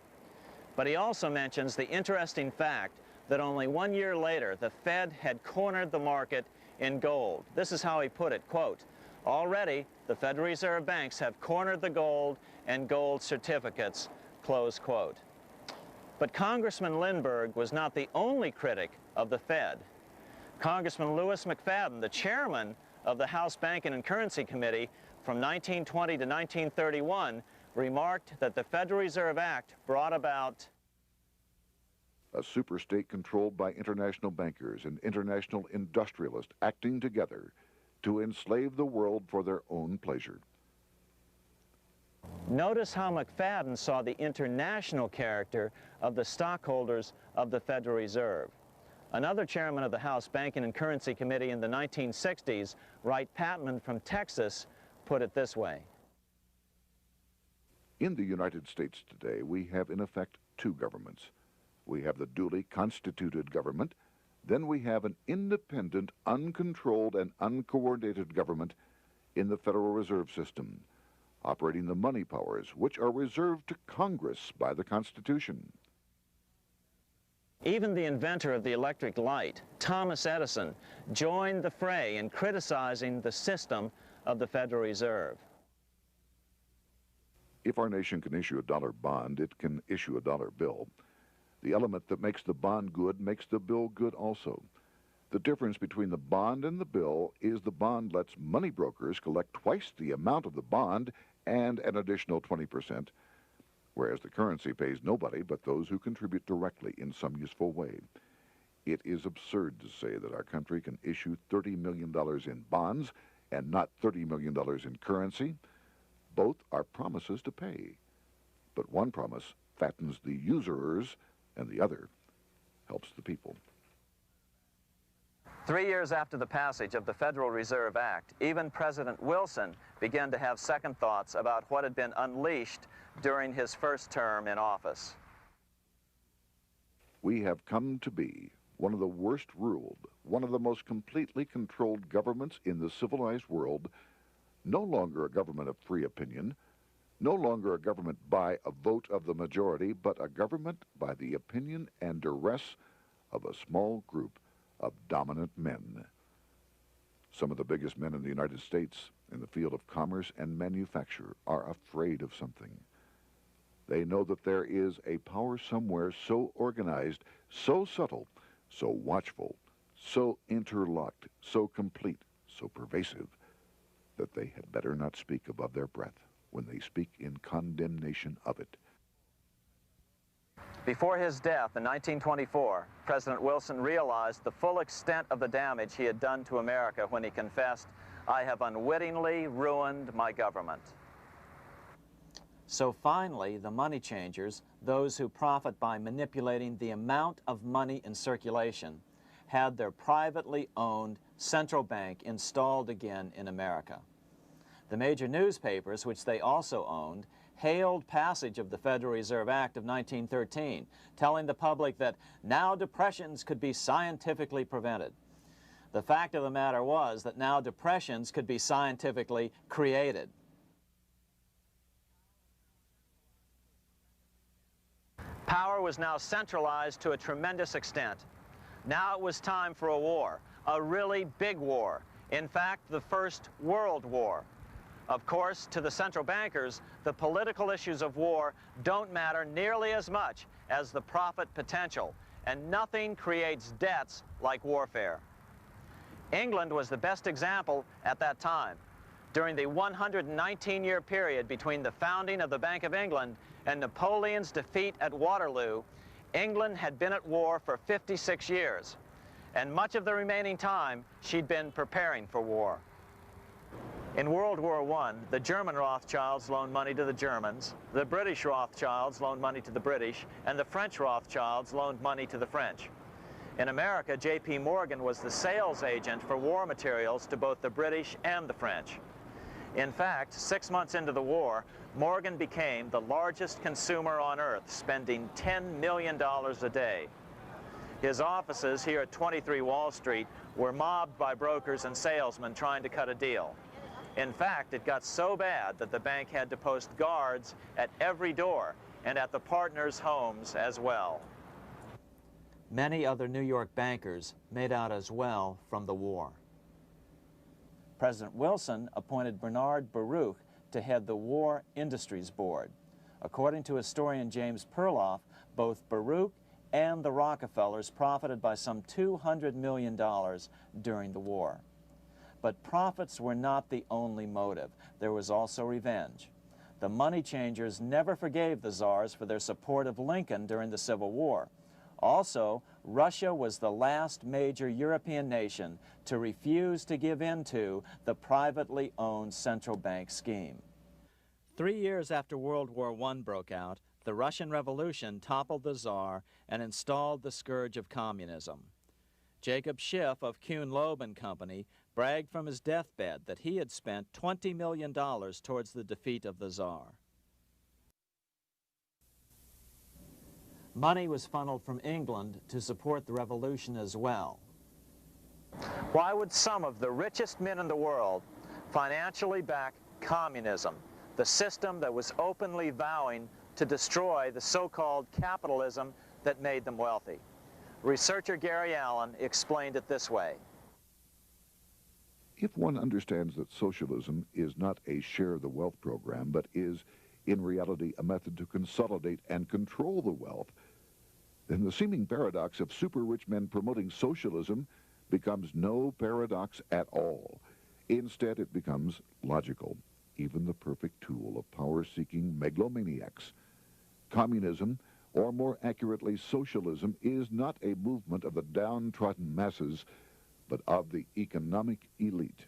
But he also mentions the interesting fact that only 1 year later, the Fed had cornered the market in gold. This is how he put it, quote, "Already, the Federal Reserve banks have cornered the gold and gold certificates," close quote. But Congressman Lindbergh was not the only critic of the Fed. Congressman Lewis McFadden, the chairman of the House Banking and Currency Committee from 1920 to 1931, remarked that the Federal Reserve Act brought about a superstate controlled by international bankers and international industrialists acting together to enslave the world for their own pleasure. Notice how McFadden saw the international character of the stockholders of the Federal Reserve. Another chairman of the House Banking and Currency Committee in the 1960s, Wright Patman from Texas, put it this way. In the United States today, we have in effect two governments. We have the duly constituted government, then we have an independent, uncontrolled, and uncoordinated government in the Federal Reserve System, operating the money powers which are reserved to Congress by the Constitution. Even the inventor of the electric light, Thomas Edison, joined the fray in criticizing the system of the Federal Reserve. If our nation can issue a dollar bond, it can issue a dollar bill. The element that makes the bond good makes the bill good also. The difference between the bond and the bill is the bond lets money brokers collect twice the amount of the bond and an additional 20%, whereas the currency pays nobody but those who contribute directly in some useful way. It is absurd to say that our country can issue $30 million in bonds and not $30 million in currency. Both are promises to pay, but one promise fattens the usurers, and the other helps the people. 3 years after the passage of the Federal Reserve Act, even President Wilson began to have second thoughts about what had been unleashed during his first term in office. We have come to be one of the worst ruled, one of the most completely controlled governments in the civilized world, no longer a government of free opinion, no longer a government by a vote of the majority, but a government by the opinion and duress of a small group of dominant men. Some of the biggest men in the United States in the field of commerce and manufacture are afraid of something. They know that there is a power somewhere so organized, so subtle, so watchful, so interlocked, so complete, so pervasive, that they had better not speak above their breath when they speak in condemnation of it. Before his death in 1924, President Wilson realized the full extent of the damage he had done to America when he confessed, "I have unwittingly ruined my government." So finally, the money changers, those who profit by manipulating the amount of money in circulation, had their privately owned central bank installed again in America. The major newspapers, which they also owned, hailed passage of the Federal Reserve Act of 1913, telling the public that now depressions could be scientifically prevented. The fact of the matter was that now depressions could be scientifically created. Power was now centralized to a tremendous extent. Now it was time for a war, a really big war. In fact, the First World War. Of course, to the central bankers, the political issues of war don't matter nearly as much as the profit potential, and nothing creates debts like warfare. England was the best example at that time. During the 119-year period between the founding of the Bank of England and Napoleon's defeat at Waterloo, England had been at war for 56 years, and much of the remaining time she'd been preparing for war. In World War I, the German Rothschilds loaned money to the Germans, the British Rothschilds loaned money to the British, and the French Rothschilds loaned money to the French. In America, J.P. Morgan was the sales agent for war materials to both the British and the French. In fact, 6 months into the war, Morgan became the largest consumer on earth, spending $10 million a day. His offices here at 23 Wall Street were mobbed by brokers and salesmen trying to cut a deal. In fact, it got so bad that the bank had to post guards at every door and at the partners' homes as well. Many other New York bankers made out as well from the war. President Wilson appointed Bernard Baruch to head the War Industries Board. According to historian James Perloff, both Baruch and the Rockefellers profited by some $200 million during the war. But profits were not the only motive. There was also revenge. The money changers never forgave the czars for their support of Lincoln during the Civil War. Also, Russia was the last major European nation to refuse to give in to the privately owned central bank scheme. 3 years after World War I broke out, the Russian Revolution toppled the Tsar and installed the scourge of communism. Jacob Schiff of Kuhn Loeb and Company bragged from his deathbed that he had spent $20 million towards the defeat of the Tsar. Money was funneled from England to support the revolution as well. Why would some of the richest men in the world financially back communism, the system that was openly vowing to destroy the so-called capitalism that made them wealthy? Researcher Gary Allen explained it this way. If one understands that socialism is not a share the wealth program, but is, in reality, a method to consolidate and control the wealth, then the seeming paradox of super-rich men promoting socialism becomes no paradox at all. Instead, it becomes logical, even the perfect tool of power-seeking megalomaniacs. Communism, or more accurately, socialism, is not a movement of the downtrodden masses, but of the economic elite.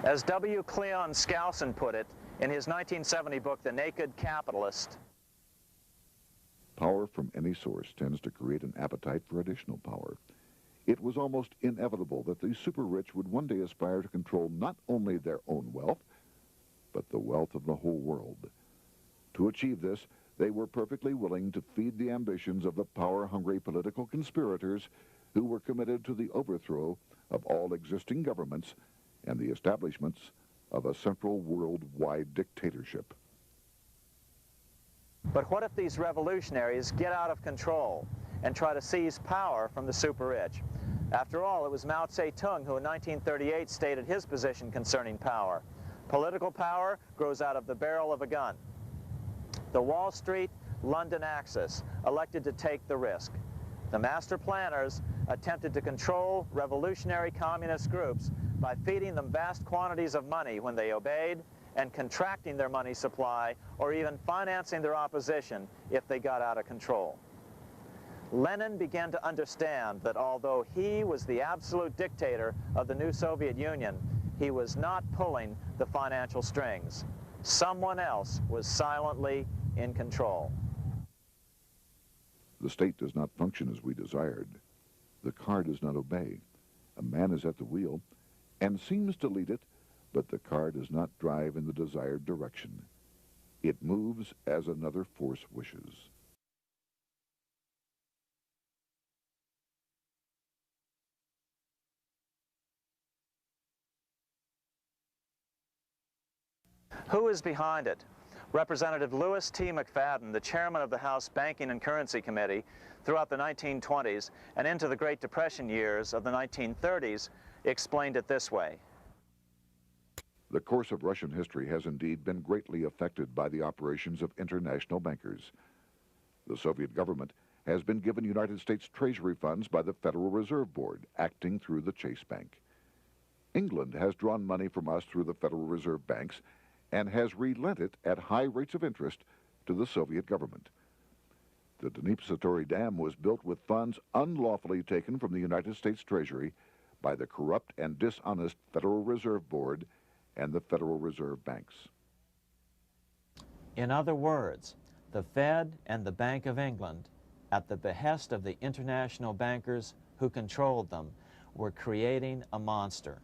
As W. Cleon Skousen put it, In his 1970 book, The Naked Capitalist, Power from any source tends to create an appetite for additional power. It was almost inevitable that the super-rich would one day aspire to control not only their own wealth, but the wealth of the whole world. To achieve this, they were perfectly willing to feed the ambitions of the power-hungry political conspirators who were committed to the overthrow of all existing governments and the establishments of a central worldwide dictatorship. but what if these revolutionaries get out of control and try to seize power from the super-rich? After all, it was Mao Zedong who in 1938 stated his position concerning power. Political power grows out of the barrel of a gun. The Wall Street, London axis elected to take the risk. The master planners attempted to control revolutionary communist groups by feeding them vast quantities of money when they obeyed and contracting their money supply or even financing their opposition if they got out of control. Lenin began to understand that although he was the absolute dictator of the new Soviet Union, he was not pulling the financial strings. Someone else was silently in control. The state does not function as we desired. The car does not obey. A man is at the wheel and seems to lead it, but the car does not drive in the desired direction. It moves as another force wishes. Who is behind it? Representative Louis T. McFadden, the chairman of the House Banking and Currency Committee throughout the 1920s and into the Great Depression years of the 1930s, explained it this way. The course of Russian history has indeed been greatly affected by the operations of international bankers. The Soviet government has been given United States Treasury funds by the Federal Reserve Board, acting through the Chase Bank. England has drawn money from us through the Federal Reserve banks and has relent it at high rates of interest to the Soviet government. The Dnipro Dam was built with funds unlawfully taken from the United States Treasury by the corrupt and dishonest Federal Reserve Board and the Federal Reserve banks. In other words, the Fed and the Bank of England, at the behest of the international bankers who controlled them, were creating a monster,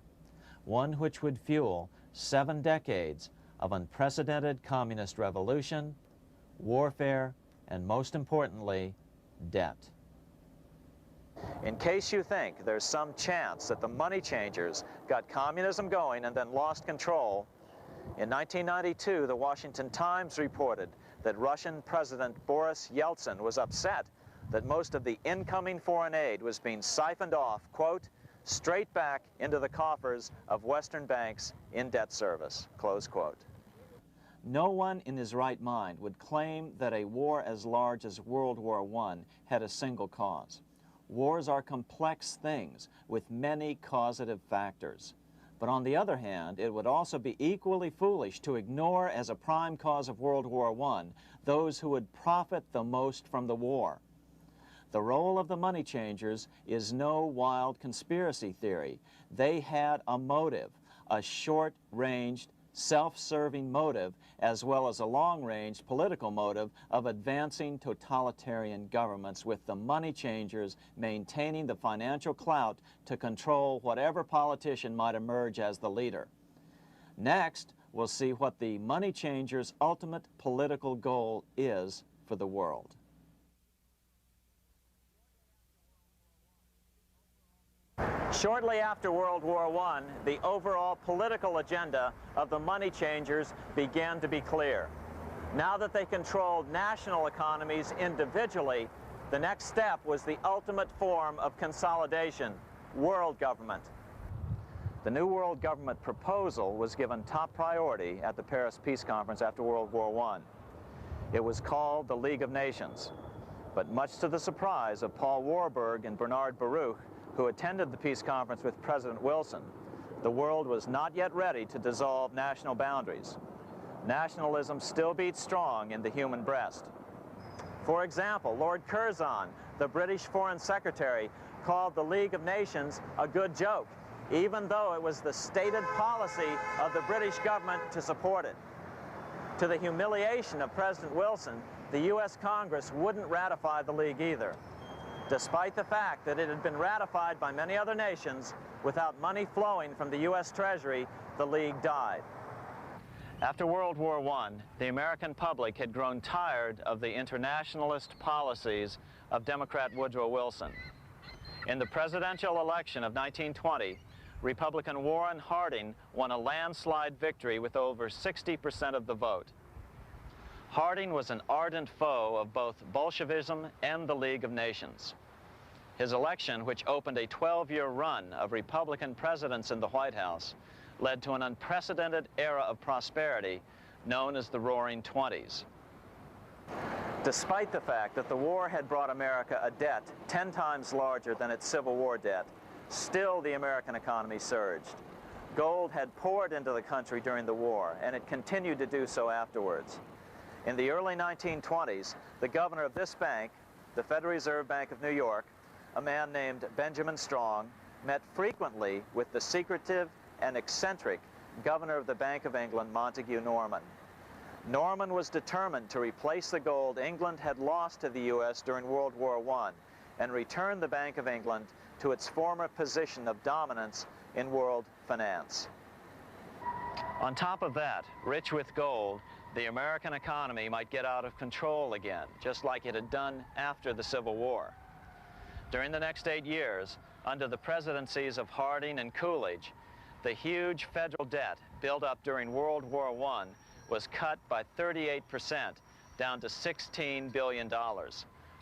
one which would fuel 7 decades of unprecedented communist revolution, warfare, and most importantly, debt. In case you think there's some chance that the money changers got communism going and then lost control, in 1992, the Washington Times reported that Russian President Boris Yeltsin was upset that most of the incoming foreign aid was being siphoned off, quote, straight back into the coffers of Western banks in debt service, close quote. No one in his right mind would claim that a war as large as World War I had a single cause. Wars are complex things with many causative factors. But on the other hand, it would also be equally foolish to ignore as a prime cause of World War I those who would profit the most from the war. The role of the money changers is no wild conspiracy theory. They had a motive, a short-ranged, self-serving motive, as well as a long-range political motive of advancing totalitarian governments, with the money changers maintaining the financial clout to control whatever politician might emerge as the leader. Next, we'll see what the money changers' ultimate political goal is for the world. Shortly after World War I, the overall political agenda of the money changers began to be clear. Now that they controlled national economies individually, the next step was the ultimate form of consolidation, world government. The new world government proposal was given top priority at the Paris Peace Conference after World War I. It was called the League of Nations, but much to the surprise of Paul Warburg and Bernard Baruch, who attended the peace conference with President Wilson, the world was not yet ready to dissolve national boundaries. Nationalism still beats strong in the human breast. For example, Lord Curzon, the British Foreign Secretary, called the League of Nations a good joke, even though it was the stated policy of the British government to support it. To the humiliation of President Wilson, the U.S. Congress wouldn't ratify the League either, despite the fact that it had been ratified by many other nations. Without money flowing from the U.S. Treasury, the League died. After World War I, the American public had grown tired of the internationalist policies of Democrat Woodrow Wilson. In the presidential election of 1920, Republican Warren Harding won a landslide victory with over 60% of the vote. Harding was an ardent foe of both Bolshevism and the League of Nations. His election, which opened a 12-year run of Republican presidents in the White House, led to an unprecedented era of prosperity known as the Roaring Twenties. Despite the fact that the war had brought America a debt 10 times larger than its Civil War debt, still the American economy surged. Gold had poured into the country during the war, and it continued to do so afterwards. In the early 1920s, the governor of this bank, the Federal Reserve Bank of New York, a man named Benjamin Strong, met frequently with the secretive and eccentric governor of the Bank of England, Montague Norman. Norman was determined to replace the gold England had lost to the U.S. during World War I and return the Bank of England to its former position of dominance in world finance. On top of that, rich with gold, the American economy might get out of control again, just like it had done after the Civil War. During the next 8 years, under the presidencies of Harding and Coolidge, the huge federal debt built up during World War I was cut by 38%, down to $16 billion,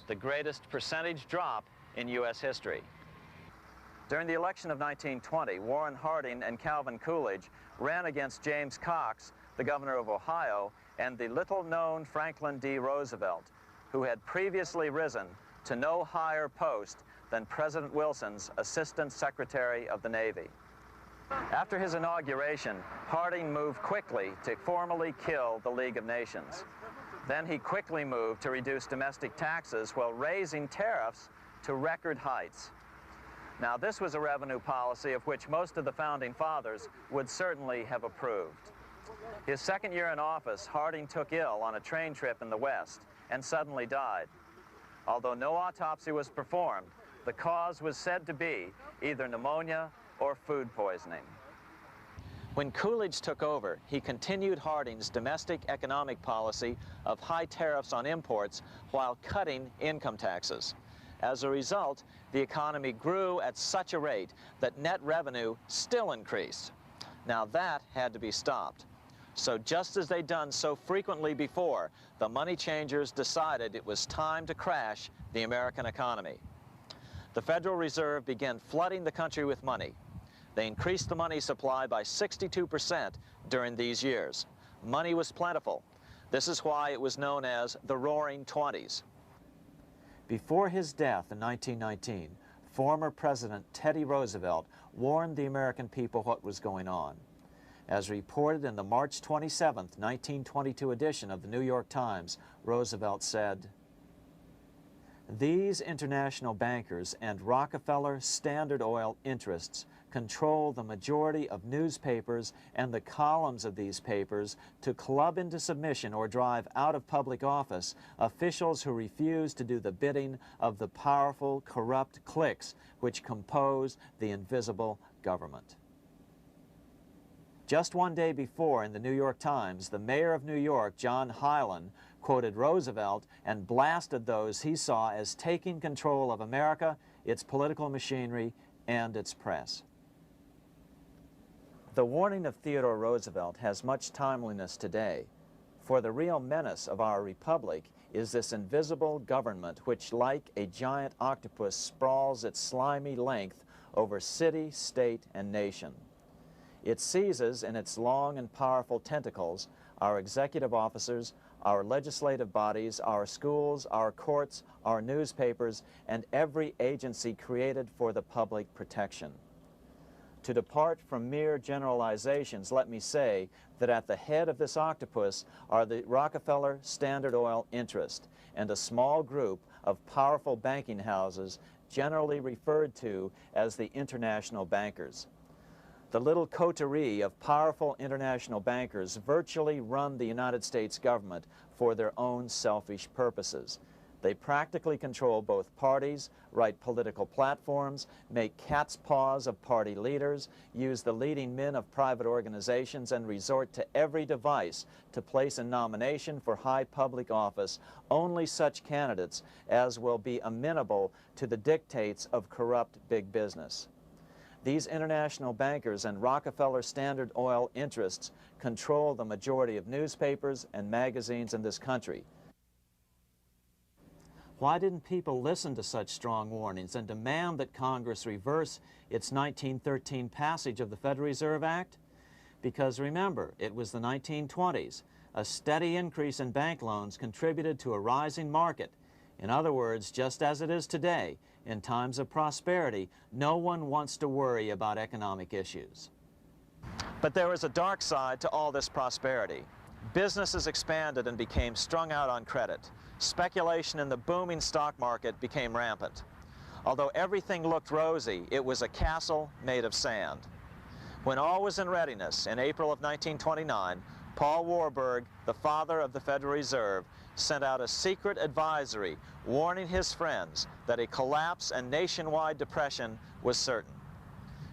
the greatest percentage drop in U.S. history. During the election of 1920, Warren Harding and Calvin Coolidge ran against James Cox, the governor of Ohio, and the little-known Franklin D. Roosevelt, who had previously risen to no higher post than President Wilson's Assistant Secretary of the Navy. After his inauguration, Harding moved quickly to formally kill the League of Nations. Then he quickly moved to reduce domestic taxes while raising tariffs to record heights. Now, this was a revenue policy of which most of the founding fathers would certainly have approved. His second year in office, Harding took ill on a train trip in the West and suddenly died. Although no autopsy was performed, the cause was said to be either pneumonia or food poisoning. When Coolidge took over, he continued Harding's domestic economic policy of high tariffs on imports while cutting income taxes. As a result, the economy grew at such a rate that net revenue still increased. Now that had to be stopped. So just as they'd done so frequently before, the money changers decided it was time to crash the American economy. The Federal Reserve began flooding the country with money. They increased the money supply by 62% during these years. Money was plentiful. This is why it was known as the Roaring Twenties. Before his death in 1919, former President Teddy Roosevelt warned the American people what was going on. As reported in the March 27, 1922 edition of the New York Times, Roosevelt said, "These international bankers and Rockefeller Standard Oil interests control the majority of newspapers and the columns of these papers to club into submission or drive out of public office officials who refuse to do the bidding of the powerful, corrupt cliques which compose the invisible government." Just one day before, in the New York Times, the mayor of New York, John Hylan, quoted Roosevelt and blasted those he saw as taking control of America, its political machinery, and its press. The warning of Theodore Roosevelt has much timeliness today, for the real menace of our republic is this invisible government which, like a giant octopus, sprawls its slimy length over city, state, and nation. It seizes in its long and powerful tentacles our executive officers, our legislative bodies, our schools, our courts, our newspapers, and every agency created for the public protection. To depart from mere generalizations, let me say that at the head of this octopus are the Rockefeller Standard Oil interest and a small group of powerful banking houses generally referred to as the international bankers. The little coterie of powerful international bankers virtually run the United States government for their own selfish purposes. They practically control both parties, write political platforms, make cat's paws of party leaders, use the leading men of private organizations, and resort to every device to place in nomination for high public office only such candidates as will be amenable to the dictates of corrupt big business. These international bankers and Rockefeller Standard Oil interests control the majority of newspapers and magazines in this country. Why didn't people listen to such strong warnings and demand that Congress reverse its 1913 passage of the Federal Reserve Act? Because remember, it was the 1920s. A steady increase in bank loans contributed to a rising market. In other words, just as it is today, in times of prosperity, no one wants to worry about economic issues. But there was a dark side to all this prosperity. Businesses expanded and became strung out on credit. Speculation in the booming stock market became rampant. Although everything looked rosy, it was a castle made of sand. When all was in readiness, in April of 1929, Paul Warburg, the father of the Federal Reserve, sent out a secret advisory warning his friends that a collapse and nationwide depression was certain.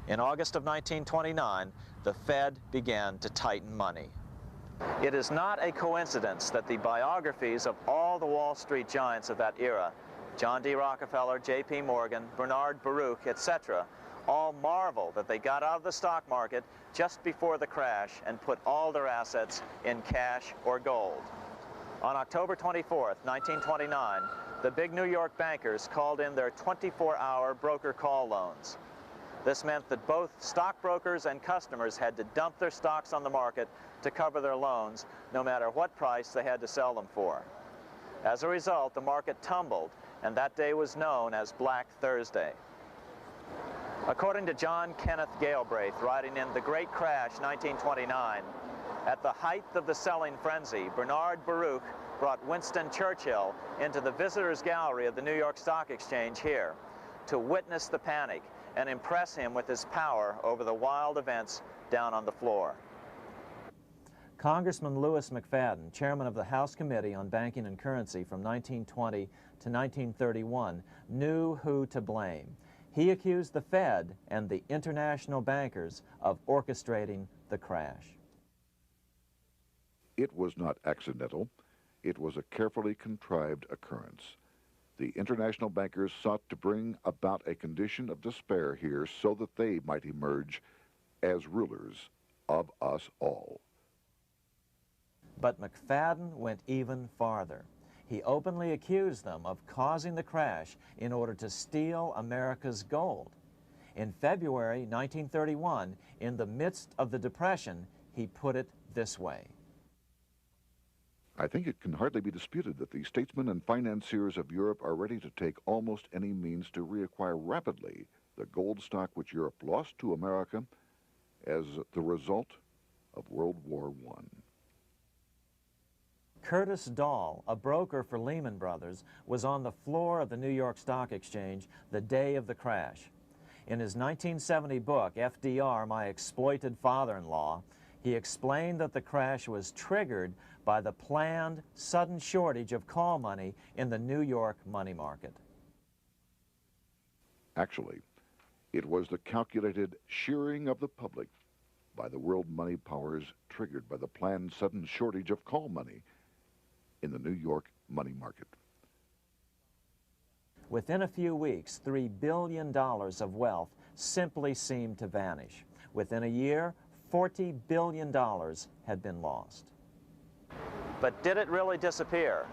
In August of 1929, the Fed began to tighten money. It is not a coincidence that the biographies of all the Wall Street giants of that era, John D. Rockefeller, J.P. Morgan, Bernard Baruch, etc., all marvel that they got out of the stock market just before the crash and put all their assets in cash or gold. On October 24th, 1929, the big New York bankers called in their 24-hour broker call loans. This meant that both stockbrokers and customers had to dump their stocks on the market to cover their loans, no matter what price they had to sell them for. As a result, the market tumbled, and that day was known as Black Thursday. According to John Kenneth Galbraith, writing in The Great Crash, 1929, at the height of the selling frenzy, Bernard Baruch brought Winston Churchill into the visitors' gallery of the New York Stock Exchange here to witness the panic and impress him with his power over the wild events down on the floor. Congressman Louis McFadden, chairman of the House Committee on Banking and Currency from 1920 to 1931, knew who to blame. He accused the Fed and the international bankers of orchestrating the crash. It was not accidental. It was a carefully contrived occurrence. The international bankers sought to bring about a condition of despair here so that they might emerge as rulers of us all. But McFadden went even farther. He openly accused them of causing the crash in order to steal America's gold. In February 1931, in the midst of the Depression, he put it this way. I think it can hardly be disputed that the statesmen and financiers of Europe are ready to take almost any means to reacquire rapidly the gold stock which Europe lost to America as the result of World War I. Curtis Dahl, a broker for Lehman Brothers, was on the floor of the New York Stock Exchange the day of the crash. In his 1970 book, FDR, My Exploited Father-in-Law, he explained that the crash was triggered by the planned sudden shortage of call money in the New York money market. Actually, it was the calculated shearing of the public by the world money powers triggered by the planned sudden shortage of call money in the New York money market. Within a few weeks, $3 billion of wealth simply seemed to vanish. Within a year, $40 billion had been lost. But did it really disappear?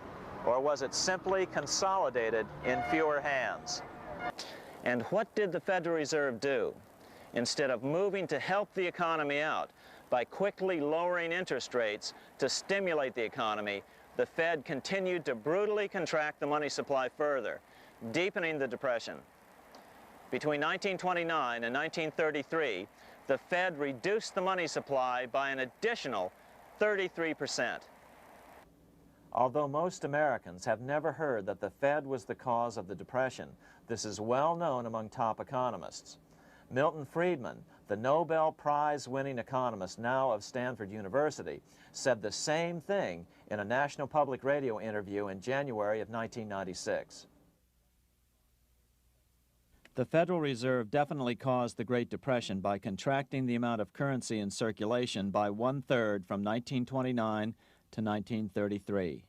Or was it simply consolidated in fewer hands? And what did the Federal Reserve do? Instead of moving to help the economy out by quickly lowering interest rates to stimulate the economy, the Fed continued to brutally contract the money supply further, deepening the Depression. Between 1929 and 1933, the Fed reduced the money supply by an additional 33%. Although most Americans have never heard that the Fed was the cause of the Depression, this is well known among top economists. Milton Friedman, the Nobel Prize-winning economist, now of Stanford University, said the same thing in a National Public Radio interview in January of 1996. The Federal Reserve definitely caused the Great Depression by contracting the amount of currency in circulation by 1/3 from 1929 to 1933.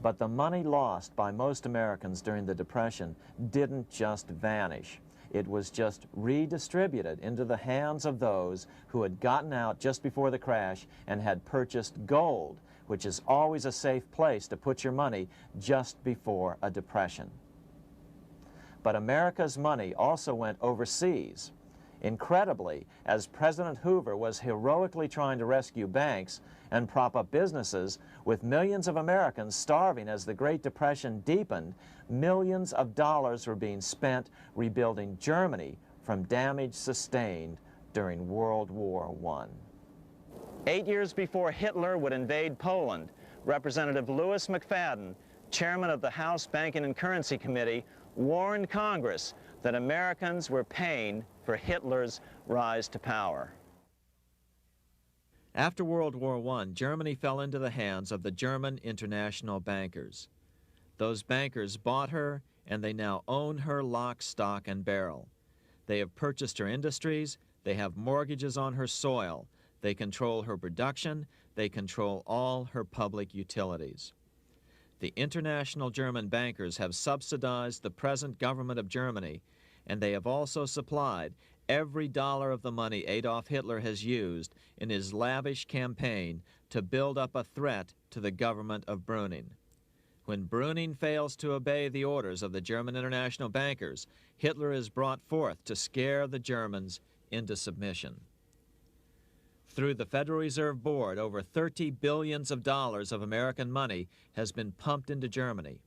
But the money lost by most Americans during the Depression didn't just vanish. It was just redistributed into the hands of those who had gotten out just before the crash and had purchased gold, which is always a safe place to put your money just before a depression. But America's money also went overseas. Incredibly, as President Hoover was heroically trying to rescue banks and prop up businesses, with millions of Americans starving as the Great Depression deepened, millions of dollars were being spent rebuilding Germany from damage sustained during World War I. 8 years before Hitler would invade Poland, Representative Louis McFadden, chairman of the House Banking and Currency Committee, warned Congress that Americans were paying for Hitler's rise to power. After World War I, Germany fell into the hands of the German international bankers. Those bankers bought her, and they now own her lock, stock, and barrel. They have purchased her industries, they have mortgages on her soil, they control her production, they control all her public utilities. The international German bankers have subsidized the present government of Germany, and they have also supplied every dollar of the money Adolf Hitler has used in his lavish campaign to build up a threat to the government of Brüning. When Brüning fails to obey the orders of the German international bankers, Hitler is brought forth to scare the Germans into submission. Through the Federal Reserve Board, over $30 billion of American money has been pumped into Germany.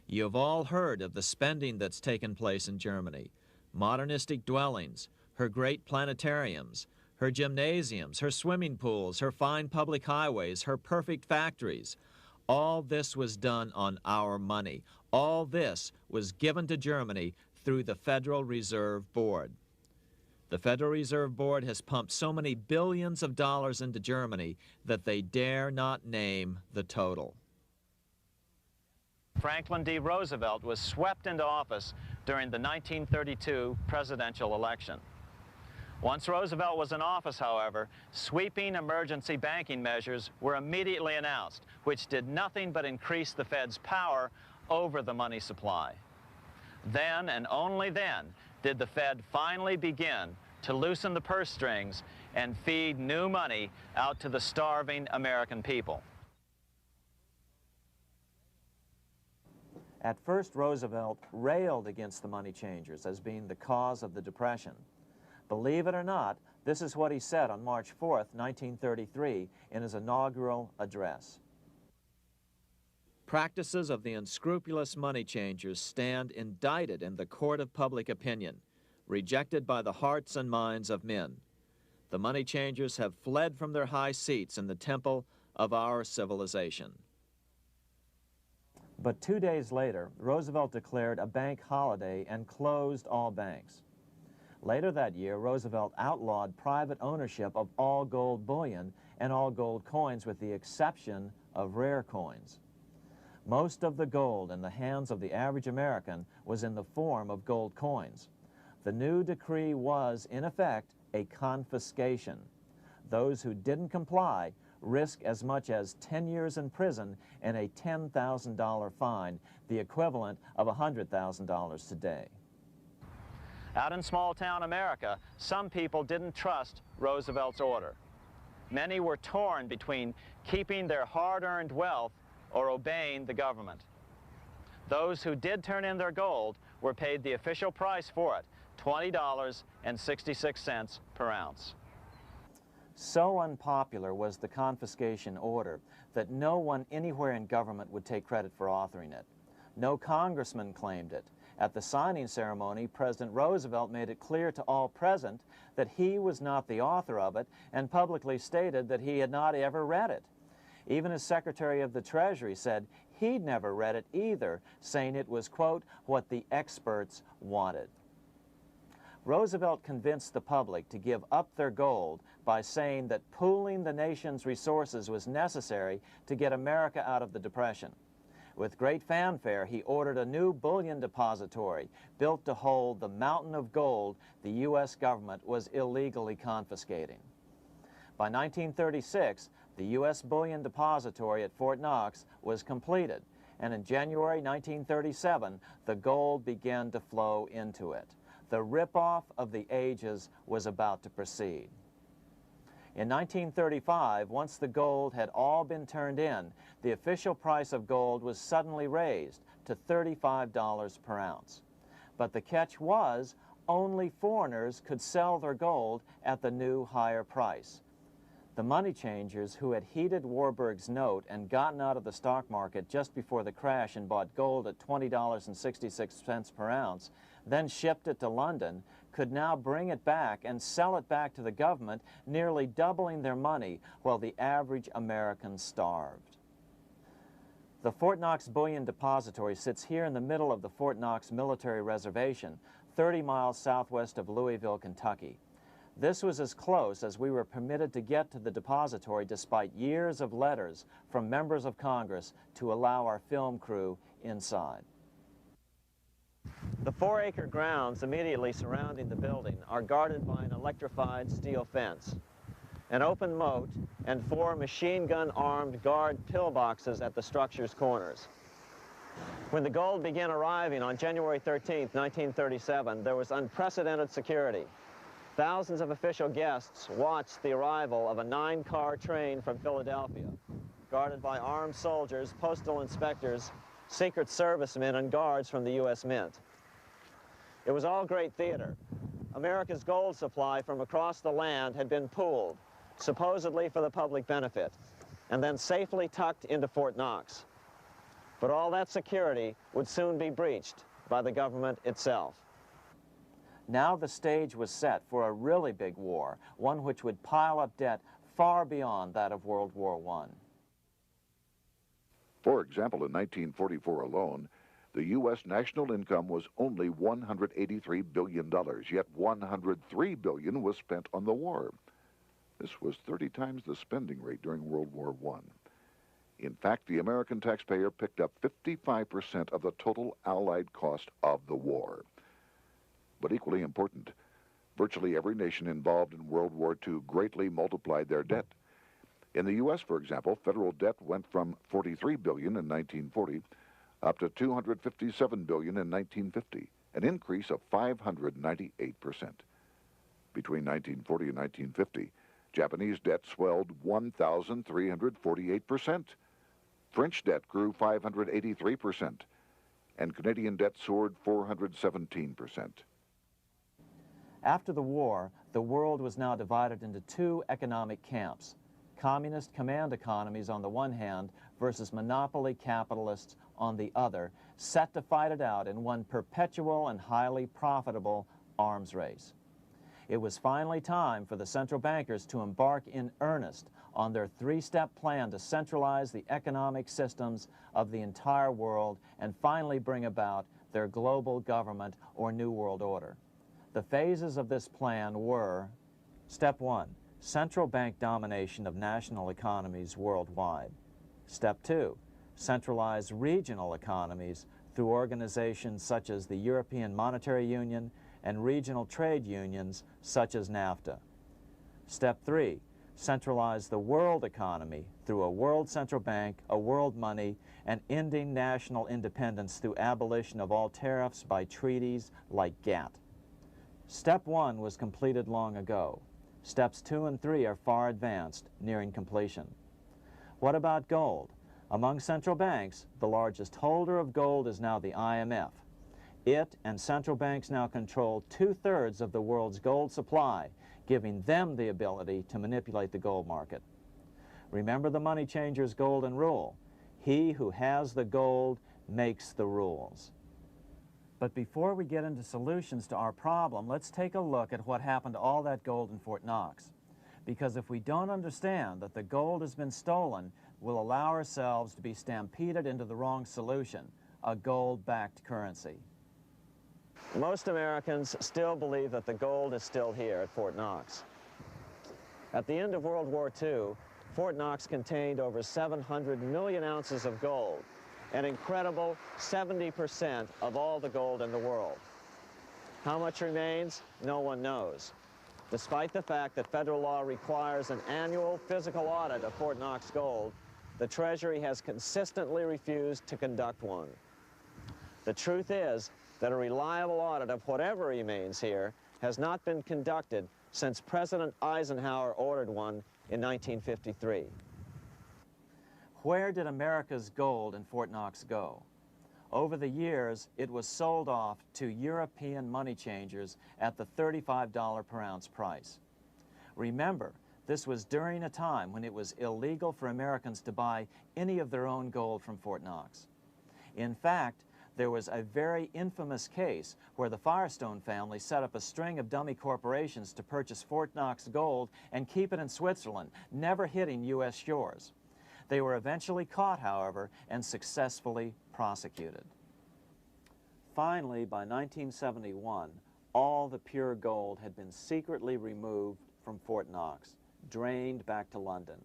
You have all heard of the spending that's taken place in Germany. Modernistic dwellings, her great planetariums, her gymnasiums, her swimming pools, her fine public highways, her perfect factories. All this was done on our money. All this was given to Germany through the Federal Reserve Board. The Federal Reserve Board has pumped so many billions of dollars into Germany that they dare not name the total. Franklin D. Roosevelt was swept into office during the 1932 presidential election. Once Roosevelt was in office, however, sweeping emergency banking measures were immediately announced, which did nothing but increase the Fed's power over the money supply. Then, and only then, did the Fed finally begin to loosen the purse strings and feed new money out to the starving American people. At first, Roosevelt railed against the money changers as being the cause of the Depression. Believe it or not, this is what he said on March 4th, 1933, in his inaugural address. Practices of the unscrupulous money changers stand indicted in the court of public opinion, rejected by the hearts and minds of men. The money changers have fled from their high seats in the temple of our civilization. But 2 days later, Roosevelt declared a bank holiday and closed all banks. Later that year, Roosevelt outlawed private ownership of all gold bullion and all gold coins with the exception of rare coins. Most of the gold in the hands of the average American was in the form of gold coins. The new decree was, in effect, a confiscation. Those who didn't comply risk as much as 10 years in prison and a $10,000 fine, the equivalent of $100,000 today. Out in small-town America, some people didn't trust Roosevelt's order. Many were torn between keeping their hard-earned wealth or obeying the government. Those who did turn in their gold were paid the official price for it, $20.66 per ounce. So unpopular was the confiscation order that no one anywhere in government would take credit for authoring it. No congressman claimed it. At the signing ceremony, President Roosevelt made it clear to all present that he was not the author of it and publicly stated that he had not ever read it. Even his Secretary of the Treasury said he'd never read it either, saying it was, quote, what the experts wanted. Roosevelt convinced the public to give up their gold by saying that pooling the nation's resources was necessary to get America out of the Depression. With great fanfare, he ordered a new bullion depository built to hold the mountain of gold the U.S. government was illegally confiscating. By 1936, the U.S. bullion depository at Fort Knox was completed, and in January 1937, the gold began to flow into it. The rip-off of the ages was about to proceed. In 1935, once the gold had all been turned in, the official price of gold was suddenly raised to $35 per ounce. But the catch was, only foreigners could sell their gold at the new higher price. The money changers who had heeded Warburg's note and gotten out of the stock market just before the crash and bought gold at $20.66 per ounce, then shipped it to London, could now bring it back and sell it back to the government, nearly doubling their money while the average American starved. The Fort Knox Bullion Depository sits here in the middle of the Fort Knox Military Reservation, 30 miles southwest of Louisville, Kentucky. This was as close as we were permitted to get to the depository despite years of letters from members of Congress to allow our film crew inside. The 4-acre grounds immediately surrounding the building are guarded by an electrified steel fence, an open moat, and 4 machine-gun-armed guard pillboxes at the structure's corners. When the gold began arriving on January 13, 1937, there was unprecedented security. Thousands of official guests watched the arrival of a 9-car train from Philadelphia, guarded by armed soldiers, postal inspectors, Secret Servicemen, and guards from the U.S. Mint. It was all great theater. America's gold supply from across the land had been pooled, supposedly for the public benefit, and then safely tucked into Fort Knox. But all that security would soon be breached by the government itself. Now the stage was set for a really big war, one which would pile up debt far beyond that of World War I. For example, in 1944 alone, the U.S. national income was only $183 billion, yet $103 billion was spent on the war. This was 30 times the spending rate during World War I. In fact, the American taxpayer picked up 55% of the total Allied cost of the war. But equally important, virtually every nation involved in World War II greatly multiplied their debt. In the U.S., for example, federal debt went from $43 billion in 1940 up to $257 billion in 1950, an increase of 598%. Between 1940 and 1950, Japanese debt swelled 1,348%. French debt grew 583%, and Canadian debt soared 417%. After the war, the world was now divided into 2 economic camps: communist command economies on the one hand versus monopoly capitalists on the other, set to fight it out in one perpetual and highly profitable arms race. It was finally time for the central bankers to embark in earnest on their 3-step plan to centralize the economic systems of the entire world and finally bring about their global government or New World Order. The phases of this plan were: Step 1, central bank domination of national economies worldwide. Step 2, centralize regional economies through organizations such as the European Monetary Union and regional trade unions such as NAFTA. Step 3, centralize the world economy through a world central bank, a world money, and ending national independence through abolition of all tariffs by treaties like GATT. Step 1 was completed long ago. Steps 2 and 3 are far advanced, nearing completion. What about gold? Among central banks, the largest holder of gold is now the IMF. It and central banks now control 2/3 of the world's gold supply, giving them the ability to manipulate the gold market. Remember the money changer's golden rule: he who has the gold makes the rules. But before we get into solutions to our problem, let's take a look at what happened to all that gold in Fort Knox. Because if we don't understand that the gold has been stolen, we'll allow ourselves to be stampeded into the wrong solution: a gold-backed currency. Most Americans still believe that the gold is still here at Fort Knox. At the end of World War II, Fort Knox contained over 700 million ounces of gold, an incredible 70% of all the gold in the world. How much remains? No one knows. Despite the fact that federal law requires an annual physical audit of Fort Knox gold, the Treasury has consistently refused to conduct one. The truth is that a reliable audit of whatever remains here has not been conducted since President Eisenhower ordered one in 1953. Where did America's gold in Fort Knox go? Over the years, it was sold off to European money changers at the $35 per ounce price. Remember, this was during a time when it was illegal for Americans to buy any of their own gold from Fort Knox. In fact, there was a very infamous case where the Firestone family set up a string of dummy corporations to purchase Fort Knox gold and keep it in Switzerland, never hitting U.S. shores. They were eventually caught, however, and successfully prosecuted. Finally, by 1971, all the pure gold had been secretly removed from Fort Knox, drained back to London.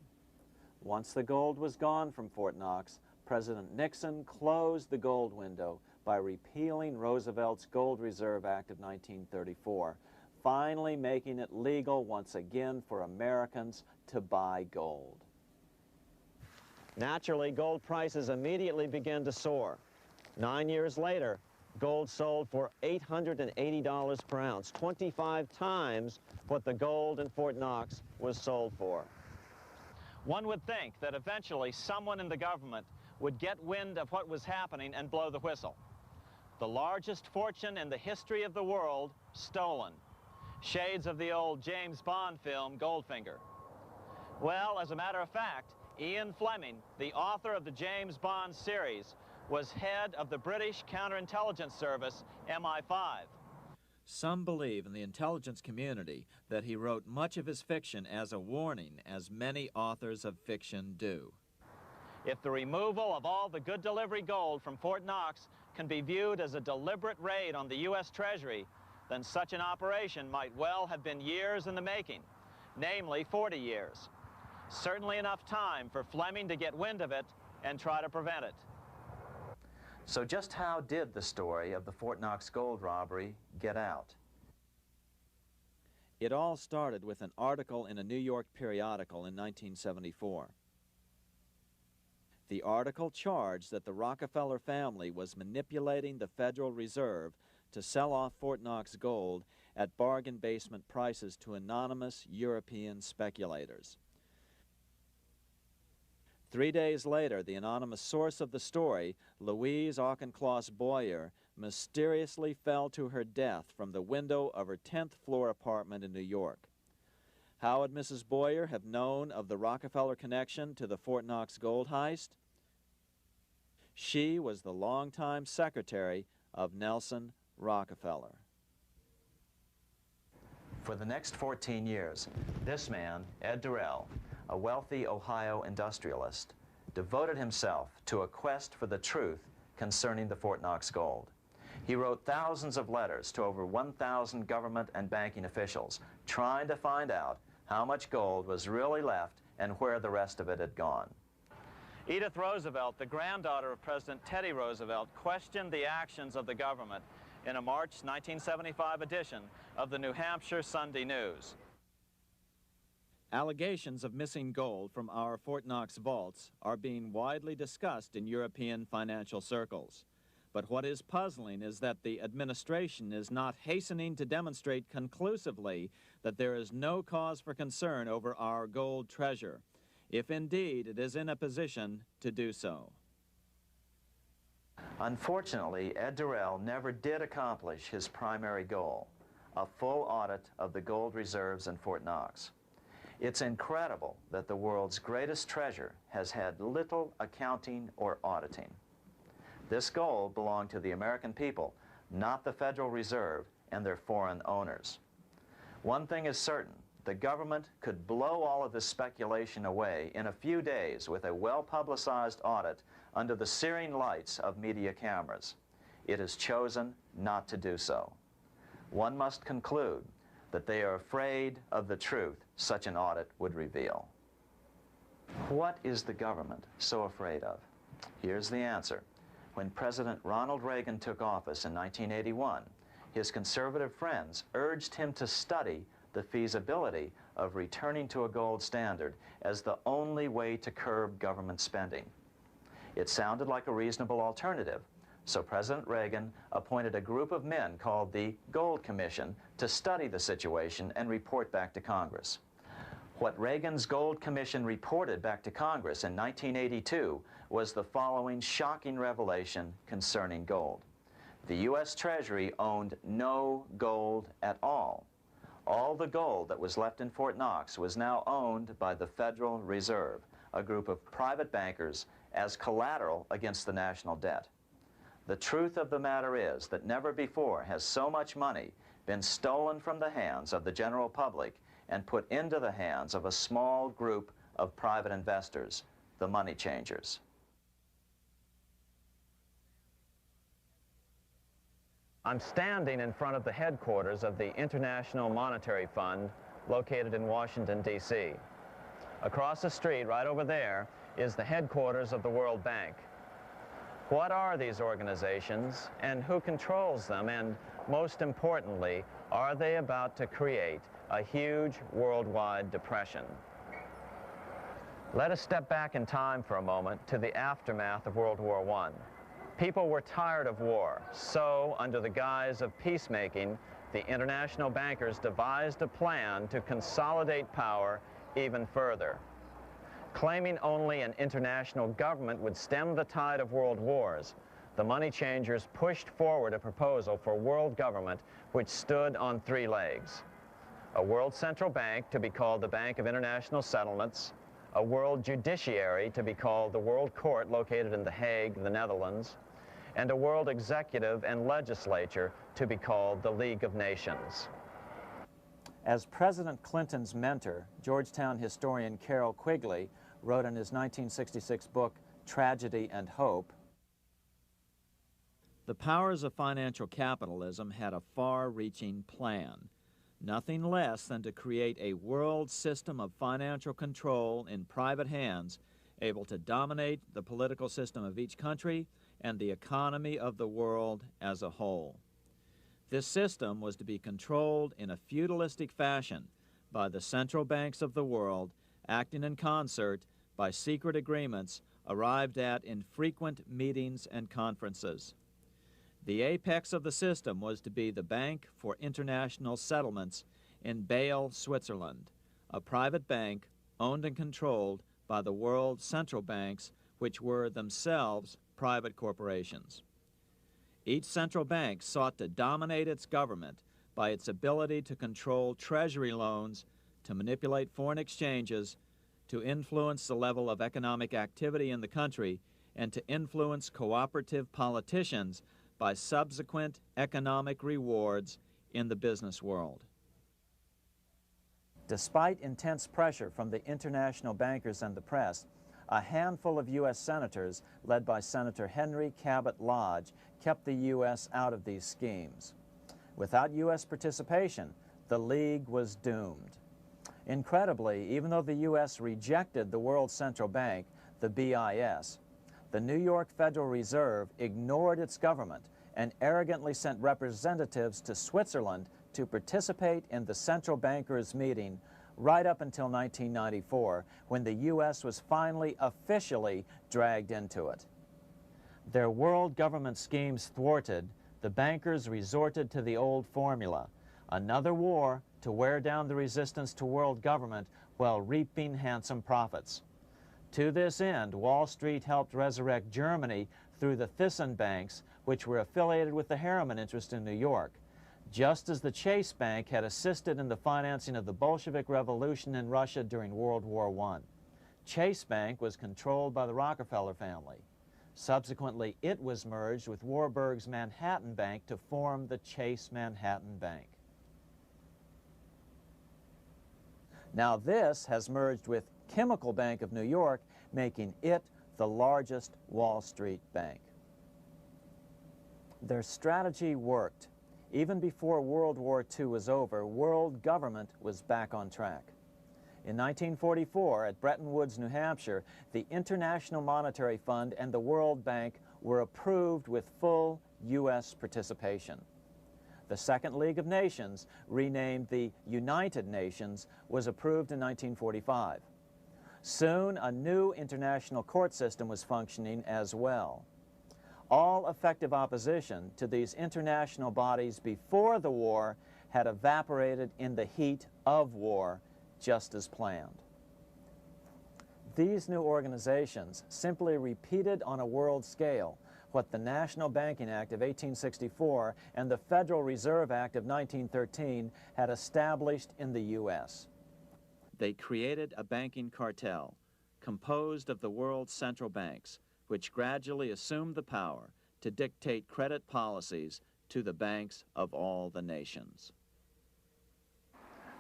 Once the gold was gone from Fort Knox, President Nixon closed the gold window by repealing Roosevelt's Gold Reserve Act of 1934, finally making it legal once again for Americans to buy gold. Naturally, gold prices immediately began to soar. 9 years later, gold sold for $880 per ounce, 25 times what the gold in Fort Knox was sold for. One would think that eventually someone in the government would get wind of what was happening and blow the whistle. The largest fortune in the history of the world stolen. Shades of the old James Bond film, Goldfinger. Well, as a matter of fact, Ian Fleming, the author of the James Bond series, was head of the British counterintelligence service, MI5. Some believe in the intelligence community that he wrote much of his fiction as a warning, as many authors of fiction do. If the removal of all the good delivery gold from Fort Knox can be viewed as a deliberate raid on the U.S. Treasury, then such an operation might well have been years in the making, namely 40 years. Certainly enough time for Fleming to get wind of it and try to prevent it. So just how did the story of the Fort Knox gold robbery get out? It all started with an article in a New York periodical in 1974. The article charged that the Rockefeller family was manipulating the Federal Reserve to sell off Fort Knox gold at bargain basement prices to anonymous European speculators. 3 days later, the anonymous source of the story, Louise Auchincloss Boyer, mysteriously fell to her death from the window of her 10th floor apartment in New York. How would Mrs. Boyer have known of the Rockefeller connection to the Fort Knox gold heist? She was the longtime secretary of Nelson Rockefeller. For the next 14 years, this man, Ed Durrell, a wealthy Ohio industrialist, devoted himself to a quest for the truth concerning the Fort Knox gold. He wrote thousands of letters to over 1,000 government and banking officials, trying to find out how much gold was really left and where the rest of it had gone. Edith Roosevelt, the granddaughter of President Teddy Roosevelt, questioned the actions of the government in a March 1975 edition of the New Hampshire Sunday News. Allegations of missing gold from our Fort Knox vaults are being widely discussed in European financial circles. But what is puzzling is that the administration is not hastening to demonstrate conclusively that there is no cause for concern over our gold treasure, if indeed it is in a position to do so. Unfortunately, Ed Durrell never did accomplish his primary goal, a full audit of the gold reserves in Fort Knox. It's incredible that the world's greatest treasure has had little accounting or auditing. This gold belonged to the American people, not the Federal Reserve and their foreign owners. One thing is certain, the government could blow all of this speculation away in a few days with a well-publicized audit under the searing lights of media cameras. It has chosen not to do so. One must conclude that they are afraid of the truth such an audit would reveal. What is the government so afraid of? Here's the answer. When President Ronald Reagan took office in 1981, his conservative friends urged him to study the feasibility of returning to a gold standard as the only way to curb government spending. It sounded like a reasonable alternative, so President Reagan appointed a group of men called the Gold Commission to study the situation and report back to Congress. What Reagan's Gold Commission reported back to Congress in 1982 was the following shocking revelation concerning gold. The U.S. Treasury owned no gold at all. All the gold that was left in Fort Knox was now owned by the Federal Reserve, a group of private bankers, as collateral against the national debt. The truth of the matter is that never before has so much money been stolen from the hands of the general public and put into the hands of a small group of private investors, the money changers. I'm standing in front of the headquarters of the International Monetary Fund located in Washington, D.C. Across the street, right over there, is the headquarters of the World Bank. What are these organizations and who controls them? And most importantly, are they about to create a huge worldwide depression? Let us step back in time for a moment to the aftermath of World War I. People were tired of war, so under the guise of peacemaking, the international bankers devised a plan to consolidate power even further. Claiming only an international government would stem the tide of world wars, the money changers pushed forward a proposal for world government which stood on three legs. A world central bank to be called the Bank of International Settlements, a world judiciary to be called the World Court located in The Hague, the Netherlands, and a world executive and legislature to be called the League of Nations. As President Clinton's mentor, Georgetown historian Carroll Quigley wrote in his 1966 book, Tragedy and Hope, the powers of financial capitalism had a far-reaching plan, nothing less than to create a world system of financial control in private hands, able to dominate the political system of each country and the economy of the world as a whole. This system was to be controlled in a feudalistic fashion by the central banks of the world, acting in concert by secret agreements arrived at in frequent meetings and conferences. The apex of the system was to be the Bank for International Settlements in Basel, Switzerland, a private bank owned and controlled by the world central banks, which were themselves private corporations. Each central bank sought to dominate its government by its ability to control treasury loans, to manipulate foreign exchanges, to influence the level of economic activity in the country, and to influence cooperative politicians by subsequent economic rewards in the business world. Despite intense pressure from the international bankers and the press, a handful of U.S. senators, led by Senator Henry Cabot Lodge, kept the U.S. out of these schemes. Without U.S. participation, the League was doomed. Incredibly, even though the U.S. rejected the World Central Bank, the BIS, the New York Federal Reserve ignored its government and arrogantly sent representatives to Switzerland to participate in the central bankers' meeting right up until 1994, when the U.S. was finally officially dragged into it. Their world government schemes thwarted, the bankers resorted to the old formula, another war to wear down the resistance to world government while reaping handsome profits. To this end, Wall Street helped resurrect Germany through the Thyssen banks, which were affiliated with the Harriman interest in New York, just as the Chase Bank had assisted in the financing of the Bolshevik Revolution in Russia during World War I. Chase Bank was controlled by the Rockefeller family. Subsequently, it was merged with Warburg's Manhattan Bank to form the Chase Manhattan Bank. Now this has merged with Chemical Bank of New York, making it the largest Wall Street bank. Their strategy worked. Even before World War II was over, world government was back on track. In 1944, at Bretton Woods, New Hampshire, the International Monetary Fund and the World Bank were approved with full U.S. participation. The Second League of Nations, renamed the United Nations, was approved in 1945. Soon, a new international court system was functioning as well. All effective opposition to these international bodies before the war had evaporated in the heat of war, just as planned. These new organizations simply repeated on a world scale what the National Banking Act of 1864 and the Federal Reserve Act of 1913 had established in the U.S. They created a banking cartel composed of the world's central banks, which gradually assumed the power to dictate credit policies to the banks of all the nations.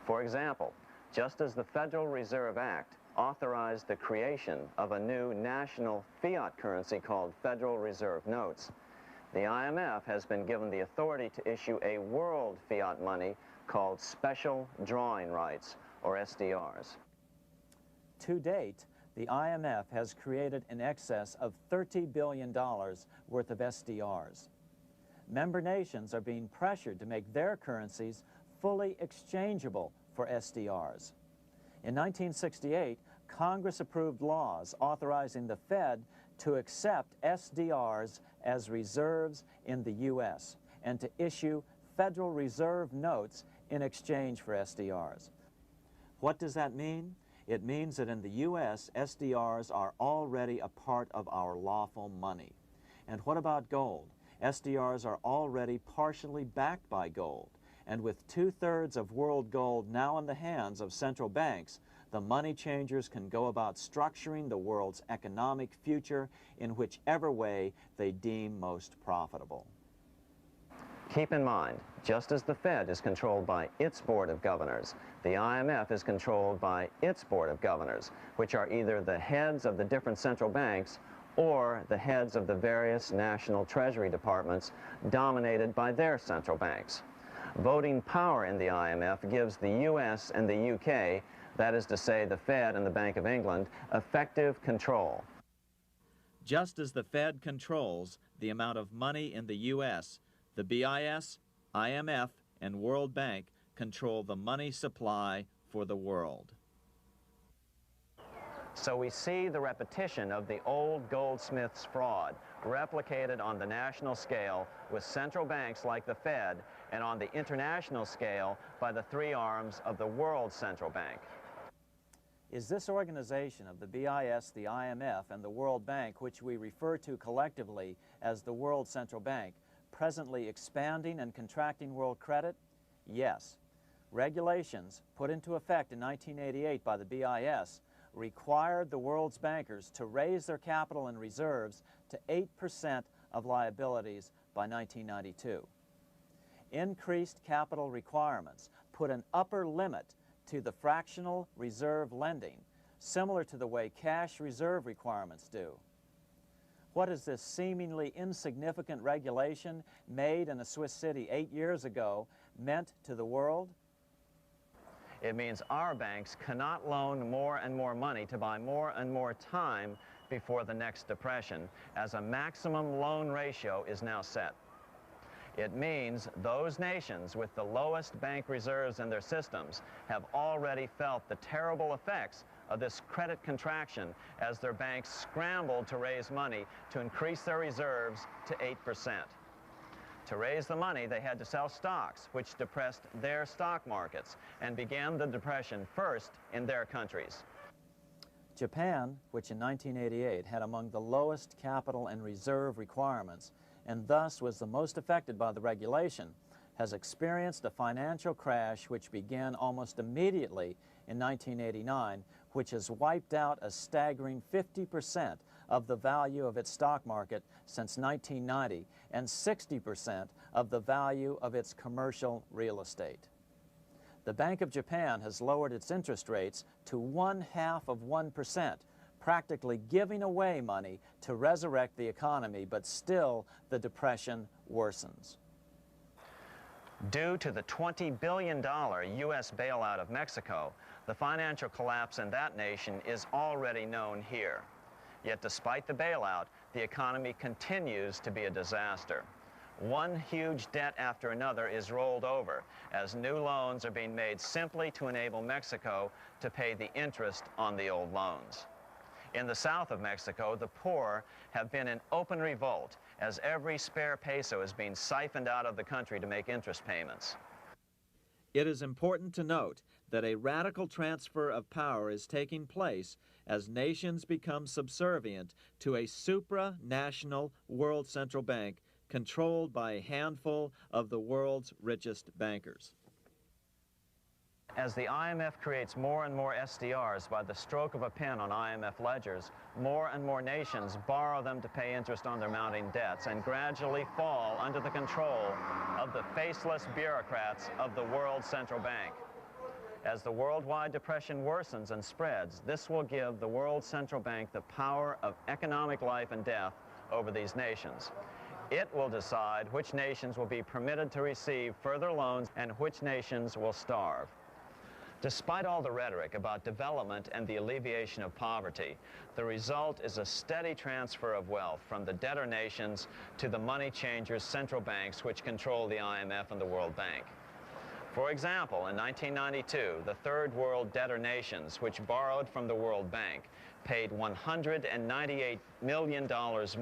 For example, just as the Federal Reserve Act authorized the creation of a new national fiat currency called Federal Reserve Notes, the IMF has been given the authority to issue a world fiat money called Special Drawing Rights, or SDRs. To date, the IMF has created in excess of $30 billion worth of SDRs. Member nations are being pressured to make their currencies fully exchangeable for SDRs. In 1968, Congress approved laws authorizing the Fed to accept SDRs as reserves in the U.S. and to issue Federal Reserve notes in exchange for SDRs. What does that mean? It means that in the U.S., SDRs are already a part of our lawful money. And what about gold? SDRs are already partially backed by gold. And with 2/3 of world gold now in the hands of central banks, the money changers can go about structuring the world's economic future in whichever way they deem most profitable. Keep in mind, just as the Fed is controlled by its Board of Governors, the IMF is controlled by its Board of Governors, which are either the heads of the different central banks or the heads of the various national treasury departments dominated by their central banks. Voting power in the IMF gives the U.S. and the UK, that is to say the Fed and the Bank of England, effective control. Just as the Fed controls the amount of money in the U.S., the BIS, IMF, and World Bank control the money supply for the world. So we see the repetition of the old goldsmiths fraud replicated on the national scale with central banks like the Fed and on the international scale by the three arms of the World Central Bank. Is this organization of the BIS, the IMF, and the World Bank, which we refer to collectively as the World Central Bank, presently expanding and contracting world credit? Yes. Regulations put into effect in 1988 by the BIS required the world's bankers to raise their capital and reserves to 8% of liabilities by 1992. Increased capital requirements put an upper limit to the fractional reserve lending, similar to the way cash reserve requirements do. What is this seemingly insignificant regulation made in a Swiss city 8 years ago meant to the world? It means our banks cannot loan more and more money to buy more and more time before the next depression, as a maximum loan ratio is now set. It means those nations with the lowest bank reserves in their systems have already felt the terrible effects of this credit contraction as their banks scrambled to raise money to increase their reserves to 8%. To raise the money, they had to sell stocks, which depressed their stock markets and began the depression first in their countries. Japan, which in 1988 had among the lowest capital and reserve requirements and thus was the most affected by the regulation, has experienced a financial crash which began almost immediately in 1989, which has wiped out a staggering 50% of the value of its stock market since 1990 and 60% of the value of its commercial real estate. The Bank of Japan has lowered its interest rates to 0.5%, practically giving away money to resurrect the economy, but still the depression worsens. Due to the $20 billion U.S. bailout of Mexico, the financial collapse in that nation is already known here. Yet despite the bailout, the economy continues to be a disaster. One huge debt after another is rolled over as new loans are being made simply to enable Mexico to pay the interest on the old loans. In the south of Mexico, the poor have been in open revolt as every spare peso is being siphoned out of the country to make interest payments. It is important to note that a radical transfer of power is taking place as nations become subservient to a supranational world central bank controlled by a handful of the world's richest bankers. As the IMF creates more and more SDRs by the stroke of a pen on IMF ledgers, more and more nations borrow them to pay interest on their mounting debts and gradually fall under the control of the faceless bureaucrats of the World Central Bank. As the worldwide depression worsens and spreads, this will give the World Central Bank the power of economic life and death over these nations. It will decide which nations will be permitted to receive further loans and which nations will starve. Despite all the rhetoric about development and the alleviation of poverty, the result is a steady transfer of wealth from the debtor nations to the money changers' central banks which control the IMF and the World Bank. For example, in 1992, the Third World debtor nations, which borrowed from the World Bank, paid $198 million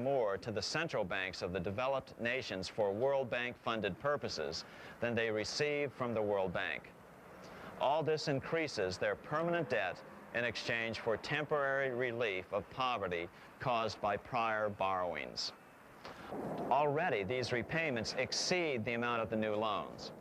more to the central banks of the developed nations for World Bank-funded purposes than they received from the World Bank. All this increases their permanent debt in exchange for temporary relief of poverty caused by prior borrowings. Already, these repayments exceed the amount of the new loans.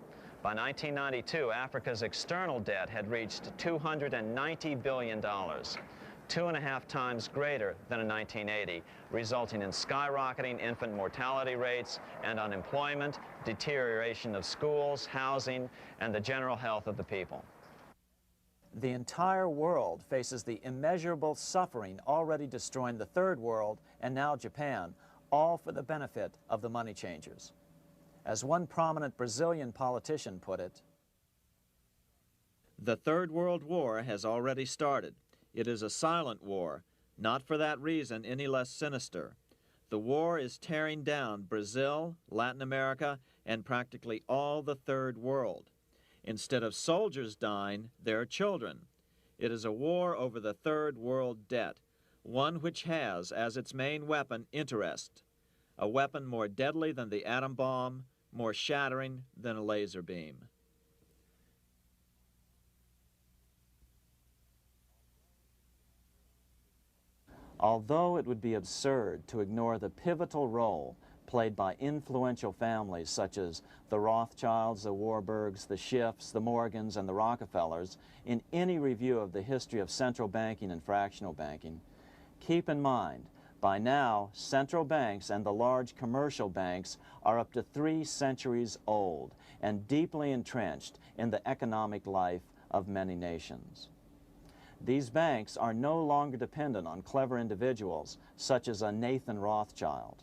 By 1992, Africa's external debt had reached $290 billion, 2.5 times greater than in 1980, resulting in skyrocketing infant mortality rates and unemployment, deterioration of schools, housing, and the general health of the people. The entire world faces the immeasurable suffering already destroying the Third World and now Japan, all for the benefit of the money changers. As one prominent Brazilian politician put it, "The Third World War has already started. It is a silent war, not for that reason any less sinister. The war is tearing down Brazil, Latin America, and practically all the Third World. Instead of soldiers dying, there are children. It is a war over the Third World debt, one which has as its main weapon interest, a weapon more deadly than the atom bomb, more shattering than a laser beam." Although it would be absurd to ignore the pivotal role played by influential families such as the Rothschilds, the Warburgs, the Schiffs, the Morgans, and the Rockefellers in any review of the history of central banking and fractional banking, keep in mind, by now, central banks and the large commercial banks are up to 3 centuries old and deeply entrenched in the economic life of many nations. These banks are no longer dependent on clever individuals such as a Nathan Rothschild.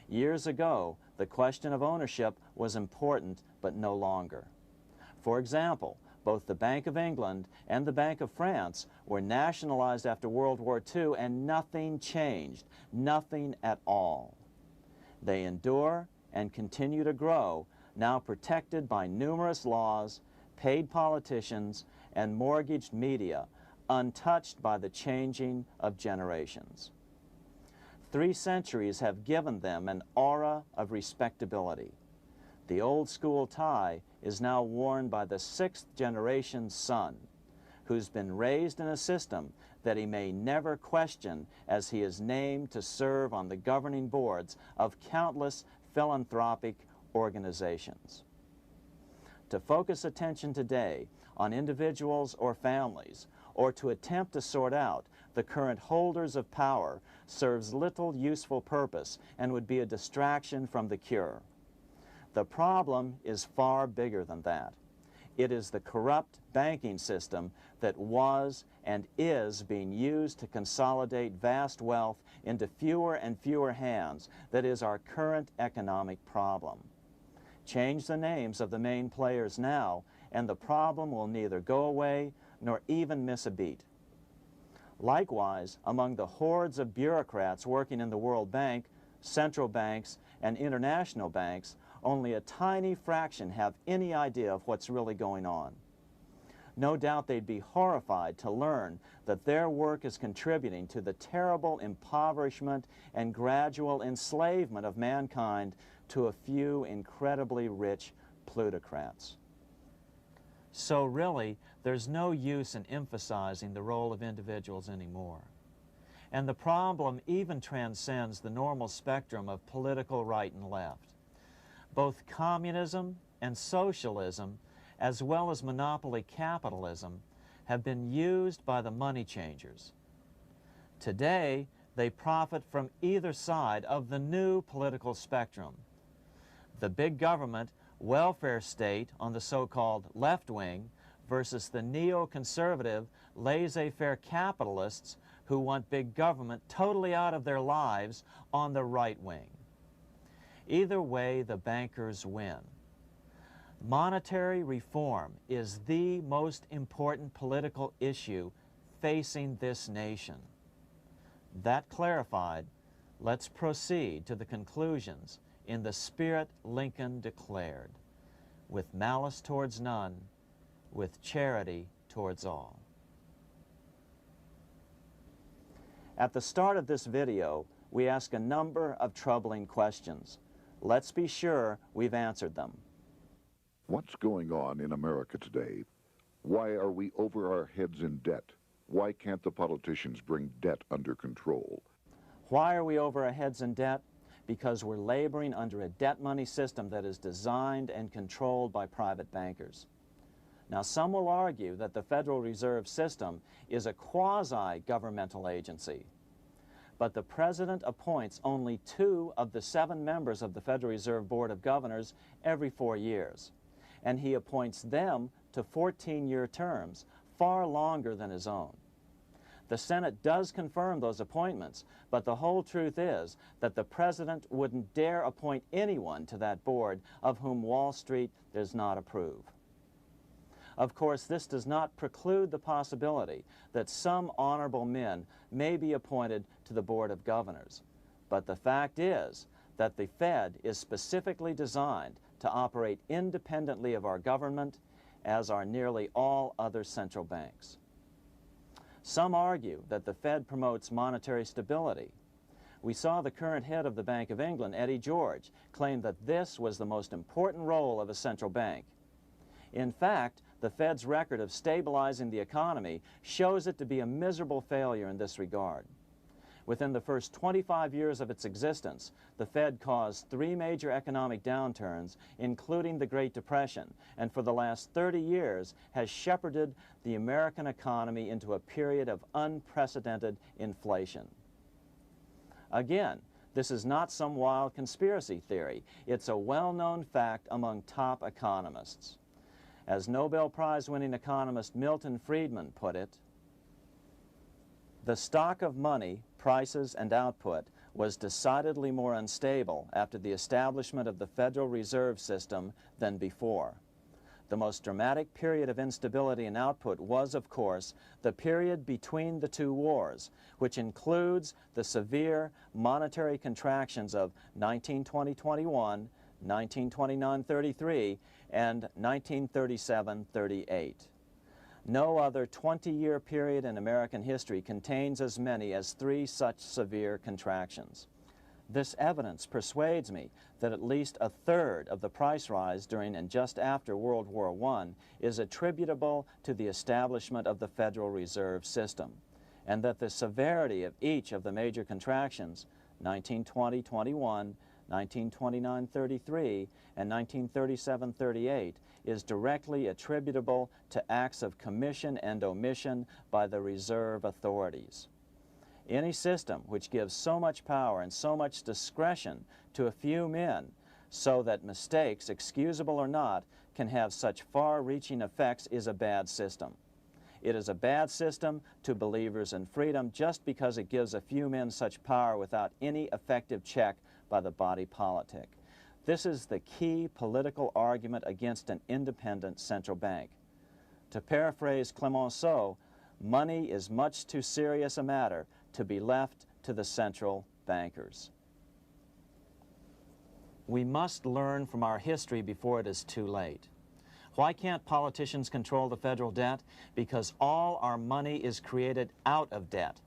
Years ago, the question of ownership was important, but no longer. For example, both the Bank of England and the Bank of France were nationalized after World War II, and nothing changed, nothing at all. They endure and continue to grow, now protected by numerous laws, paid politicians, and mortgaged media, untouched by the changing of generations. 3 centuries have given them an aura of respectability. The old school tie is now worn by the 6th generation son, who's been raised in a system that he may never question as he is named to serve on the governing boards of countless philanthropic organizations. To focus attention today on individuals or families, or to attempt to sort out the current holders of power, serves little useful purpose and would be a distraction from the cure. The problem is far bigger than that. It is the corrupt banking system that was and is being used to consolidate vast wealth into fewer and fewer hands that is our current economic problem. Change the names of the main players now, and the problem will neither go away nor even miss a beat. Likewise, among the hordes of bureaucrats working in the World Bank, central banks, and international banks, only a tiny fraction have any idea of what's really going on. No doubt they'd be horrified to learn that their work is contributing to the terrible impoverishment and gradual enslavement of mankind to a few incredibly rich plutocrats. So really, there's no use in emphasizing the role of individuals anymore. And the problem even transcends the normal spectrum of political right and left. Both communism and socialism, as well as monopoly capitalism, have been used by the money changers. Today, they profit from either side of the new political spectrum. The big government, welfare state on the so-called left wing versus the neoconservative, laissez-faire capitalists who want big government totally out of their lives on the right wing. Either way, the bankers win. Monetary reform is the most important political issue facing this nation. That clarified, let's proceed to the conclusions in the spirit Lincoln declared, with malice towards none, with charity towards all. At the start of this video, we ask a number of troubling questions. Let's be sure we've answered them. What's going on in America today? Why are we over our heads in debt? Why can't the politicians bring debt under control? Why are we over our heads in debt? Because we're laboring under a debt money system that is designed and controlled by private bankers. Now, some will argue that the Federal Reserve System is a quasi-governmental agency. But the President appoints only 2 of the 7 members of the Federal Reserve Board of Governors every 4 years. And he appoints them to 14-year terms, far longer than his own. The Senate does confirm those appointments, but the whole truth is that the President wouldn't dare appoint anyone to that board of whom Wall Street does not approve. Of course, this does not preclude the possibility that some honorable men may be appointed to the Board of Governors. But the fact is that the Fed is specifically designed to operate independently of our government, as are nearly all other central banks. Some argue that the Fed promotes monetary stability. We saw the current head of the Bank of England, Eddie George, claim that this was the most important role of a central bank. In fact, the Fed's record of stabilizing the economy shows it to be a miserable failure in this regard. Within the first 25 years of its existence, the Fed caused 3 major economic downturns, including the Great Depression, and for the last 30 years has shepherded the American economy into a period of unprecedented inflation. Again, this is not some wild conspiracy theory. It's a well-known fact among top economists. As Nobel Prize-winning economist Milton Friedman put it, the stock of money, prices, and output was decidedly more unstable after the establishment of the Federal Reserve System than before. The most dramatic period of instability in output was, of course, the period between the 2 wars, which includes the severe monetary contractions of 1920-21, 1929-33, and 1937-38. No other 20-year period in American history contains as many as 3 such severe contractions. This evidence persuades me that at least a third of the price rise during and just after World War I is attributable to the establishment of the Federal Reserve System, and that the severity of each of the major contractions, 1920-21, 1929-33, and 1937-38, is directly attributable to acts of commission and omission by the reserve authorities. Any system which gives so much power and so much discretion to a few men so that mistakes, excusable or not, can have such far-reaching effects is a bad system. It is a bad system to believers in freedom just because it gives a few men such power without any effective check by the body politic. This is the key political argument against an independent central bank. To paraphrase Clemenceau, money is much too serious a matter to be left to the central bankers. We must learn from our history before it is too late. Why can't politicians control the federal debt? Because all our money is created out of debt.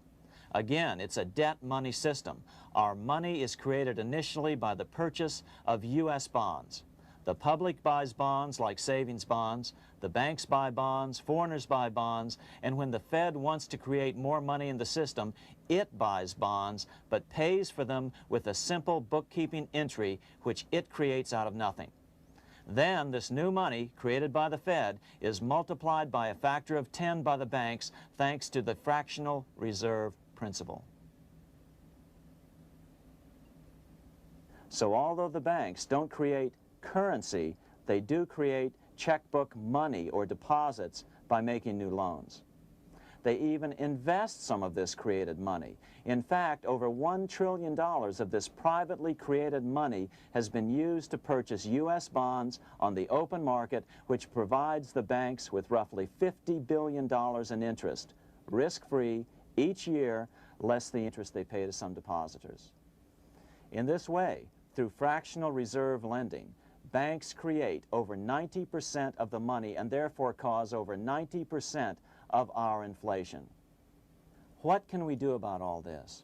Again, it's a debt money system. Our money is created initially by the purchase of U.S. bonds. The public buys bonds like savings bonds, the banks buy bonds, foreigners buy bonds, and when the Fed wants to create more money in the system, it buys bonds, but pays for them with a simple bookkeeping entry which it creates out of nothing. Then this new money created by the Fed is multiplied by a factor of 10 by the banks thanks to the fractional reserve principle. So although the banks don't create currency, they do create checkbook money or deposits by making new loans. They even invest some of this created money. In fact, over $1 trillion of this privately created money has been used to purchase U.S. bonds on the open market, which provides the banks with roughly $50 billion in interest, risk-free, each year, less the interest they pay to some depositors. In this way, through fractional reserve lending, banks create over 90% of the money and therefore cause over 90% of our inflation. What can we do about all this?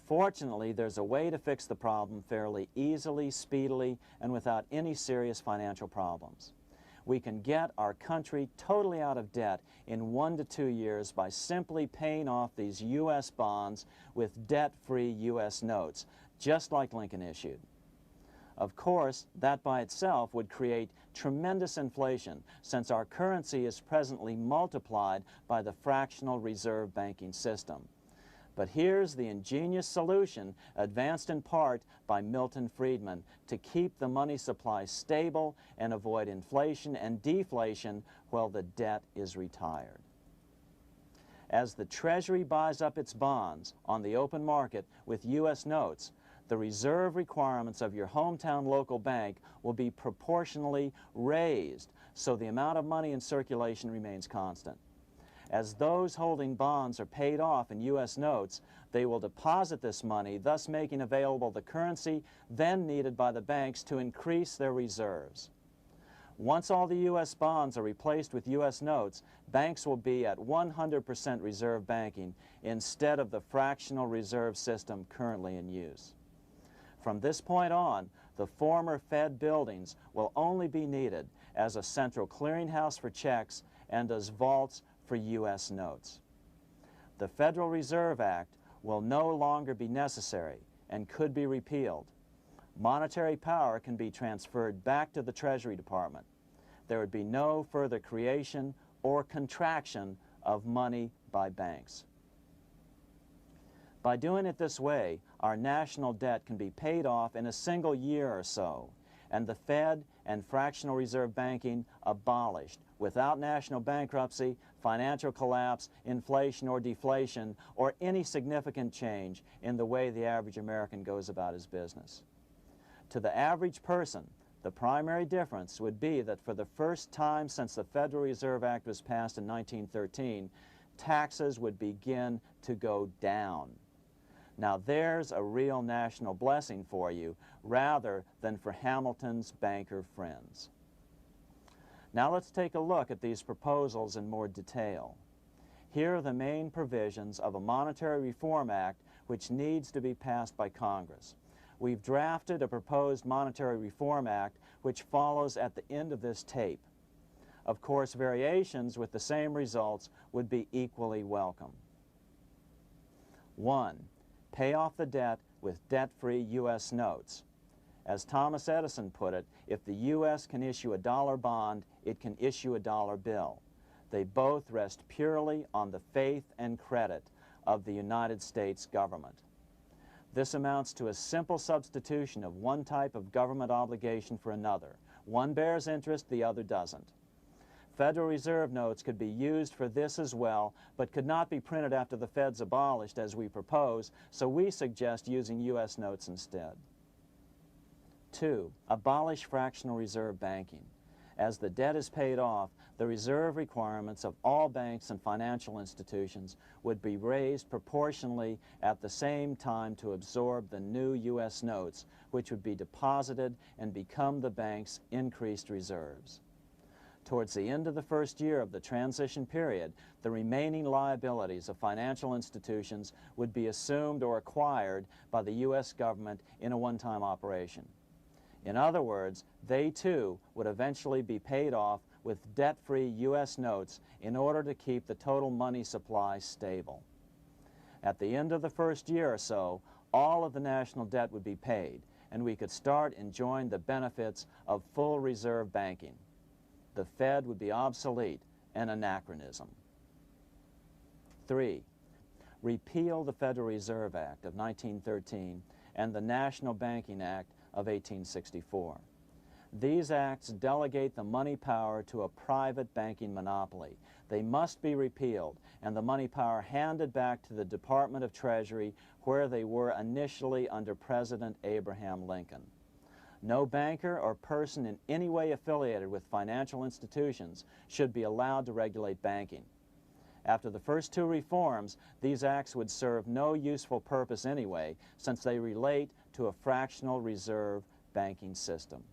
Fortunately, there's a way to fix the problem fairly easily, speedily, and without any serious financial problems. We can get our country totally out of debt in 1 to 2 years by simply paying off these U.S. bonds with debt-free U.S. notes, just like Lincoln issued. Of course, that by itself would create tremendous inflation, since our currency is presently multiplied by the fractional reserve banking system. But here's the ingenious solution, advanced in part by Milton Friedman, to keep the money supply stable and avoid inflation and deflation while the debt is retired. As the Treasury buys up its bonds on the open market with U.S. notes, the reserve requirements of your hometown local bank will be proportionally raised, so the amount of money in circulation remains constant. As those holding bonds are paid off in U.S. notes, they will deposit this money, thus making available the currency then needed by the banks to increase their reserves. Once all the U.S. bonds are replaced with U.S. notes, banks will be at 100% reserve banking instead of the fractional reserve system currently in use. From this point on, the former Fed buildings will only be needed as a central clearinghouse for checks and as vaults for U.S. notes. The Federal Reserve Act will no longer be necessary and could be repealed. Monetary power can be transferred back to the Treasury Department. There would be no further creation or contraction of money by banks. By doing it this way, our national debt can be paid off in a single year or so, and the Fed and fractional reserve banking abolished without national bankruptcy, financial collapse, inflation or deflation, or any significant change in the way the average American goes about his business. To the average person, the primary difference would be that for the first time since the Federal Reserve Act was passed in 1913, taxes would begin to go down. Now there's a real national blessing for you, rather than for Hamilton's banker friends. Now let's take a look at these proposals in more detail. Here are the main provisions of a Monetary Reform Act which needs to be passed by Congress. We've drafted a proposed Monetary Reform Act which follows at the end of this tape. Of course, variations with the same results would be equally welcome. 1. Pay off the debt with debt-free U.S. notes. As Thomas Edison put it, if the U.S. can issue a dollar bond, it can issue a dollar bill. They both rest purely on the faith and credit of the United States government. This amounts to a simple substitution of one type of government obligation for another, One bears interest, the other doesn't. Federal Reserve notes could be used for this as well, but could not be printed after the Fed's abolished as we propose, so we suggest using U.S. notes instead. 2. Abolish fractional reserve banking. As the debt is paid off, the reserve requirements of all banks and financial institutions would be raised proportionally at the same time to absorb the new U.S. notes, which would be deposited and become the bank's increased reserves. Towards the end of the first year of the transition period, the remaining liabilities of financial institutions would be assumed or acquired by the U.S. government in a one-time operation. In other words, they too would eventually be paid off with debt-free U.S. notes in order to keep the total money supply stable. At the end of the first year or so, all of the national debt would be paid, and we could start enjoying the benefits of full reserve banking. The Fed would be obsolete, an anachronism. 3. Repeal the Federal Reserve Act of 1913 and the National Banking Act of 1864. These acts delegate the money power to a private banking monopoly. They must be repealed and the money power handed back to the Department of Treasury where they were initially under President Abraham Lincoln. No banker or person in any way affiliated with financial institutions should be allowed to regulate banking. After the first two reforms, these acts would serve no useful purpose anyway, since they relate to a fractional reserve banking system.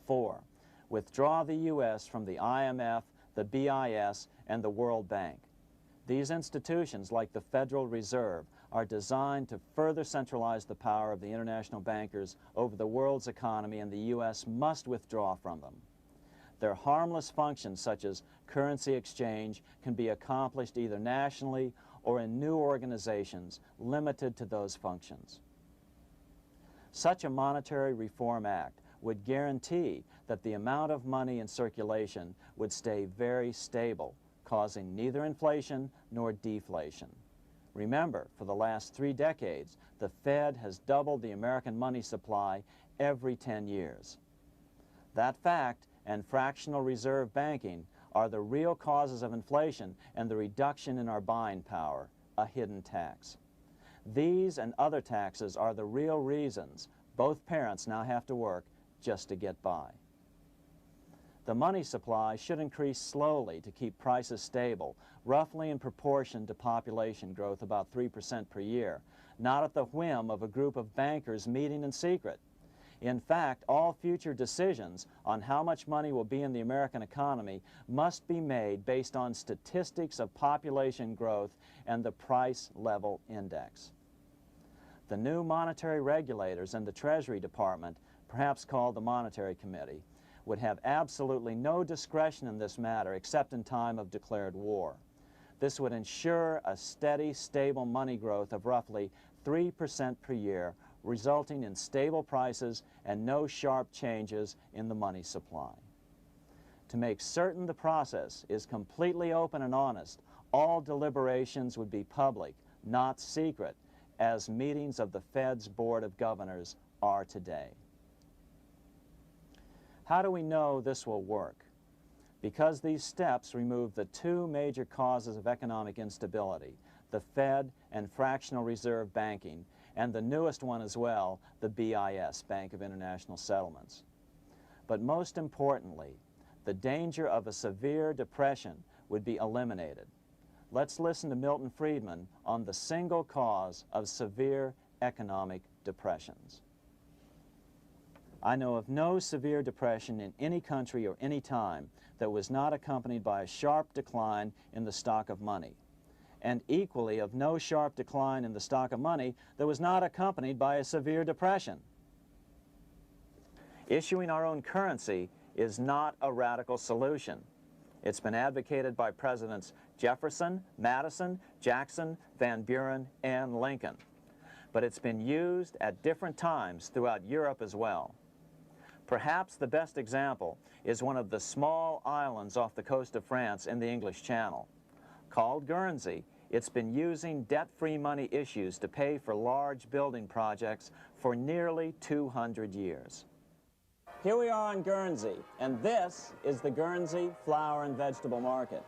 4. Withdraw the U.S. from the IMF, the BIS, and the World Bank. These institutions, like the Federal Reserve, are designed to further centralize the power of the international bankers over the world's economy, and the U.S. must withdraw from them. Their harmless functions, such as currency exchange, can be accomplished either nationally or in new organizations limited to those functions. Such a monetary reform act would guarantee that the amount of money in circulation would stay very stable, causing neither inflation nor deflation. Remember, for the last 3 decades, the Fed has doubled the American money supply every 10 years. That fact and fractional reserve banking are the real causes of inflation and the reduction in our buying power, a hidden tax. These and other taxes are the real reasons both parents now have to work just to get by. The money supply should increase slowly to keep prices stable, roughly in proportion to population growth, about 3% per year, not at the whim of a group of bankers meeting in secret. In fact, all future decisions on how much money will be in the American economy must be made based on statistics of population growth and the price level index. The new monetary regulators and the Treasury Department, perhaps called the Monetary Committee, would have absolutely no discretion in this matter except in time of declared war. This would ensure a steady, stable money growth of roughly 3% per year, resulting in stable prices and no sharp changes in the money supply. To make certain the process is completely open and honest, all deliberations would be public, not secret, as meetings of the Fed's Board of Governors are today. How do we know this will work? Because these steps remove the 2 major causes of economic instability, the Fed and fractional reserve banking, and the newest one as well, the BIS, Bank of International Settlements. But most importantly, the danger of a severe depression would be eliminated. Let's listen to Milton Friedman on the single cause of severe economic depressions. I know of no severe depression in any country or any time that was not accompanied by a sharp decline in the stock of money, and equally of no sharp decline in the stock of money that was not accompanied by a severe depression. Issuing our own currency is not a radical solution. It's been advocated by Presidents Jefferson, Madison, Jackson, Van Buren, and Lincoln. But it's been used at different times throughout Europe as well. Perhaps the best example is one of the small islands off the coast of France in the English Channel. Called Guernsey, it's been using debt-free money issues to pay for large building projects for nearly 200 years. Here we are on Guernsey, and this is the Guernsey flower and vegetable market.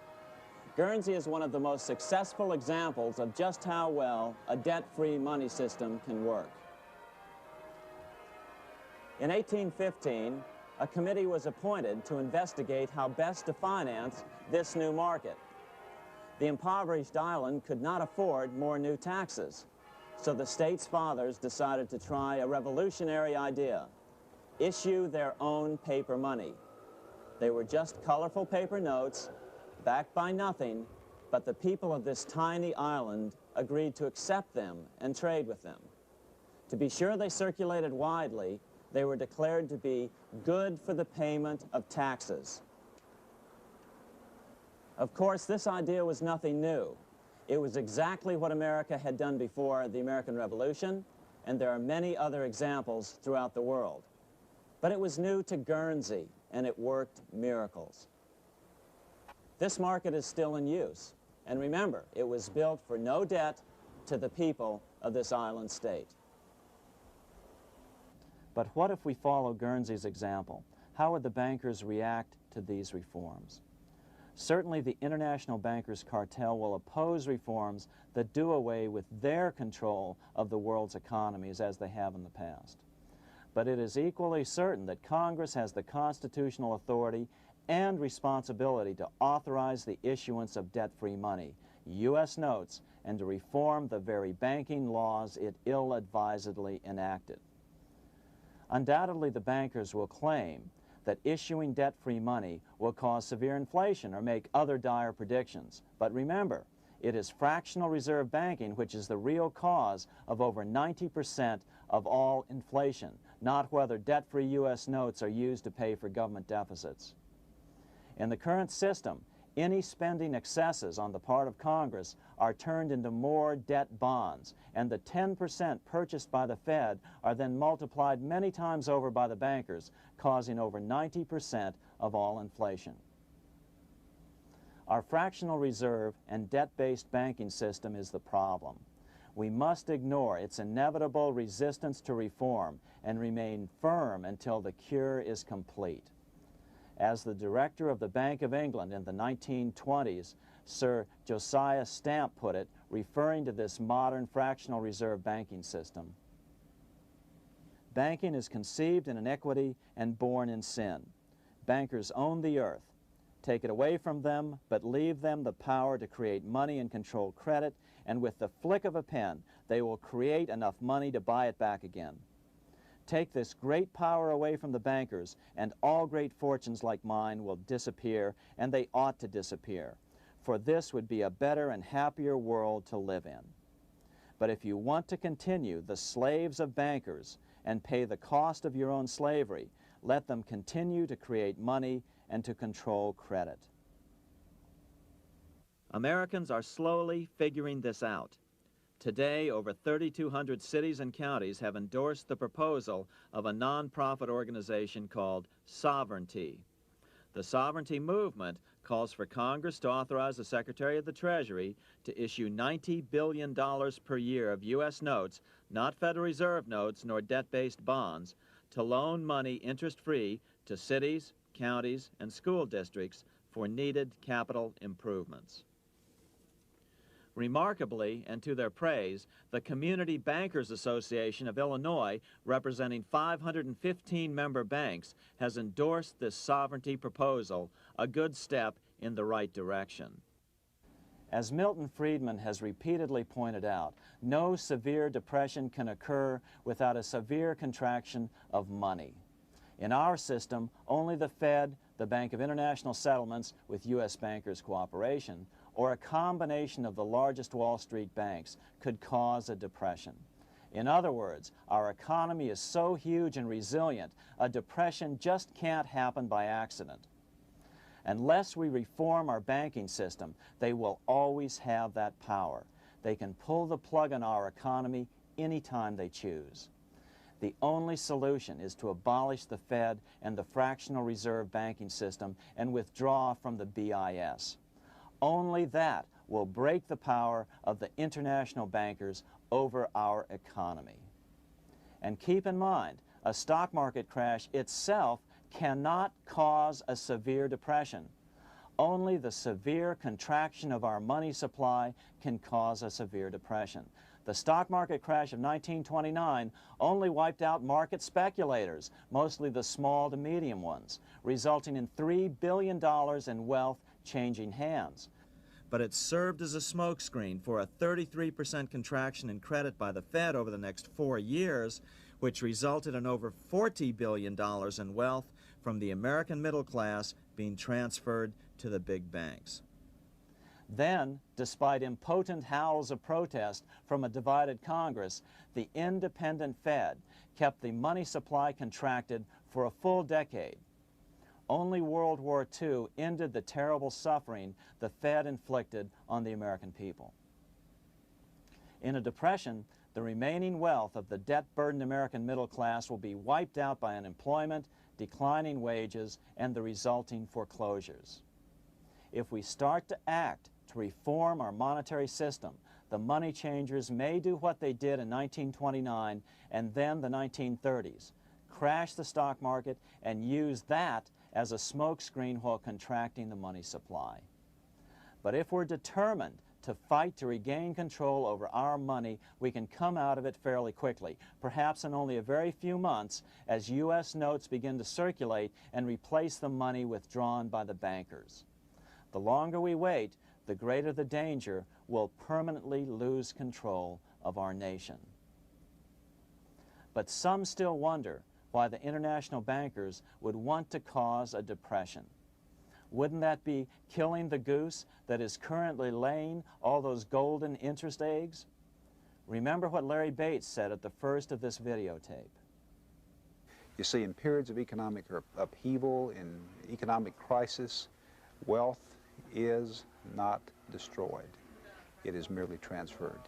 Guernsey is one of the most successful examples of just how well a debt-free money system can work. In 1815, a committee was appointed to investigate how best to finance this new market. The impoverished island could not afford more new taxes, so the state's fathers decided to try a revolutionary idea: issue their own paper money. They were just colorful paper notes, backed by nothing, but the people of this tiny island agreed to accept them and trade with them. To be sure they circulated widely, they were declared to be good for the payment of taxes. Of course, this idea was nothing new. It was exactly what America had done before the American Revolution, and there are many other examples throughout the world. But it was new to Guernsey, and it worked miracles. This market is still in use, and remember, it was built for no debt to the people of this island state. But what if we follow Guernsey's example? How would the bankers react to these reforms? Certainly the international bankers' cartel will oppose reforms that do away with their control of the world's economies as they have in the past. But it is equally certain that Congress has the constitutional authority and responsibility to authorize the issuance of debt-free money, U.S. notes, and to reform the very banking laws it ill-advisedly enacted. Undoubtedly, the bankers will claim that issuing debt-free money will cause severe inflation or make other dire predictions. But remember, it is fractional reserve banking which is the real cause of over 90% of all inflation, not whether debt-free U.S. notes are used to pay for government deficits. In the current system, any spending excesses on the part of Congress are turned into more debt bonds, and the 10% purchased by the Fed are then multiplied many times over by the bankers, causing over 90% of all inflation. Our fractional reserve and debt-based banking system is the problem. We must ignore its inevitable resistance to reform and remain firm until the cure is complete. As the director of the Bank of England in the 1920s, Sir Josiah Stamp put it, referring to this modern fractional reserve banking system, "Banking is conceived in iniquity and born in sin. Bankers own the earth. Take it away from them, but leave them the power to create money and control credit, and with the flick of a pen, they will create enough money to buy it back again. Take this great power away from the bankers, and all great fortunes like mine will disappear, and they ought to disappear, for this would be a better and happier world to live in. But if you want to continue the slaves of bankers and pay the cost of your own slavery, let them continue to create money and to control credit." Americans are slowly figuring this out. Today, over 3,200 cities and counties have endorsed the proposal of a nonprofit organization called Sovereignty. The Sovereignty movement calls for Congress to authorize the Secretary of the Treasury to issue $90 billion per year of U.S. notes, not Federal Reserve notes nor debt-based bonds, to loan money interest-free to cities, counties, and school districts for needed capital improvements. Remarkably, and to their praise, the Community Bankers Association of Illinois, representing 515 member banks, has endorsed this sovereignty proposal, a good step in the right direction. As Milton Friedman has repeatedly pointed out, no severe depression can occur without a severe contraction of money. In our system, only the Fed, the Bank of International Settlements, with U.S. bankers' cooperation, or a combination of the largest Wall Street banks could cause a depression. In other words, our economy is so huge and resilient, a depression just can't happen by accident. Unless we reform our banking system, they will always have that power. They can pull the plug on our economy anytime they choose. The only solution is to abolish the Fed and the fractional reserve banking system and withdraw from the BIS. Only that will break the power of the international bankers over our economy. And keep in mind, a stock market crash itself cannot cause a severe depression. Only the severe contraction of our money supply can cause a severe depression. The stock market crash of 1929 only wiped out market speculators, mostly the small to medium ones, resulting in $3 billion in wealth changing hands. But it served as a smokescreen for a 33% contraction in credit by the Fed over the next 4 years, which resulted in over $40 billion in wealth from the American middle class being transferred to the big banks. Then, despite impotent howls of protest from a divided Congress, the independent Fed kept the money supply contracted for a full decade. Only World War II ended the terrible suffering the Fed inflicted on the American people. In a depression, the remaining wealth of the debt-burdened American middle class will be wiped out by unemployment, declining wages, and the resulting foreclosures. If we start to act to reform our monetary system, the money changers may do what they did in 1929 and then the 1930s, crash the stock market and use that as a smokescreen while contracting the money supply. But if we're determined to fight to regain control over our money, we can come out of it fairly quickly, perhaps in only a very few months, as U.S. notes begin to circulate and replace the money withdrawn by the bankers. The longer we wait, the greater the danger we'll permanently lose control of our nation. But some still wonder why the international bankers would want to cause a depression. Wouldn't that be killing the goose that is currently laying all those golden interest eggs? Remember what Larry Bates said at the first of this videotape. You see, in periods of economic upheaval, in economic crisis, wealth is not destroyed. It is merely transferred.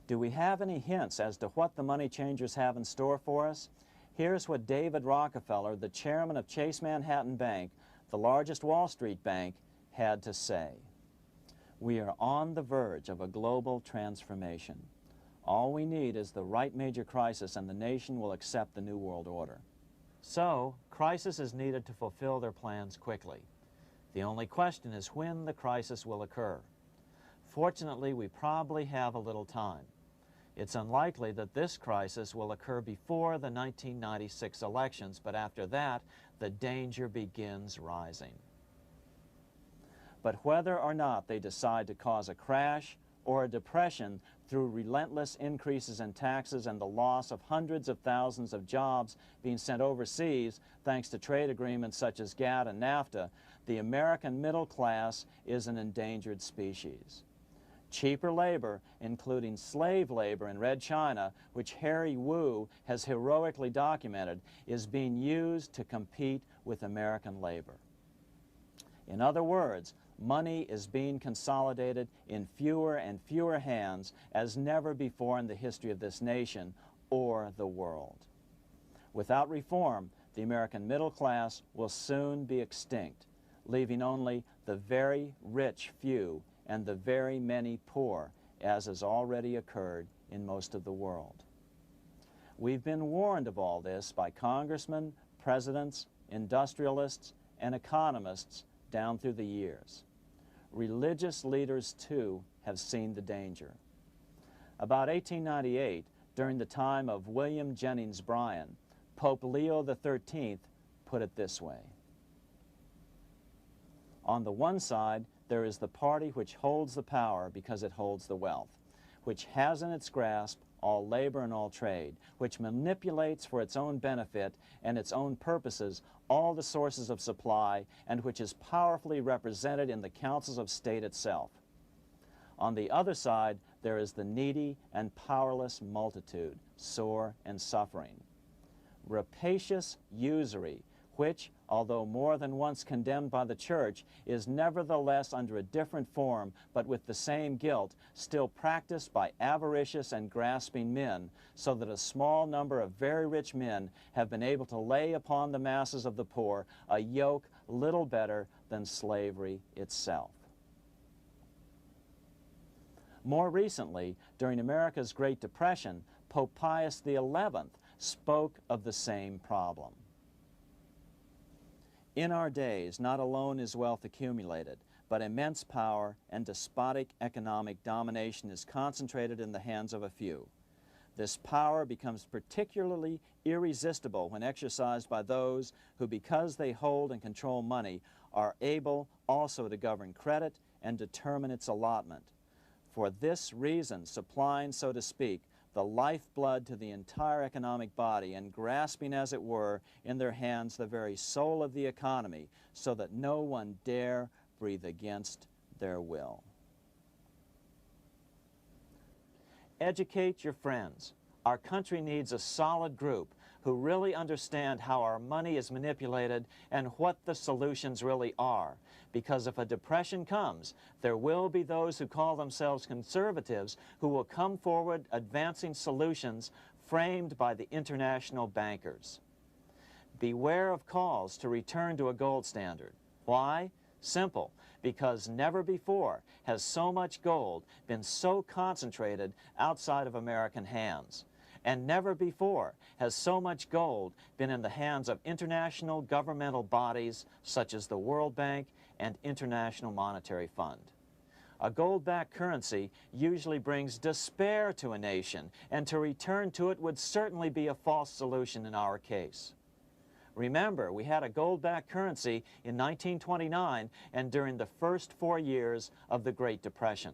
Do we have any hints as to what the money changers have in store for us? Here's what David Rockefeller, the chairman of Chase Manhattan Bank, the largest Wall Street bank, had to say. We are on the verge of a global transformation. All we need is the right major crisis and the nation will accept the New World Order. So, crisis is needed to fulfill their plans quickly. The only question is when the crisis will occur. Fortunately, we probably have a little time. It's unlikely that this crisis will occur before the 1996 elections, but after that, the danger begins rising. But whether or not they decide to cause a crash or a depression through relentless increases in taxes and the loss of hundreds of thousands of jobs being sent overseas thanks to trade agreements such as GATT and NAFTA, the American middle class is an endangered species. Cheaper labor, including slave labor in Red China, which Harry Wu has heroically documented, is being used to compete with American labor. In other words, money is being consolidated in fewer and fewer hands as never before in the history of this nation or the world. Without reform, the American middle class will soon be extinct, leaving only the very rich few and the very many poor, as has already occurred in most of the world. We've been warned of all this by congressmen, presidents, industrialists, and economists down through the years. Religious leaders, too, have seen the danger. About 1898, during the time of William Jennings Bryan, Pope Leo XIII put it this way. On the one side, there is the party which holds the power because it holds the wealth, which has in its grasp all labor and all trade, which manipulates for its own benefit and its own purposes all the sources of supply, and which is powerfully represented in the councils of state itself. On the other side, there is the needy and powerless multitude, sore and suffering. Rapacious usury, which, although more than once condemned by the Church, is nevertheless under a different form, but with the same guilt, still practiced by avaricious and grasping men, so that a small number of very rich men have been able to lay upon the masses of the poor a yoke little better than slavery itself. More recently, during America's Great Depression, Pope Pius XI spoke of the same problem. In our days, not alone is wealth accumulated, but immense power and despotic economic domination is concentrated in the hands of a few. This power becomes particularly irresistible when exercised by those who, because they hold and control money, are able also to govern credit and determine its allotment. For this reason, supplying, so to speak, the lifeblood to the entire economic body and grasping, as it were, in their hands the very soul of the economy, so that no one dare breathe against their will. Educate your friends. Our country needs a solid group who really understand how our money is manipulated and what the solutions really are. Because if a depression comes, there will be those who call themselves conservatives who will come forward advancing solutions framed by the international bankers. Beware of calls to return to a gold standard. Why? Simple, because never before has so much gold been so concentrated outside of American hands. And never before has so much gold been in the hands of international governmental bodies such as the World Bank and International Monetary Fund. A gold-backed currency usually brings despair to a nation, and to return to it would certainly be a false solution in our case. Remember, we had a gold-backed currency in 1929 and during the first 4 years of the Great Depression.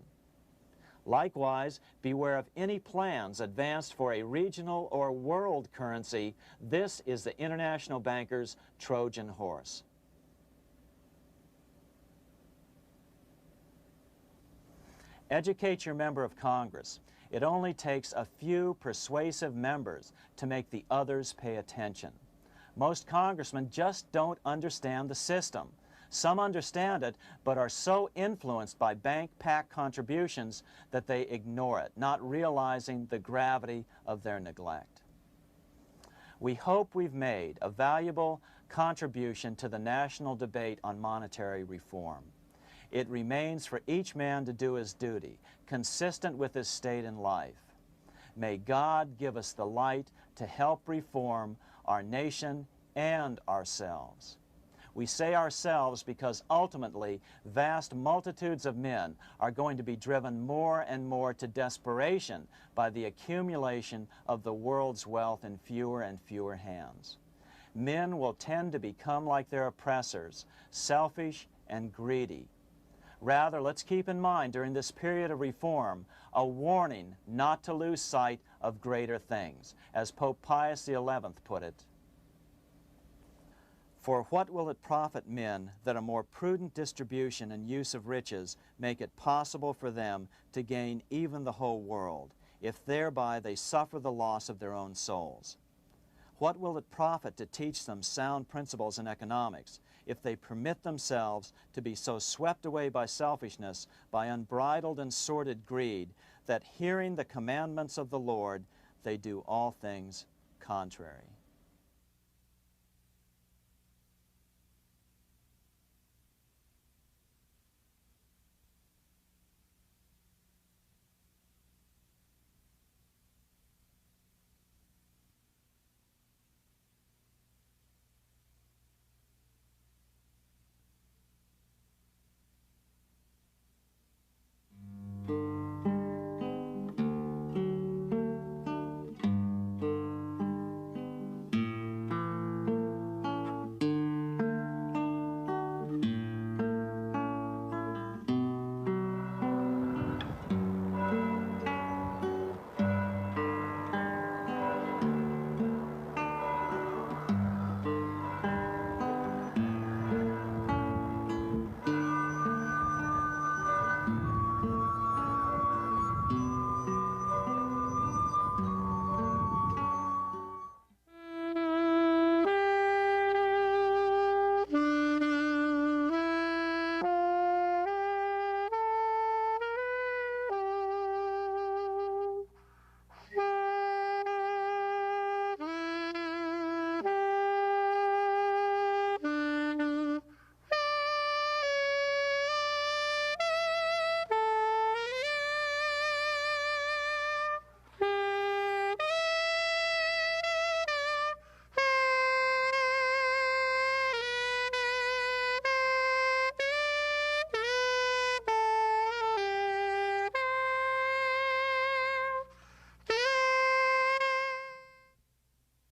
Likewise, beware of any plans advanced for a regional or world currency. This is the international bankers' Trojan horse. Educate your member of Congress. It only takes a few persuasive members to make the others pay attention. Most congressmen just don't understand the system. Some understand it, but are so influenced by bank PAC contributions that they ignore it, not realizing the gravity of their neglect. We hope we've made a valuable contribution to the national debate on monetary reform. It remains for each man to do his duty, consistent with his state in life. May God give us the light to help reform our nation and ourselves. We say ourselves because ultimately vast multitudes of men are going to be driven more and more to desperation by the accumulation of the world's wealth in fewer and fewer hands. Men will tend to become like their oppressors, selfish and greedy. Rather, let's keep in mind during this period of reform a warning not to lose sight of greater things, as Pope Pius XI put it. For what will it profit men that a more prudent distribution and use of riches make it possible for them to gain even the whole world, if thereby they suffer the loss of their own souls? What will it profit to teach them sound principles in economics, if they permit themselves to be so swept away by selfishness, by unbridled and sordid greed, that hearing the commandments of the Lord, they do all things contrary?